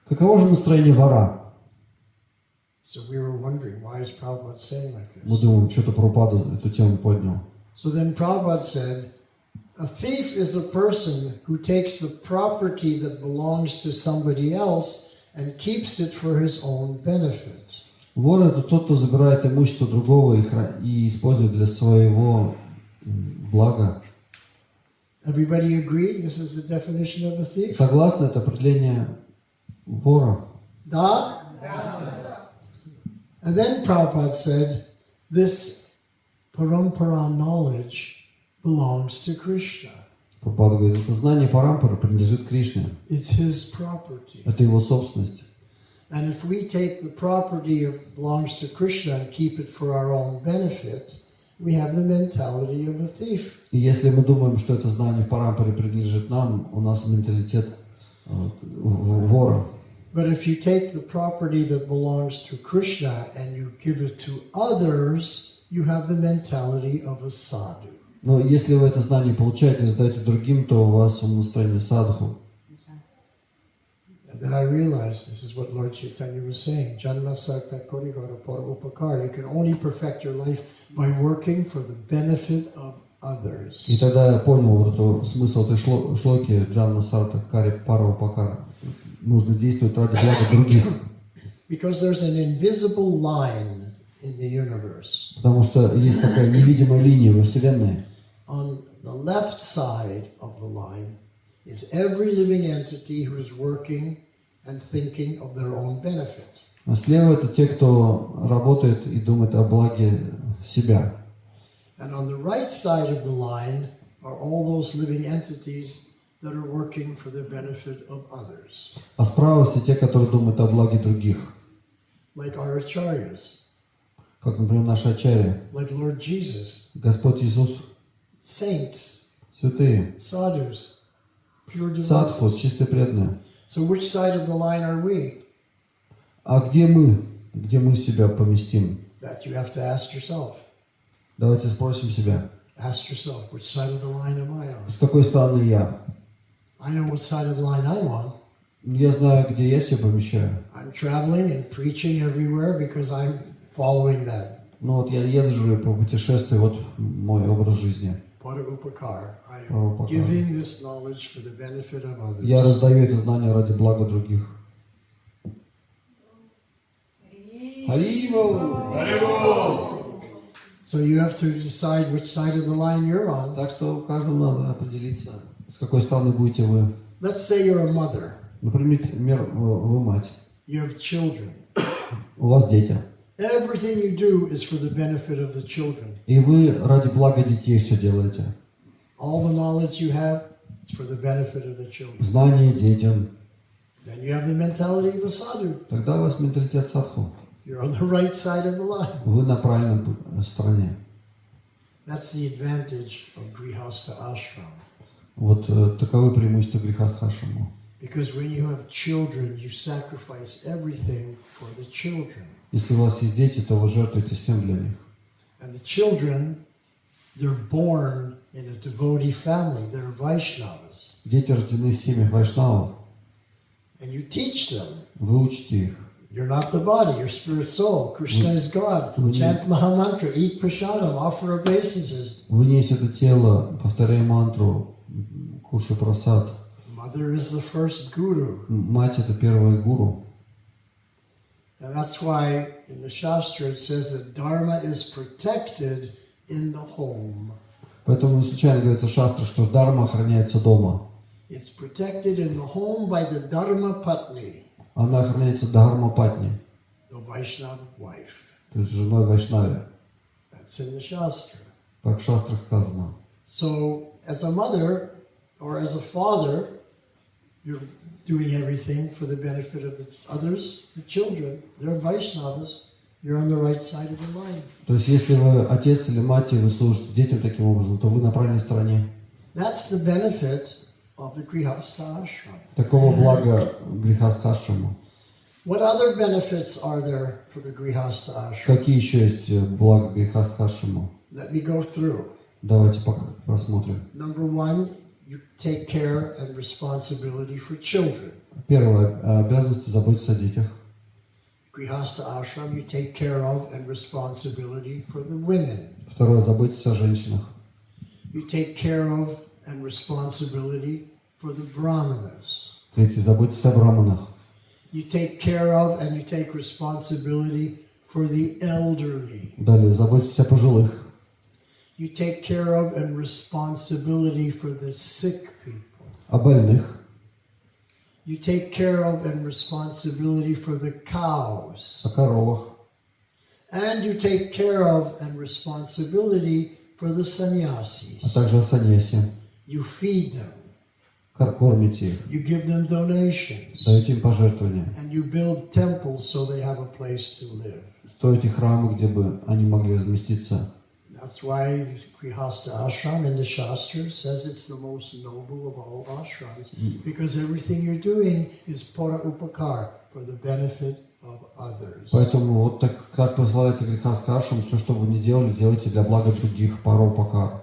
Каково же настроение вора? So we were wondering, why is Prabhupada saying like Мы this? думаем, что-то Прабхупада эту тему поднял. So then Prabhupada said, a thief is a person who takes the property that belongs to somebody else and keeps it for his own benefit. Вор — это тот, кто забирает имущество другого и использует для своего блага. Everybody agree? This is the definition of a thief? Согласны, это определение вора. Da? And then Prabhupada said, this parampara knowledge belongs to Krishna. Прабхупада говорит, это знание парампары принадлежит Кришне. It's his property. Это его собственность. And if we take the property of belongs to Krishna and keep it for our own benefit, we have the mentality of a thief. И если мы думаем, что это знание в парампаре принадлежит нам, у нас менталитет вора. But if you take the property that belongs to Krishna and you give it to others, you have the mentality of a sadhu. Но если вы это знание получаете и сдаете другим, то у вас настроение садху. And then I realized this is what Lord Chaitanya was saying. Janma sakta korigara para upakara. You can only perfect your life by working for the benefit of others. И тогда я понял вот эту смысл этой шлоки Джанма Сарта Кари Пара Упакара. Нужно действовать ради блага других. Because there's an invisible line in the universe. Потому что есть такая невидимая линия во Вселенной. On the left side of the line is every living entity who's working and thinking of their own benefit. А слева это те, кто работает и думает о благе себя. And on the right side of the line are all those living entities that are working for the benefit of others. А справа все те, которые думают о благе других. Like our acharyas, Как, например, наши ачарьи, like Lord Jesus, Господь Иисус, saints, святые, sadhus, pure садху, devotees. чистые преданные. So which side of the line are we? А где мы? Где мы себя поместим? That you have to ask yourself. Давайте спросим себя, Ask yourself, which side of the line am I on? с какой стороны я? I know what side of the line I'm on. Я знаю, где я себя помещаю. I'm traveling and preaching everywhere because I'm following that. Ну вот я езжу по путешествию, вот мой образ жизни. Para upakar. I am Para upakar. giving this knowledge for the benefit of others. Я раздаю это знание ради блага других. Харибол! So you have to decide which side of the line you're on. Так что каждому надо определиться, с какой стороны будете вы. Let's say you're a mother. Например, вы мать, You have children. у вас дети. Everything you do is for the benefit of the children. И вы ради блага детей все делаете. All the knowledge you have is for the benefit of the children. Знания детям. Then you have the mentality of a sadhu. Тогда у вас менталитет садху. You're on the right side of the line. Вы на правильной стороне. That's the advantage of Grihastha Ashram. Вот таковы преимущества грехастхашрама. Because when you have children, you sacrifice everything for the children. Если у вас есть дети, то вы жертвуете всем для них. And the children, they're born in a devotee family. They're Vaishnavas. Дети рождены в семьях вайшнавов. And you teach them. Вы учите их. You're not the body, you're spirit soul. Krishna is God. Chant Mahamantra, eat prasadam, offer obeisances. Вы не есть это тело, повторяй мантру, кушай прасад. Mother is the first guru. Мать — это первая гуру. And that's why in the Shastra it says that Dharma is protected in the home. Поэтому не случайно говорится в шастрах, что дharma охраняется дома. It's protected in the home by the Dharma Patni, Она охраняется дхарма патни, the Vaishnava wife. то есть женой вайшнави. That's in the Shastra. Так в шастрах сказано. So as a mother or as a father, you're doing everything for the benefit of the others, the children. They're Vaishnavas. You're on the right side of the line. То есть если вы отец или мать, и вы служите детям таким образом, то вы на правильной стороне. That's the benefit of the Grihastha Ashram. Такого блага грехастхашрама. What other benefits are there for the Grihastha Ashram? Какие еще есть блага грехастхашрама? Let me go through. Давайте пока просмотрим. Number one, you take care and responsibility for children. Первое. Обязанность заботиться о детях. Grihastha Ashram, you take care of and responsibility for the women. Второе. Заботиться о женщинах. You take care of and responsibility for the brahmanas. Третье. Заботиться о браманах. You take care of and you take responsibility for the elderly. Далее. Заботиться о пожилых. You take care of and responsibility for the sick people. О больных. You take care of and responsibility for the cows. О коровах. And you take care of and responsibility for the А sannyasis. также о саньясе. You feed them. Кормите их. You give them donations. Даете им пожертвования. And you build temples so they have a place to live. Строите храмы, где бы они могли разместиться. That's why Grihastha ashram in the Shastra says it's the most noble of all ashrams, because everything you're doing is para upakar, for the benefit of others. Поэтому вот так, как прославляется грехастха ашрам, все, что вы не делали, делайте для блага других, паропакар.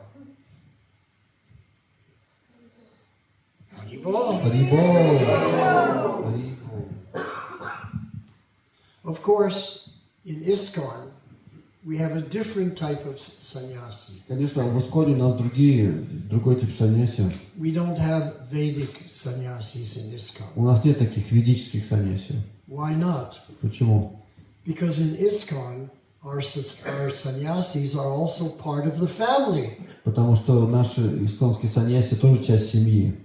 Haribol. Харибол! Харибол! Of course, in ISKCON, we have a different type of sannyasi. Конечно, в Исконе у нас другой тип саньяси. We don't have Vedic sannyasis in ISKCON. У нас нет таких ведических саньяси. Why not? Почему? Because in ISKCON, our sannyasis are also part of the family. Потому что наши исконские саньяси тоже часть семьи.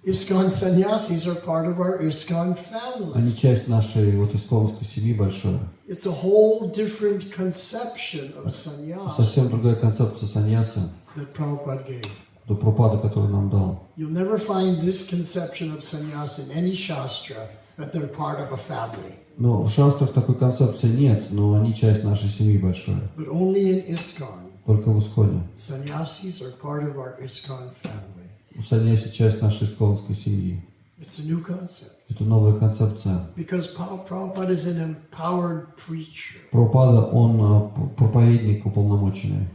ISKCON sannyasis are part of our ISKCON family. Они часть нашей вот исконской семьи большой. It's a whole different conception of sannyas Совсем другая концепция саньяса, that Prabhupada gave. до Прабхупады, который нам дал. You'll never find this conception of sannyas in any shastra, that they're part of a family. Но в шастрах такой концепции нет, но они часть нашей семьи большой. But only in ISKCON, Только в Исконе. sannyasis are part of our ISKCON family. У саньяси часть нашей исконской семьи. It's a new concept. Это новая концепция. Because Prabhupada is an empowered preacher. Прабхупада, он проповедник уполномоченный.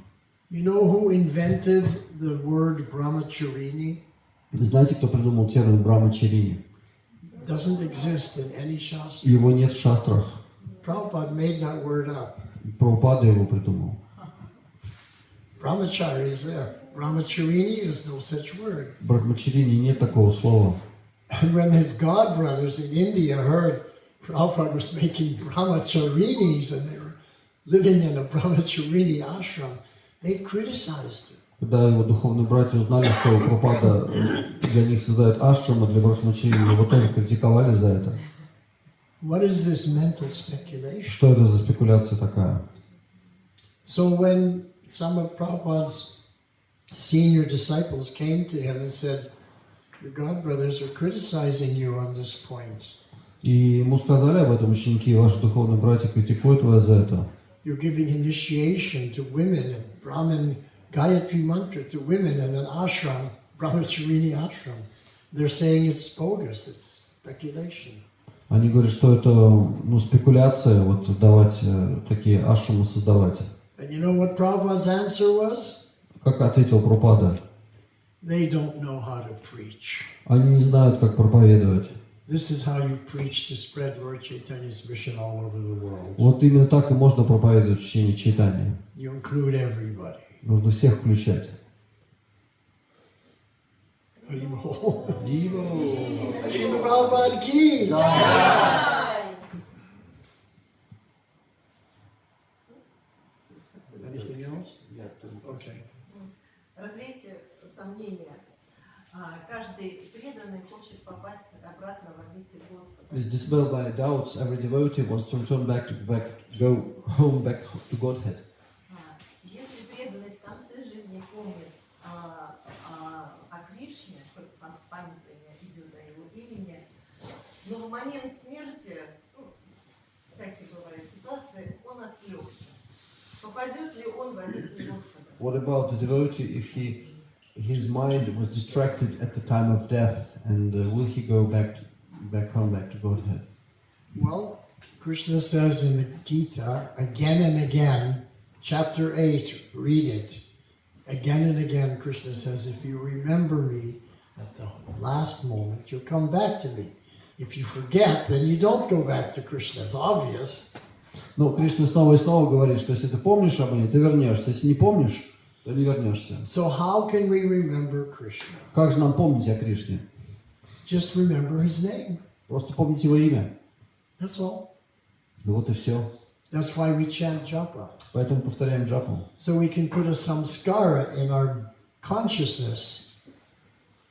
You know who invented the word brahmacharini? Знаете, кто придумал термин брамачарини? Doesn't exist in any shastra. Его нет в шастрах. Prabhupada made that word up. Прабхупада его придумал. Brahmachari is there. Brahmacharini is no such word. Брахмачарини нет такого слова. And when his god brothers in India heard Prabhupada was making brahmacharinis and they were living in a brahmacharini ashram, they criticized him. Когда его духовные братья узнали, что Прабхупада для них создает ашрамы для брахмачарини, его тоже критиковали за это. What is this mental speculation? Что это за спекуляция такая? So when some of Prabhupada's senior disciples came to him and said, your god brothers are criticizing you on this point. И ему сказали об этом ученики, ваши духовные братья критикуют вас за это. You're giving initiation to women and Brahmin Gayatri mantra to women in an ashram, Brahmacharini ashram. They're saying it's bogus, it's speculation. Они говорят, что это спекуляция, вот давать такие ашрамы создавать. And you know what Prabhupada's answer was? Как ответил Прабхупада? They don't know how to preach. Они не знают, как проповедовать. This is how you preach to spread Lord Chaitanya's mission all over the world. Вот именно так и можно проповедовать в течение читания. You include everybody. Нужно всех включать. Haribol. Либо... Srila Prabhupada ki. Anything else? Okay. Развейте сомнения. Каждый преданный хочет попасть обратно в обитель Господа. Is dispelled by doubts. Every devotee wants to return back go home back to Godhead. Если преданный в конце жизни помнит о Кришне, память идет о его имени, но в момент смерти, всякие бывают ситуации, он отвлекся. Попадет ли он в обитель Господа? What about the devotee if his mind was distracted at the time of death, and will he go back home, back to Godhead? Well, Krishna says in the Gita again and again, chapter 8, read it. Again and again, Krishna says, if you remember me at the last moment, you'll come back to me. If you forget, then you don't go back to Krishna. It's obvious. Но Кришна снова и снова говорит, что если ты помнишь об ней, ты вернешься. Если не помнишь, то не вернешься. So how can we remember Krishna? Как же нам помнить о Кришне? Just remember his name. Просто помнить его имя. That's all. Вот и все. That's why we chant japa. Поэтому повторяем джапу. So we can put a samskara in our consciousness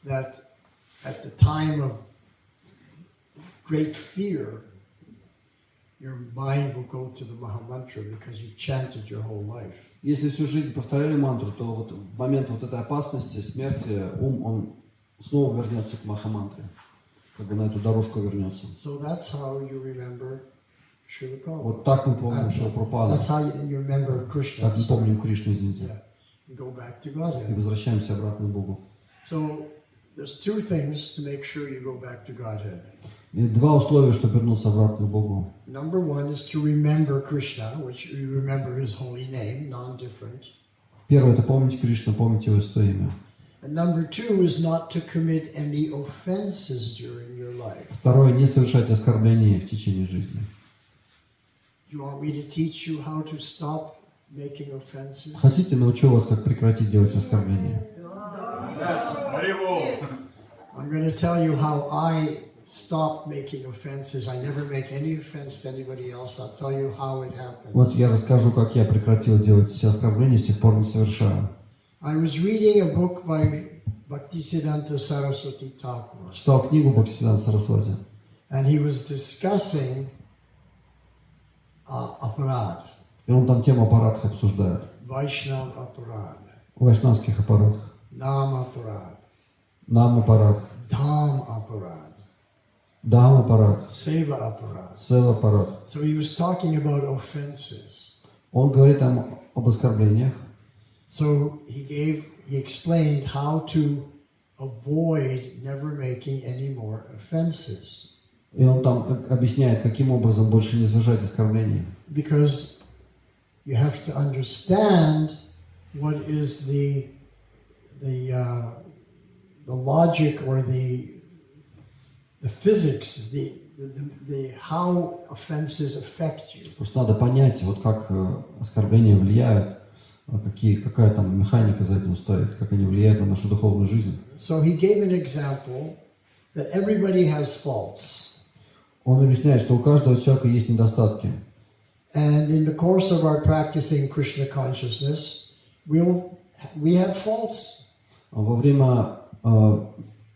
that at the time of great fear, your mind will go to the Mahamantra because you've chanted your whole life. Если всю жизнь повторяли мантру, то вот в момент вот этой опасности, смерти, он снова вернется к Махамантре. Как бы на эту дорожку вернется. So that's how you remember Srila Prabhupada. Вот так мы помним Шрила Прабхупаду. That's how you remember Krishna. Так мы помним Кришну, извините. Yeah. and go back to и Godhead. возвращаемся обратно к Богу. So there's two things to make sure you go back to Godhead. И два условия, чтобы вернуться обратно к Богу. Number one is to remember Krishna, which you remember his holy name, non-different. Первое – это помнить Кришну, помнить Его святое имя. And number two is not to commit any offenses during your life. Второе – не совершать оскорбления в течение жизни. You want me to teach you how to stop making offenses? Хотите, научу вас, как прекратить делать оскорбления? I'm going to tell you how I stopped making offenses. I never make any offense to anybody else. I'll tell you how it happened. Вот я расскажу, как я прекратил делать все оскорбления, с тех пор не совершаю. I was reading a book by Bhaktisiddhanta Saraswati Thakur, Читал книгу Бхактисиддханта Сарасвати, and he was discussing aparad, и он там тему аппаратов обсуждает. Vaishnav aparad, В вайшнавских аппаратах. Nam aparad, Нам аппарат, Dham aparad, дам аппарат, Seva aparad. сел аппарат. So he was talking about offenses. Он говорит там об оскорблениях. So he explained how to avoid never making any more offenses. И он там объясняет, каким образом больше не совершать оскорблений. Because you have to understand what is the logic or the physics, the how offenses affect you. Просто надо понять, вот как оскорбления влияют, какая там механика за этим стоит, как они влияют на нашу духовную жизнь. So he gave an example that everybody has faults. Он объясняет, что у каждого человека есть недостатки. And in the course of our practicing Krishna consciousness, we have faults. Во время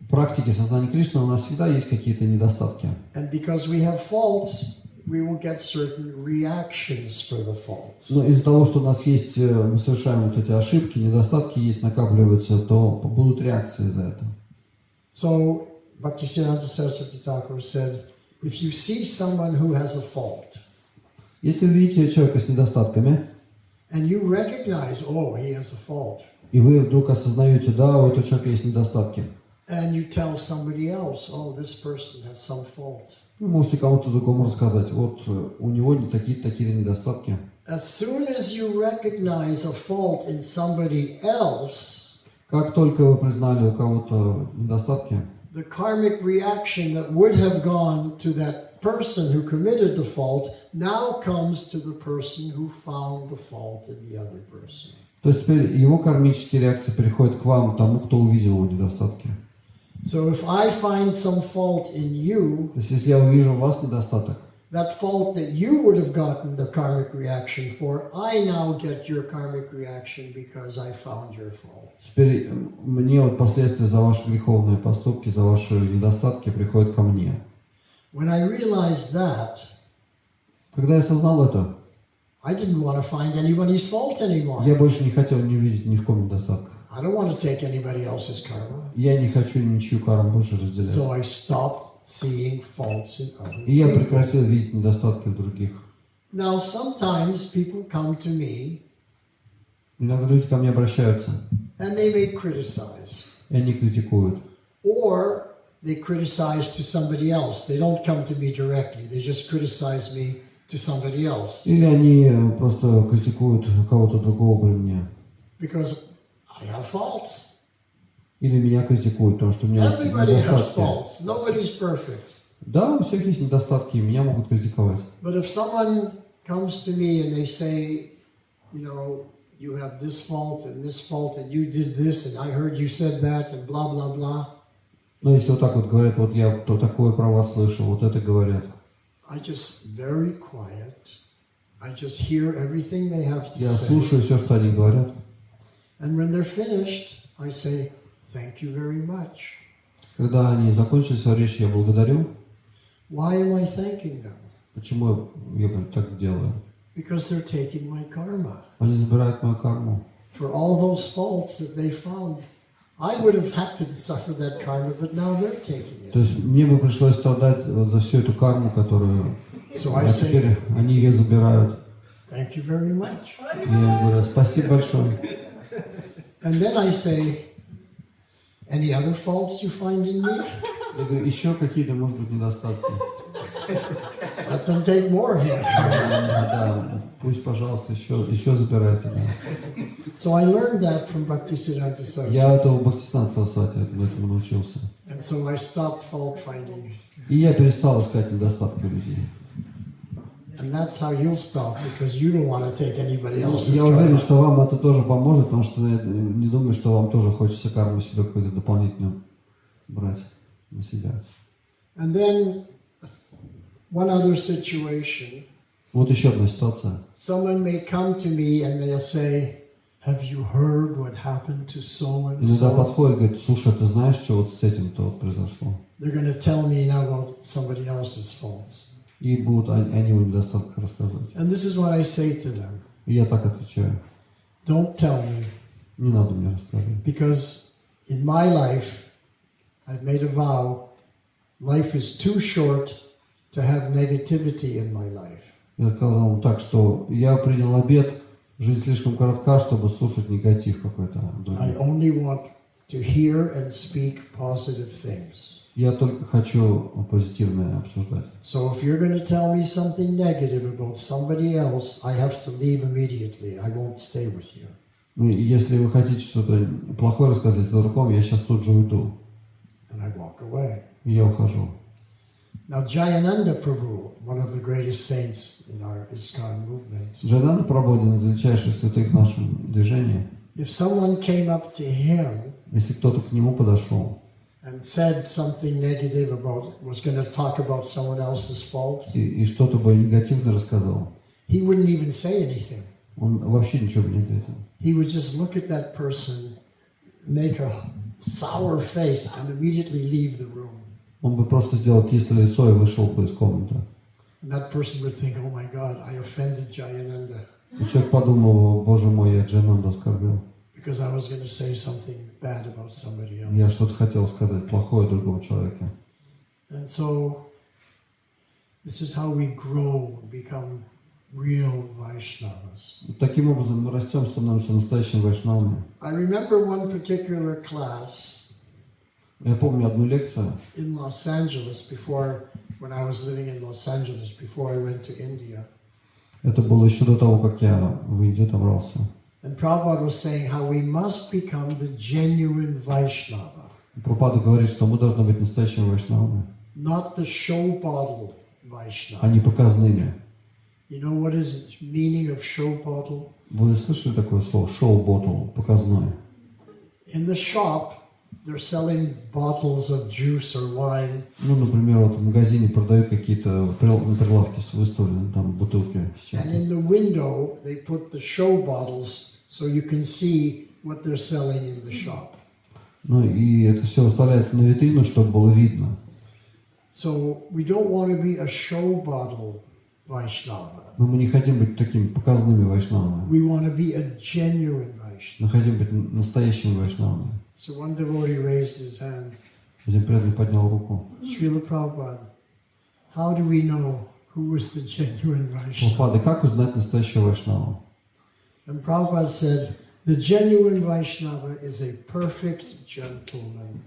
практики сознания Кришны у нас всегда есть какие-то недостатки. And because we have faults, we will get certain reactions for the faults. Но из-за того, что у нас есть, мы совершаем вот эти ошибки, недостатки есть, накапливаются, то будут реакции за это. So Bhaktisiddhanta Saraswati Thakur said, if you see someone who has a fault, Если вы видите человека с недостатками, and you recognize, oh, he has a fault, и вы вдруг осознаете, да, у этого человека есть недостатки, and you tell somebody else, oh, this person has some fault. вы можете кому-то другому рассказать, вот у него такие-то недостатки. As soon as you recognize a fault in somebody else, Как только вы признали у кого-то недостатки, the karmic reaction that would have gone to that person who committed the fault now comes to the person who found the fault in the other person. то есть теперь его кармические реакции переходят к вам, тому, кто увидел его недостатки. So if I find some fault in you, То есть если я увижу в вас недостаток, that fault that you would have gotten the karmic reaction for, I now get your karmic reaction because I found your fault. теперь мне вот последствия за ваши греховные поступки, за ваши недостатки приходят ко мне. When I realized that, Когда я осознал это, I didn't want to find anybody's fault anymore. я больше не хотел не увидеть ни в ком недостатка. I don't want to take anybody else's karma. Я не хочу ничью карму больше разделять. So I stopped seeing faults in other И я people. прекратил видеть недостатки в других. Now, sometimes people come to me Иногда люди ко мне обращаются, and they may criticize. и они критикуют. Or they criticize to somebody else. They don't come to me directly. They just criticize me to somebody else. Или они просто критикуют кого-то другого при мне. Because I have faults. Или меня критикуют, потому что у меня есть Everybody has недостатки. faults. Nobody's perfect. Да, у всех есть недостатки, и меня могут критиковать. But if someone comes to me and they say, you know, you have this fault, and you did this, and I heard you said that, and blah, blah, blah. Но если вот так вот говорят, вот я то такое про вас слышал, вот это говорят. I just very quiet. I just hear everything they have to Я say. слушаю все, что они говорят. And when they're finished, I say, thank you very much. Когда они закончили свою речь, я благодарю. Why am I thanking them? Почему я так делаю? Because they're taking my karma. Они забирают мою карму. For all those faults that they found, I would have had to suffer that karma, but now they're taking То it. есть мне бы пришлось страдать вот за всю эту карму, которую... So I А say, теперь они ее забирают. thank you very much. И я говорю, спасибо большое. And then I say, any other faults you find in me? Я говорю, еще какие-то, может быть, недостатки. Let them take more of you. Да, пусть, пожалуйста, еще забирайте. Да. So I learned that from Bhaktisiddhanta Saraswati. Я этого Бхактисиданта Сарасвати этому научился. And so I stopped fault finding. И я перестал искать недостатки у людей. And that's how you'll stop, because you don't want to take anybody else's Я уверен, karma. что вам это тоже поможет, потому что я не думаю, что вам тоже хочется карму себе какую-то дополнительную брать на себя. And then one other situation. Вот еще одна ситуация. Someone may come to me and they'll say, have you heard what happened to so and Иногда so? подходит, говорит, слушай, ты знаешь, что вот с этим-то вот произошло? They're going to tell me now about somebody else's faults. И будут о него недостатках рассказывать. And this is what I say to them. И я так отвечаю. Don't tell me, Не надо мне рассказывать. because in my life, I've made a vow, life is too short to have negativity in my life. Я сказал ему так, что я принял обет, жизнь слишком коротка, чтобы слушать негатив какой-то. I only want to hear and speak positive things. Я только хочу позитивное обсуждать. So if you're going to tell me something negative about somebody else, I have to leave immediately. I won't stay with you. Ну, и если вы хотите что-то плохое рассказать о другом, я сейчас тут же уйду. And I walk away. И я ухожу. Now Jayananda Prabhu, one of the greatest saints in our ISKCON movement, Джайананда Прабху, один из величайших святых в нашем движении. if someone came up to him Если кто-то к нему подошел and said something negative about, was going to talk about someone else's faults, и что-то бы негативно рассказал, he wouldn't even say anything. он вообще ничего бы не ответил. He would just look at that person, make a sour face, and immediately leave the room. Он бы просто сделал кислое лицо и вышел бы из комнаты. And that person would think, oh my God, I offended Jayananda И человек подумал, боже мой, я Джайананду оскорбил. because I was going to say something bad about somebody Я else. что-то хотел сказать плохое о другом человеке. And so, this is how we grow and become real Vaishnavas. И таким образом мы растем, становимся настоящими вайшнавами. I remember one particular class Я помню одну лекцию in Los Angeles when I was living in Los Angeles, before I went to India. Это было еще до того, как я в Индию добрался. And Prabhupada was saying how we must become the genuine Vaishnava, Прабхупада говорит, что мы должны быть настоящими вайшнавами, not the show bottle а Vaishnava. не показными. You know what is the meaning of show bottle? Вы слышали такое слово «шоу-ботл», показной? In the shop, they're selling bottles of juice or wine, Ну, например, вот в магазине продают какие-то на прилавке выставлены там бутылки с and чем-то. in the window, they put the show bottles so you can see what they're selling in the shop. Ну, и это все выставляется на витрину, чтобы было видно. So we don't want to be a show bottle Vaishnava. Но мы не хотим быть такими показными вайшнавами. We want to be a genuine Vaishnava. Мы хотим быть настоящими вайшнавами. So one devotee raised his hand. Один преданный поднял руку. Srila Prabhupada, how do we know who is the genuine Vaishnava? Прабхупада, как узнать настоящего вайшнава? And Prabhupada said, the genuine Vaishnava is a perfect gentleman.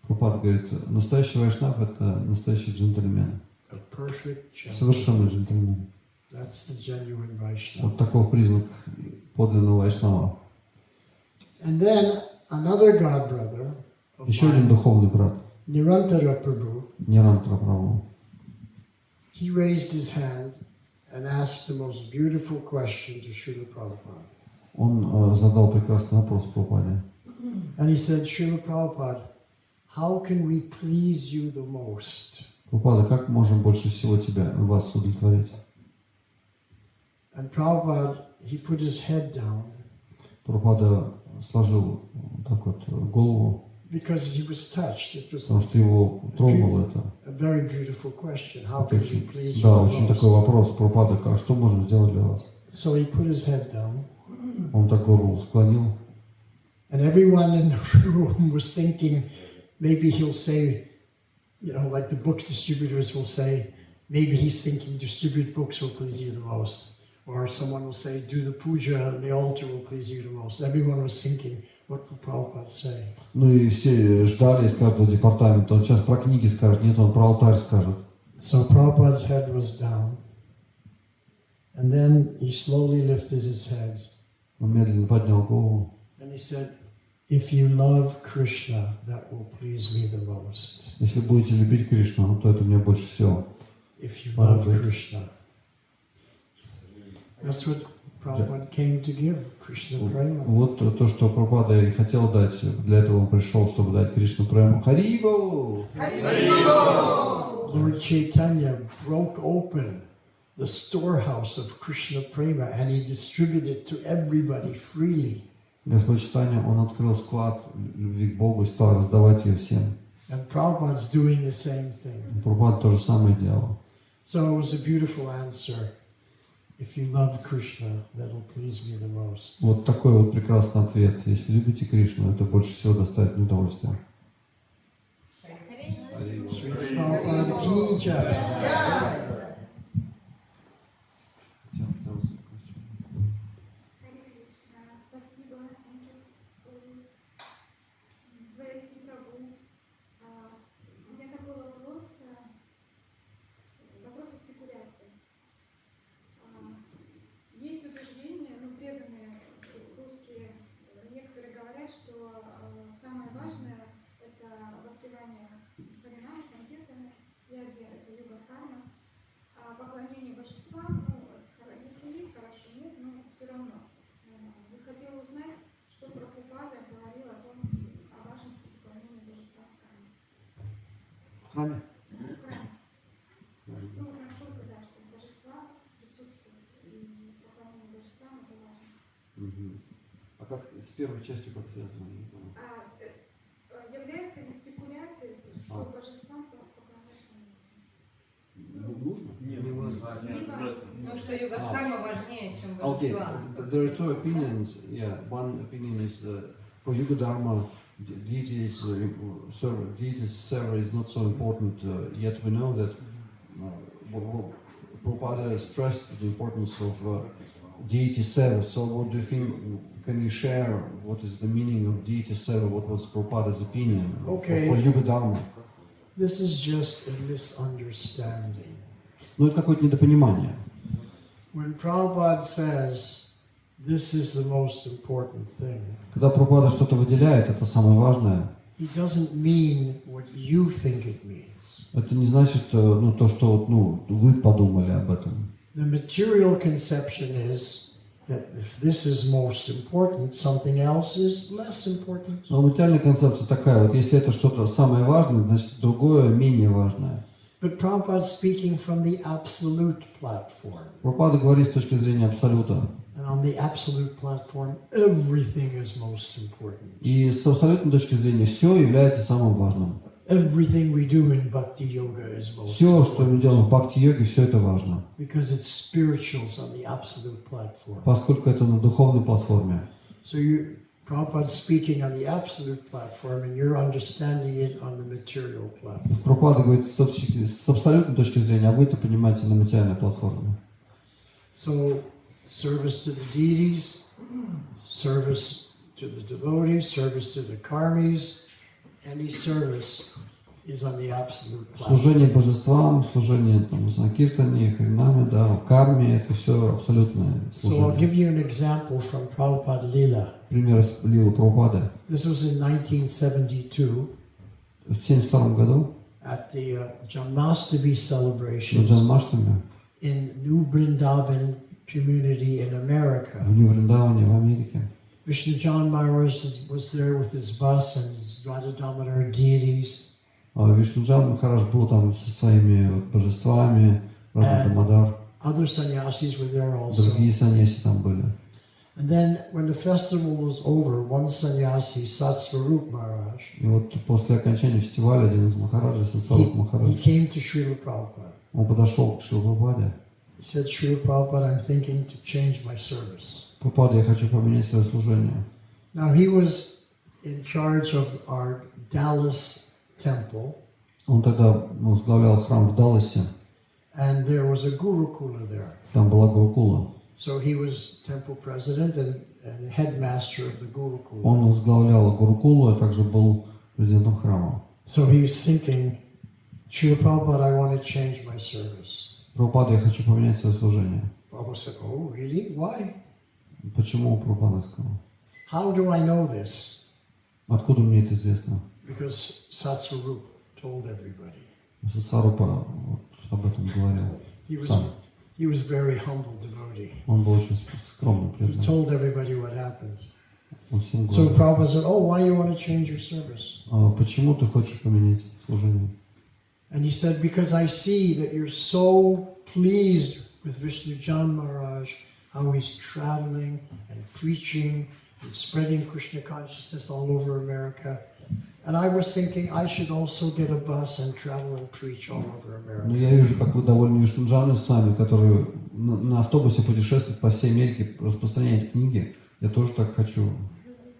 Прабхупада говорит, настоящий вайшнав – это настоящий джентльмен. A perfect gentleman. Совершенный джентльмен. That's the genuine Vaishnava. Вот таков признак подлинного вайшнава. And then another god brother of Еще один mine, духовный брат, Nirantara Prabhu, Нирантара Прабху. he raised his hand and asked the most beautiful question to Srila Prabhupada. Он задал прекрасный вопрос Прабхупаде. And he said, Srila Prabhupada, how can we please you the most? Прабхупада, как можем больше всего вас удовлетворить? And Prabhupada, he put his head down Прабхупада сложил так вот голову, because he was touched. It was потому что его тронуло это. a very beautiful question. How Это can we очень, please you да, the очень такой most? вопрос. Прабхупада, что можем сделать для вас? So he put his head down, Он так голову склонил. and everyone in the room was thinking, maybe he'll say, you know, like the books distributors will say, maybe he's thinking distribute books will please you the most. Or someone will say, do the puja and the altar will please you the most. Everyone was thinking, What will Prabhupada say? Ну и все ждали из каждого департамента. Он сейчас про книги скажет, нет, он про алтарь скажет. So Prabhupada's head was down. And then he slowly lifted his head. Он медленно поднял голову. And he said, if you love Krishna, that will please me the most. Если будете любить Кришну, то это мне больше всего. If you love Krishna. That's what Prabhupada came to give, Krishna Prema. Вот то, что Прабхупада и хотел дать. Для этого он пришел, чтобы дать Кришну Прему. Харибо! Lord Chaitanya broke open the storehouse of Krishna Prema and he distributed it to everybody freely. Господь Чайтанья, он открыл склад любви к Богу и стал раздавать ее всем. And Prabhupada's doing the same thing. Прабхупада то же самое делал. So it was a beautiful answer. If you love Krishna, that'll please me the most. Вот такой вот прекрасный ответ. Если любите Кришну, это больше всего доставит мне удовольствие. Prabhupada ki jai. Спасибо, Ваясаки прабху. У меня такой вопрос о спекуляции. Есть утверждение, преданные русские, некоторые говорят, что самое важное – это воспевание Харинама, Санкиртана, Яги – это юга карма, а поклонение божествам, если есть, хорошо, нет, но все равно. Вот хотела узнать, что Прабхупада говорил о важности поклонения божествам в храме. В храме? В храме. Насколько, да, что божества присутствуют, и поклонение божествам это важно. А как с первой частью как связано? Является ли спекуляцией, что божествам поклоняться Нужно? Не важно. Ну, что йога-дхарма важнее, чем Okay, божества. there are two opinions. Yeah, one opinion is for Yuga Dharma, deities server is not so important. Yet we know that Prabhupada stressed the importance of deity seva. So, what do you think? Can you share what is the meaning of deity seva? What was Prabhupada's opinion for Yuga Dharma? This is just a misunderstanding. Ну, это какое-то недопонимание. When Prabhupada says, this is the most important thing, Когда Прабхупада что-то выделяет, это самое важное. he doesn't mean what you think it means. Это не значит, то, что вы подумали об этом. The material conception is that if this is most important, something else is less important. Но материальная концепция такая, вот если это что-то самое важное, значит другое менее важное. But Prabhupada is speaking from the absolute platform. Прабхупада говорит с точки зрения абсолюта. And on the absolute platform, everything is most important. И с абсолютной точки зрения все является самым важным. Everything we do in Bhakti Yoga is most Все, что мы important. делаем в бхакти-йоге, все это важно. Because it's spirituals on the absolute platform. Поскольку это на духовной платформе. So Prabhupada's speaking on the absolute platform and you're understanding it on the material platform. Прабхупада говорит с абсолютной точки зрения, а вы это понимаете на материальной платформе. So service to the deities, service to the devotees, service to the karmis, any service is on the absolute platform. Служение божествам, служение киртане, харинаме, да, карме, это все абсолютное So I'll give служение. you an example from Prabhupada Lila. Пример из Лилы Прабхупады. This was in 1972 В 1972 году at the Janmashtami на celebrations Джанмаштаме in New Vrindavan community in America. в Нью-Вриндаване в Америке. Vishnu John Maharaj was there with his bus and his Radha Damodar deities. Вишнуджан Махарадж был там со своими божествами, Радха Дамодар, Other sannyasis were there also. другие саньяси там были. And then when the festival was over, one sannyasi, Satsvarup Maharaj, И вот после окончания фестиваля один из Махараджей, Сасаруп he Махарадж, came to Srila Prabhupada. он подошел к Шрила Прабхупаде. He said, Srila Prabhupada, I'm thinking to change my service. Прабхупада, я хочу поменять свое служение. Now he was in charge of our Dallas temple, Он тогда возглавлял храм в Далласе, and there was a Gurukula there. там была Гурукула. So he was temple president and headmaster of the Gurukul. Он возглавлял Гурукулу, а также был президентом храма. So he was thinking, Srila Prabhupada, I want to change my service. Прабхупада, я хочу поменять свое служение. Prabhupada said, oh, really? Why? Почему Прабхупада сказал? How do I know this? Откуда мне это известно? Because Satsvarup told everybody. Сарупа вот об этом говорил. He was very humble devotee. Он был очень скромный He преданный. told everybody what happened. Он всем So говорил. Prabhupada said, oh, why you want to change your service? Почему ты хочешь поменять служение? And he said, because I see that you're so pleased with Vishnu Jan Maharaj, how he's traveling and preaching and spreading Krishna consciousness all over America. And I was thinking I should also get a bus and travel and preach all over Но America. я вижу, как вы довольны Вишнуджаной сами, который на автобусе путешествует по всей Америке, распространяет книги. Я тоже так хочу.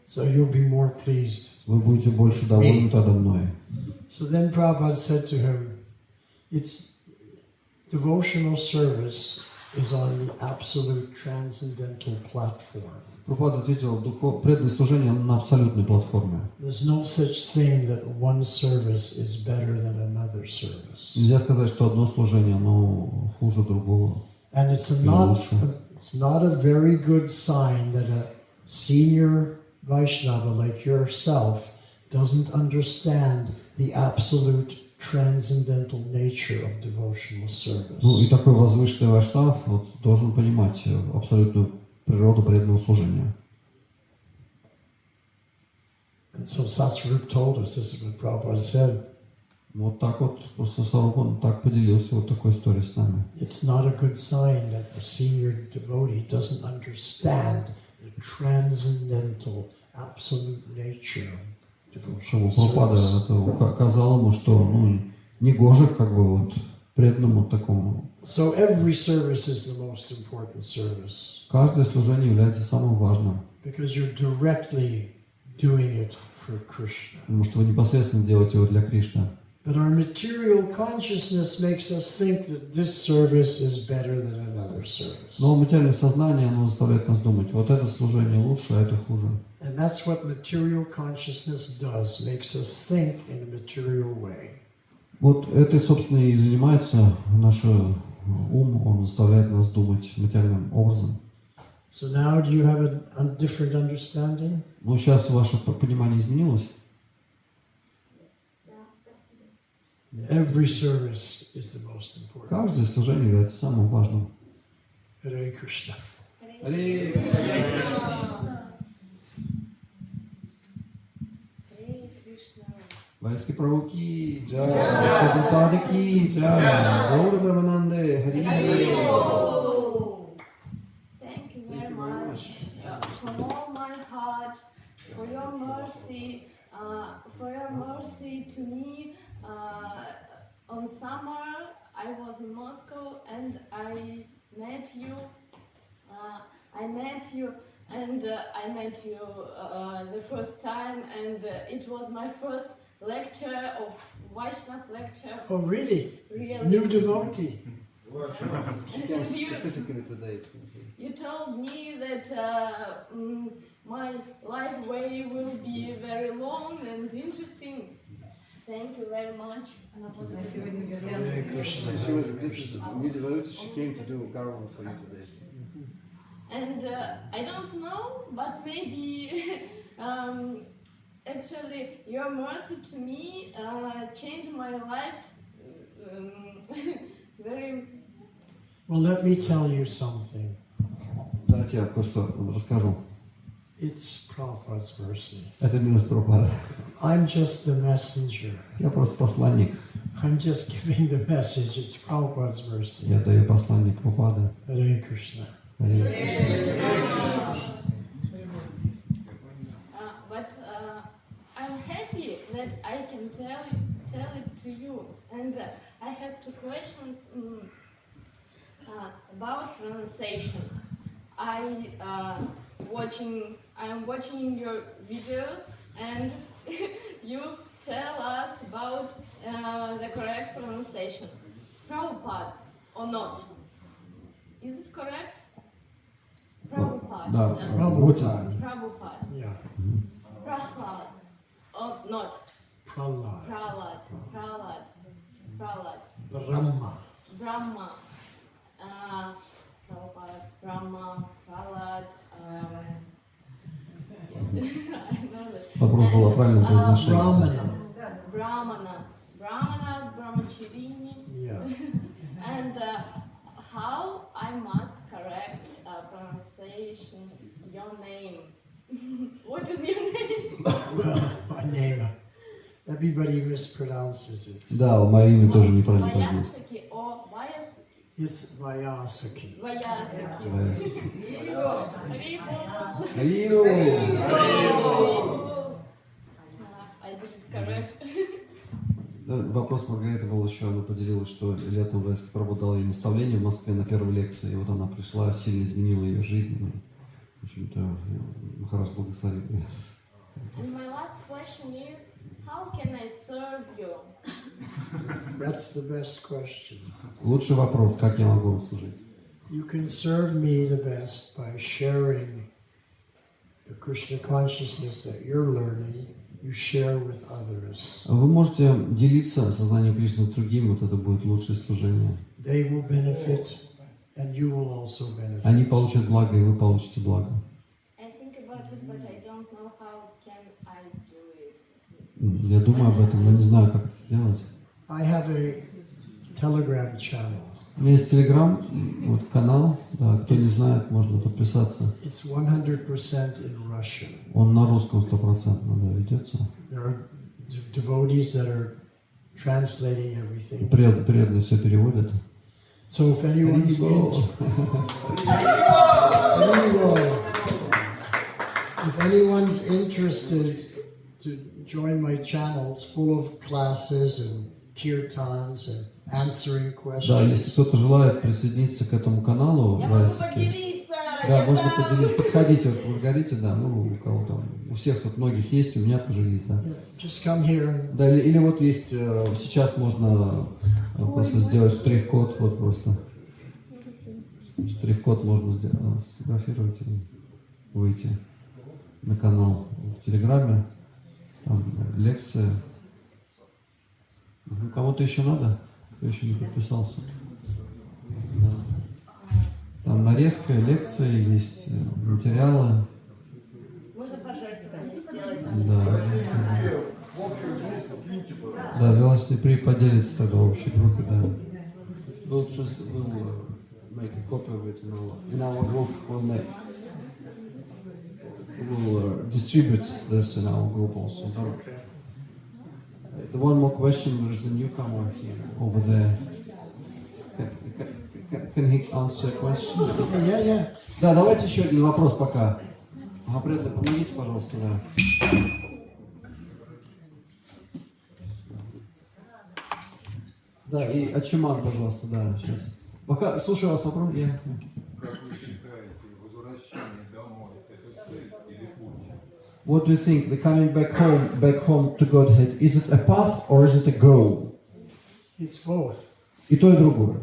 So you'll be more pleased. Вы будете больше довольны тогда мной. So then Prabhupada said to him, it's devotional service is on the absolute transcendental platform. Прабхупада ответил, преданное служение на абсолютной платформе. There's no such thing that one service is better than another service. Нельзя сказать, что одно служение, оно хуже другого. And it's not a very good sign that a senior Vaishnava like yourself doesn't understand the absolute transcendental nature of devotional service. Ну и такой возвышенный вайшнав вот, должен понимать абсолютную природу преданного служения. And so Satsvarup told us, this is what Prabhupada said. Вот так вот, просто Сарупа он так поделился вот такой историей с нами. It's not a good sign that a senior devotee doesn't understand the transcendental, absolute nature of devotional Прабхупада service. это указал ему, что не гоже как бы вот преданному такому. So every service is the most important service Каждое служение является самым важным, because you're directly doing it for Krishna. потому что вы непосредственно делаете его для Кришны. But our material consciousness makes us think that this service is better than another service. Но материальное сознание, оно заставляет нас думать, вот это служение лучше, а это хуже. And that's what material consciousness does, makes us think in a material way. Вот это, собственно, и занимается наш ум, он заставляет нас думать материальным образом. So now do you have a different understanding? Ну, сейчас ваше понимание изменилось. Every service is the most important. Каждое служение является самым важным. Hare Krishna. Харе Ваясаки Прабху ки джай, Прабхупада ки джай, Гаура Брахмананде, Хари. Thank you very much from all my heart for your mercy to me. On summer, I was in Moscow and I met you. I met you the first time, and it was my first lecture of Vaishnav lecture. Oh, really? Really. New devotee. She came specifically today. You told me that my life way will be very long and interesting. Thank you very much. Hare Krishna. This is a new devotee, she came to do Garwan for you today. And I don't know, but maybe actually your mercy to me changed my life very. Well, let me tell you something. Давайте я кое-что расскажу. It's Prabhupada's mercy. Это милость Прабхупады. I'm just the messenger. Я просто посланник. I'm just giving the message. It's Prabhupada's mercy. Я даю послание Прабхупады. Hare Krishna. Харе Кришна. But I'm happy that I can tell it to you. And I have two questions about pronunciation. I'm watching your videos, and you tell us about the correct pronunciation. Prabhupada or not? Is it correct? Да, Prabhupada. Prabhupada. Yeah. Prahlad. Oh, not. Prahlad. Prahlad. Brahma. Brahma. Prabhupada. Brahma. Prahlad. I know that. Вопрос был о правильном произношении. Brahmana. Brahmana, Brahmacharini. Yeah. And how I must correct pronunciation your name? What is your name? Well, my name. Everybody mispronounces it. Да, мое имя тоже неправильно произносится. Ваясаки or Ваясаки? It's Vayasaki. Ваясаки. Рио! I didn't correct. Вопрос Маргариты был еще, она поделилась, что летом Ваясаки Прабху дал ей наставление в Москве на первой лекции, и вот она пришла, сильно изменила ее жизнь. Ну, в общем-то, Махарадж благословил. And my last question is, how can I serve you? That's the best question. Lучший вопрос, как я могу вам служить? You can serve me the best by sharing the Krishna consciousness that you're learning, you share with others. Вы можете делиться сознанием Кришны с другими, вот это будет лучшее служение. They will benefit, and you will also benefit. Они получат благо, и вы получите благо. I think about it, but I don't know how can I do it. Я думаю об этом, но не знаю, как это сделать. I have a Telegram channel. У меня есть Telegram, вот канал, да, кто не знает, можно подписаться. It's 100% in Russian. Он на русском 100%, да, ведется. There are devotees that are translating everything. Преданные все переводят. So if anyone's if anyone's interested to join my channel, it's full of classes and kirtans and answering Да, если questions. кто-то желает присоединиться к этому каналу, Ваясаки, да, можно поделиться. Подходите вот к Маргарите, да, ну у кого там, у всех тут многих есть, у меня тоже есть, да. Yeah, just come here. Да, или вот есть, сейчас можно просто сделать штрих-код, вот просто. Штрих-код можно сделать, сфотографировать и выйти на канал в Телеграме, там лекция. Ну, кому-то еще надо, кто еще не подписался. Да. Там нарезка, лекции, есть материалы. Можно пожертвовать сделать. Да. Да, Велосипри поделится тогда в общей группе, да. We'll make a copy of it in our group. We'll distribute this in our group also. Okay. The one more question, there is a newcomer here, over there. Can he answer a question? Yeah. Да, давайте еще один вопрос пока. Преданные, помогите, пожалуйста, да. Да, и Ачиман, пожалуйста, да, сейчас. Пока, слушаю вас вопрос. Как вы считаете, возвращение домой – это цель или путь? What do you think? The coming back home to Godhead, is it a path or is it a goal? It's both. И то, и другое.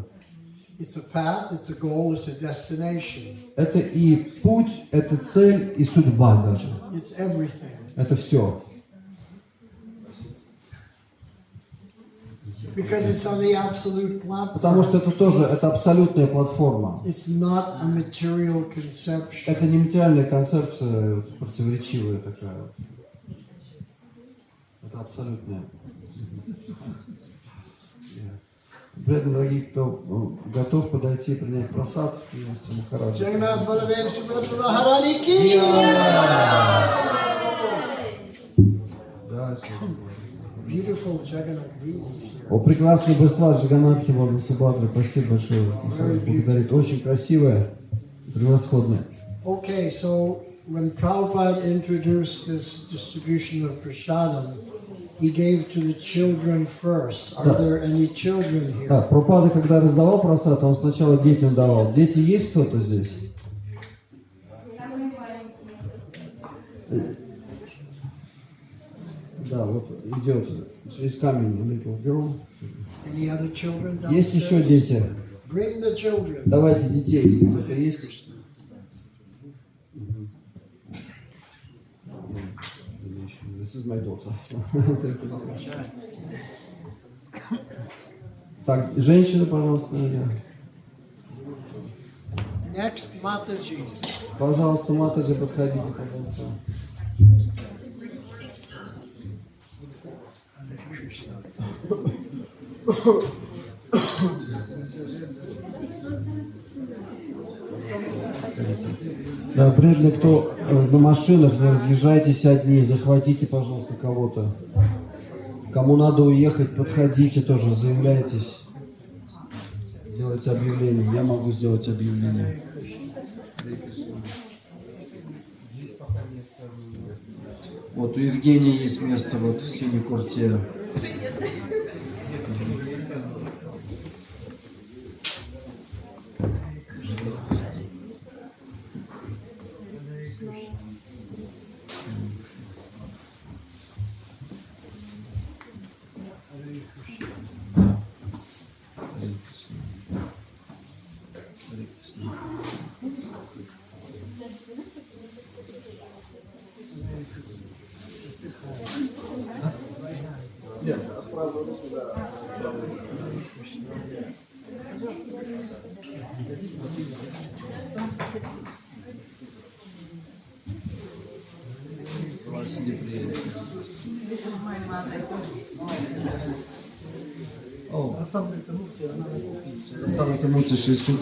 It's a path, it's a goal, it's a destination. Это и путь, это цель, и судьба даже. It's everything. Это все. Because it's on the absolute Потому platform. что это тоже, это абсолютная платформа. It's not a material conception. Это не материальная концепция, противоречивая такая. Это абсолютная. Преданные, дорогие, кто готов подойти и принять просад, милости Махараджа. Jagannath Baladev Subhadra Maharani ki! Дальше. Beautiful Jagannath Devi. О, прекрасное божество Джаганнатхи Бога Субхадра, спасибо большое. Махарадж благодарит. Очень красивое, превосходное. Okay, so when Prabhupada introduced this distribution of prasadam, he gave to the children first. Are there any children here? Да, Прабхупада, когда раздавал просад, он сначала детям давал. Дети есть кто-то здесь? Да, вот идет через камень little girl. Any other children downstairs? Есть еще дети? Bring the children. Давайте детей, если кто-то есть. This is my daughter. Так, женщины, пожалуйста. Next, Mataji's. Пожалуйста, Матаджи, подходите, пожалуйста. Да, преданные, кто на машинах, не разъезжайтесь одни, захватите, пожалуйста, кого-то. Кому надо уехать, подходите тоже, заявляйтесь. Делайте объявление. Я могу сделать объявление. Вот у Евгения есть место вот в синей курте. О, самый Тамути Шишкин.